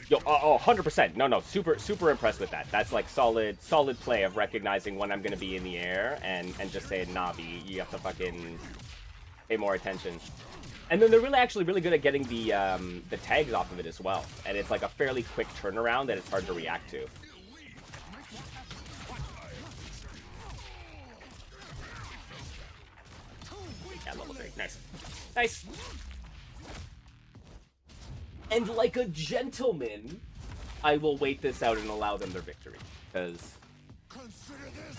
Yo, 100%. No, super impressed with that. That's like solid play of recognizing when I'm gonna be in the air and just saying, nah, B, you have to fucking pay more attention. And then they're actually really good at getting the tags off of it as well. And it's like a fairly quick turnaround that it's hard to react to. Yeah, level 3. Nice. Nice. And like a gentleman, I will wait this out and allow them their victory. Because... Consider this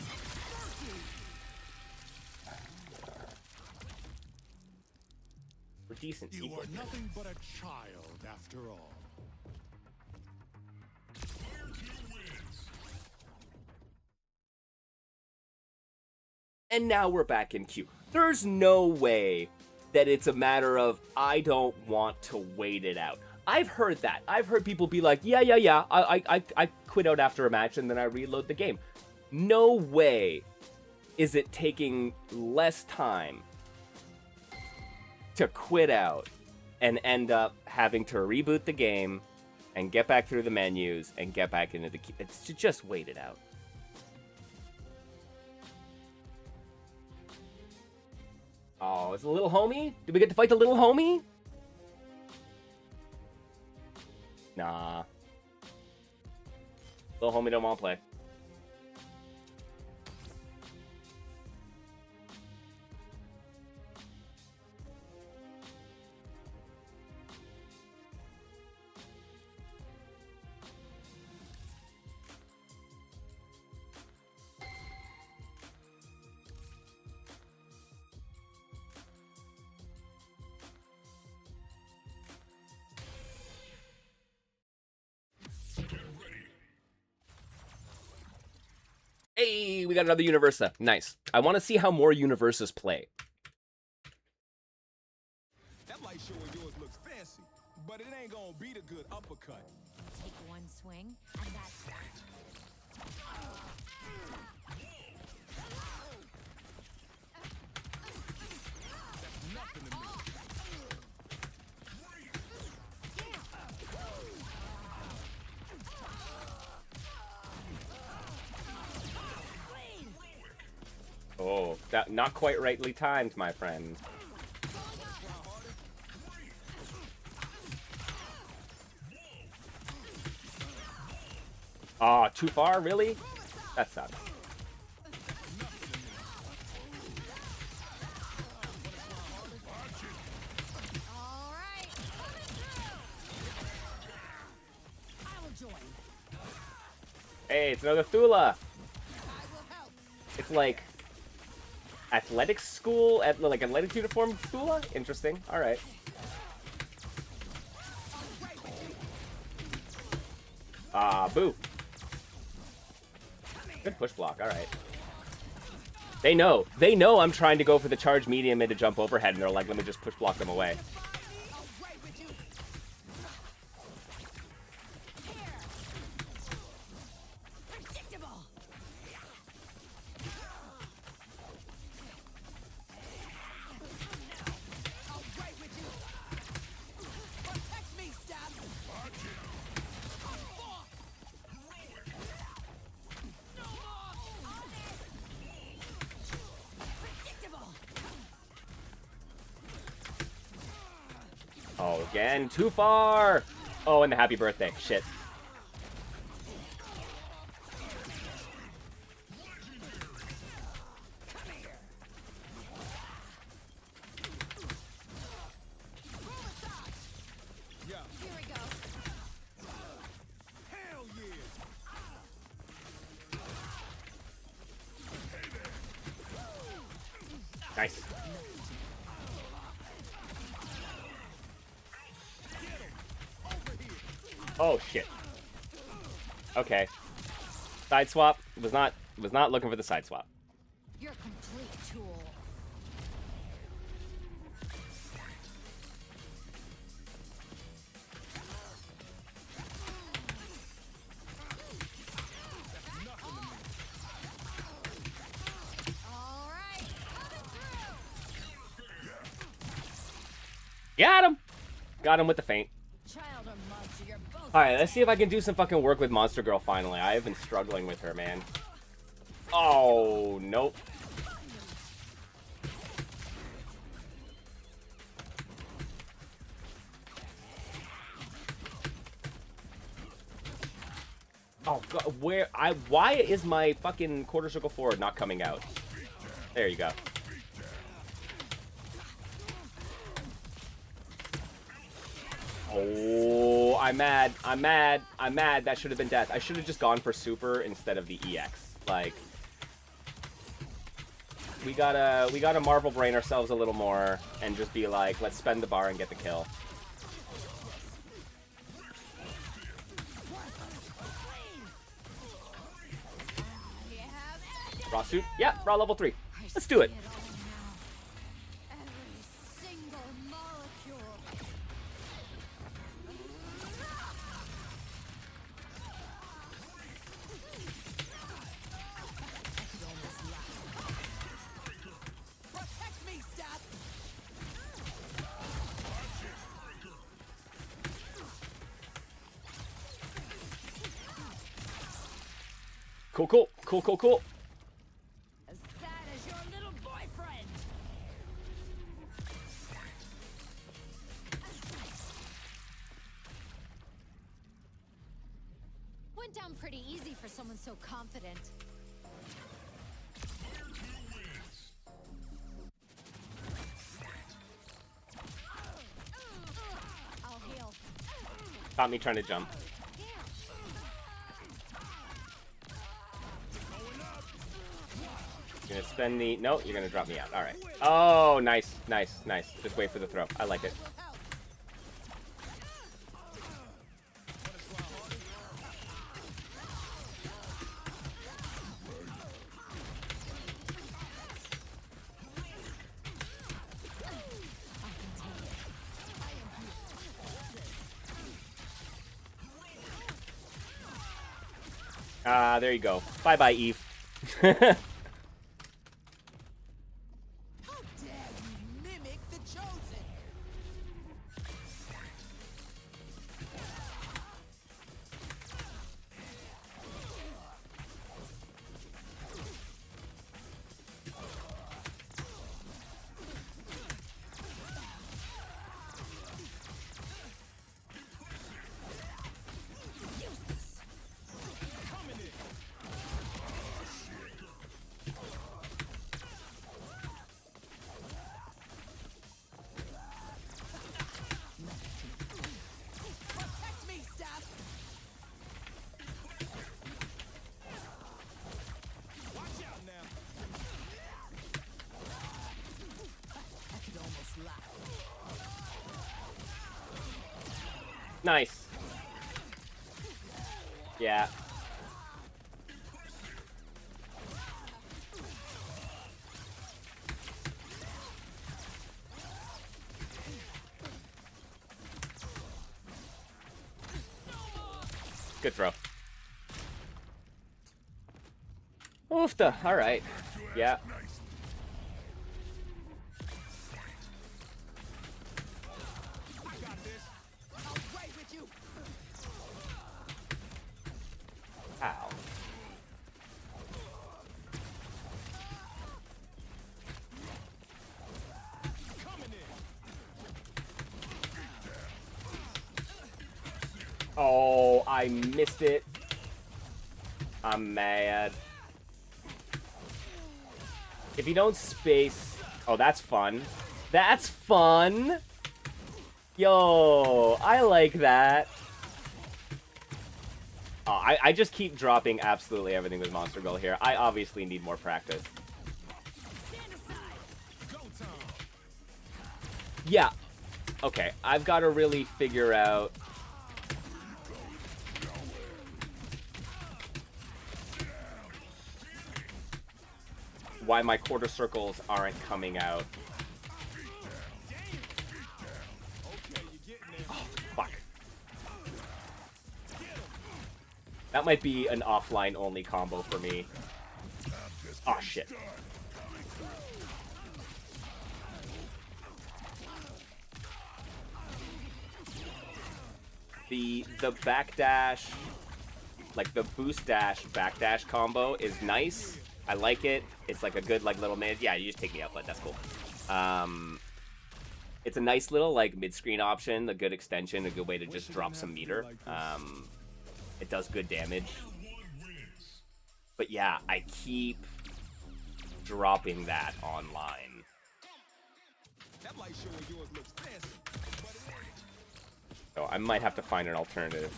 we're decent You people. are nothing but a child after all. And now we're back in queue. There's no way that it's a matter of, I don't want to wait it out. I've heard that. I've heard people be like, yeah, I quit out after a match and then I reload the game. No way is it taking less time to quit out and end up having to reboot the game and get back through the menus and get back into the queue. It's to just wait it out. Oh, it's a little homie? Did we get to fight the little homie? Nah. Little homie don't want to play. Hey, we got another Universa. Nice. I want to see how more Universas play. That light show of yours looks fancy, but it ain't gonna beat a good uppercut. Take one swing, and that's that. Nothing to me. Oh, that not quite rightly timed, my friend. Ah, too far, really? That sucks. All right. I will join. Hey, it's another Thula. I will help. It's like athletics school, like athletic uniform Thula? Interesting. All right. Boo. Good push block. All right. They know I'm trying to go for the charge medium and to jump overhead, and they're like, let me just push block them away. Predictable. I'll right with you. Protect me, Stab. Predictable. Oh, again, too far. Oh, and the happy birthday. Shit. Yeah. Here we go. Hell yeah. Nice. Oh shit. Okay. Side swap. Was not looking for the side swap. You're a complete tool. All right, coming through. Got him! Got him with the feint. Child or monster, you're both. Alright, let's see if I can do some fucking work with Monster Girl finally. I have been struggling with her, man. Oh, nope. Oh god, why is my fucking quarter circle forward not coming out? There you go. Oh, I'm mad. I'm mad. I'm mad. That should have been death. I should have just gone for super instead of the EX. Like, we gotta Marvel Brain ourselves a little more and just be like, let's spend the bar and get the kill. Raw suit? Yeah, raw level 3. Let's do it. Every single molecule. Protect me, Steph. Cool, cool, cool, cool, cool. As sad as your little boyfriend. Went down pretty easy for someone so confident. I'll heal. Caught me trying to jump. You're gonna spend the... No, you're gonna drop me out. Alright. Oh, nice, nice, nice. Just wait for the throw. I like it. There you go. Bye-bye, Eve. How dare you mimic the chosen? Protect me, Steph. Watch out now. I could almost lie. Nice. Yeah. Good throw. Oofta. Alright. Yeah. I'll right with you. Ow. Oh, I missed it. I'm mad. If you don't space... Oh, that's fun. That's fun! Yo, I like that. Oh, I just keep dropping absolutely everything with Monster Girl here. I obviously need more practice. Yeah. Okay, I've got to really figure out... why my quarter circles aren't coming out. Oh, fuck. That might be an offline only combo for me. Oh shit. the backdash, like the boost dash backdash combo is nice. I like it. It's like a good like little man. Yeah, you just take me out, but that's cool. It's a nice little like mid-screen option, a good extension, a good way to just drop some meter. It does good damage. But yeah, I keep dropping that online. So I might have to find an alternative.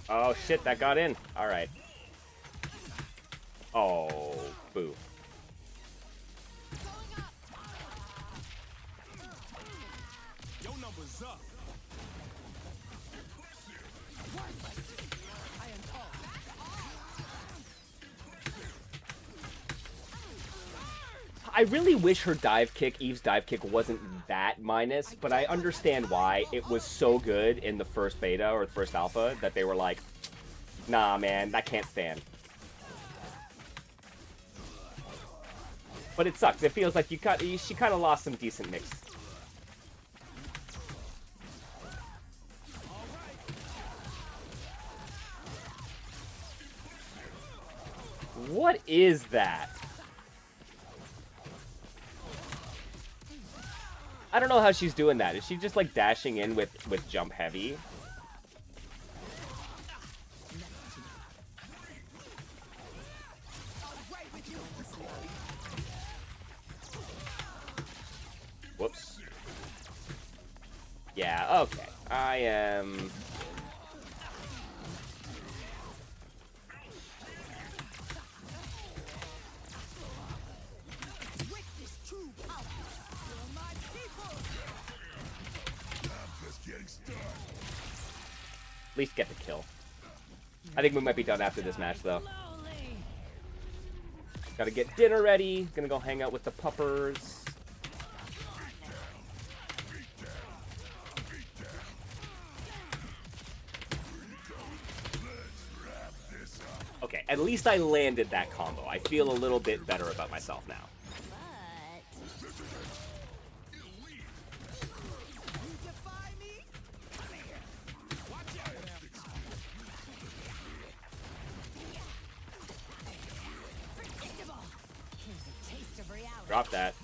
Oh shit, that got in. Alright. Oh, boo. Your number's up. I really wish her dive kick, Eve's dive kick, wasn't that minus, but I understand why. It was so good in the first beta or the first alpha that they were like, nah, man, that can't stand. But it sucks. It feels like she kind of lost some decent mix. What is that? I don't know how she's doing that. Is she just like dashing in with jump heavy? Whoops. Yeah, okay. I am... At least get the kill. I think we might be done after this match, though. Gotta get dinner ready. Gonna go hang out with the puppers. Okay, at least I landed that combo. I feel a little bit better about myself now. Drop that.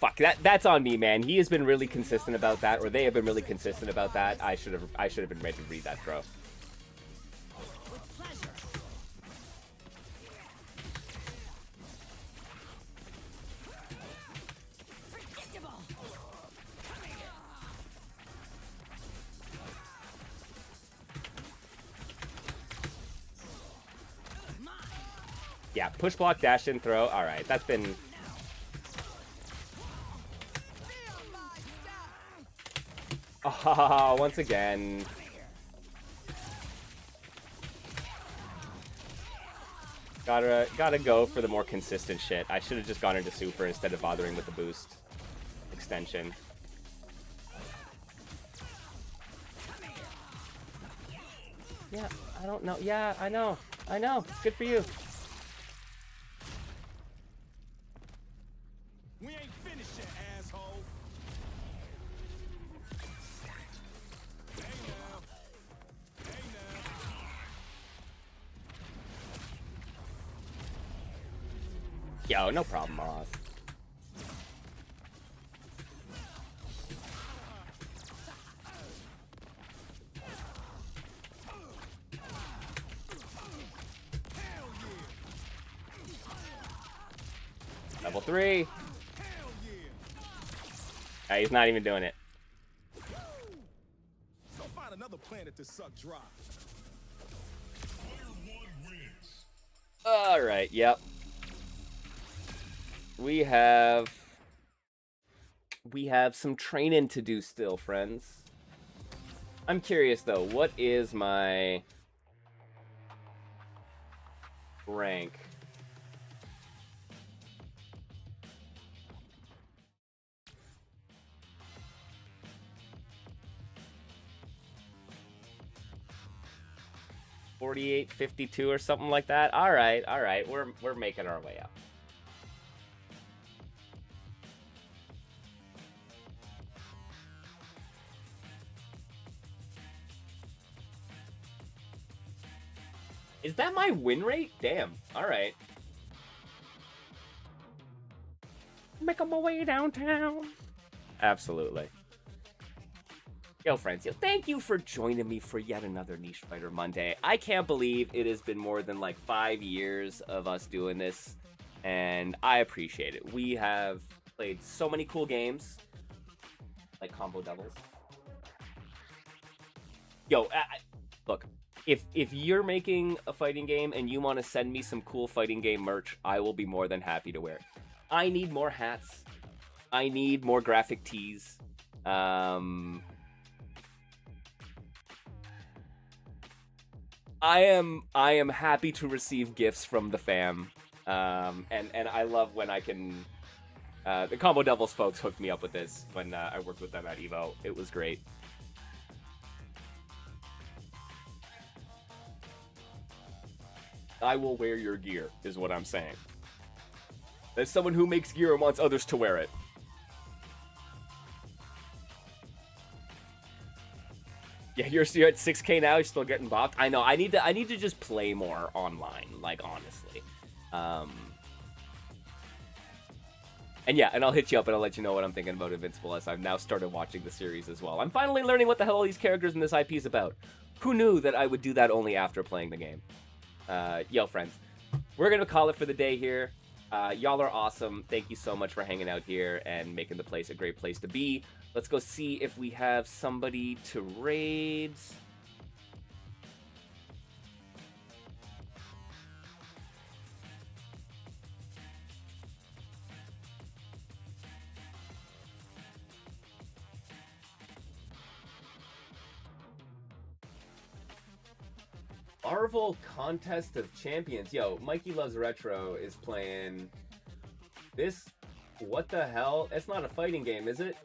Fuck, that's on me, man. He has been really consistent about that, or they have been really consistent about that. I should have been ready to read that throw. Yeah, push block, dash in, throw. All right, that's been... Oh, once again. Gotta go for the more consistent shit. I should have just gone into super instead of bothering with the boost extension. Yeah, I don't know. Yeah, I know. I know. Good for you. We ain't finished yet, asshole. Yo, no problem, Oz. Level 3. He's not even doing it. Go find another planet to suck dry. All right, yep. We have some training to do still, friends. I'm curious though, what is my rank? $48, $52 or something like that. All right. We're making our way up. Is that my win rate? Damn. All right. Making my way downtown. Absolutely. Yo, friends, thank you for joining me for yet another Niche Fighter Monday. I can't believe it has been more than like 5 years of us doing this, and I appreciate it. We have played so many cool games, like Combo Doubles. Yo, look, if you're making a fighting game and you want to send me some cool fighting game merch, I will be more than happy to wear it. I need more hats. I need more graphic tees. I am happy to receive gifts from the fam, and I love when I can. The Combo Devils folks hooked me up with this when I worked with them at Evo. It was great. I will wear your gear, is what I'm saying. As someone who makes gear and wants others to wear it. Yeah, you're at 6K now. You're still getting bopped. I know. I need to just play more online. Like honestly, and yeah, and I'll hit you up and I'll let you know what I'm thinking about Invincible as I've now started watching the series as well. I'm finally learning what the hell all these characters in this IP is about. Who knew that I would do that only after playing the game? Yo, friends, we're gonna call it for the day here. Y'all are awesome. Thank you so much for hanging out here and making the place a great place to be. Let's go see if we have somebody to raid. Marvel Contest of Champions. Yo, Mikey Loves Retro is playing this. What the hell? It's not a fighting game, is it?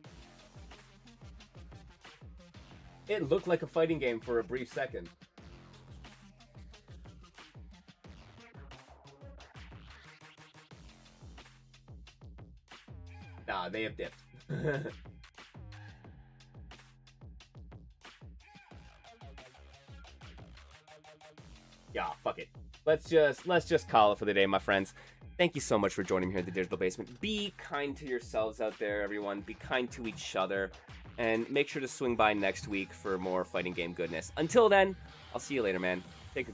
It looked like a fighting game for a brief second. Nah, they have dipped. Yeah, fuck it. Let's just call it for the day, my friends. Thank you so much for joining me here in the Digital Basement. Be kind to yourselves out there, everyone. Be kind to each other. And make sure to swing by next week for more fighting game goodness. Until then, I'll see you later, man. Take care.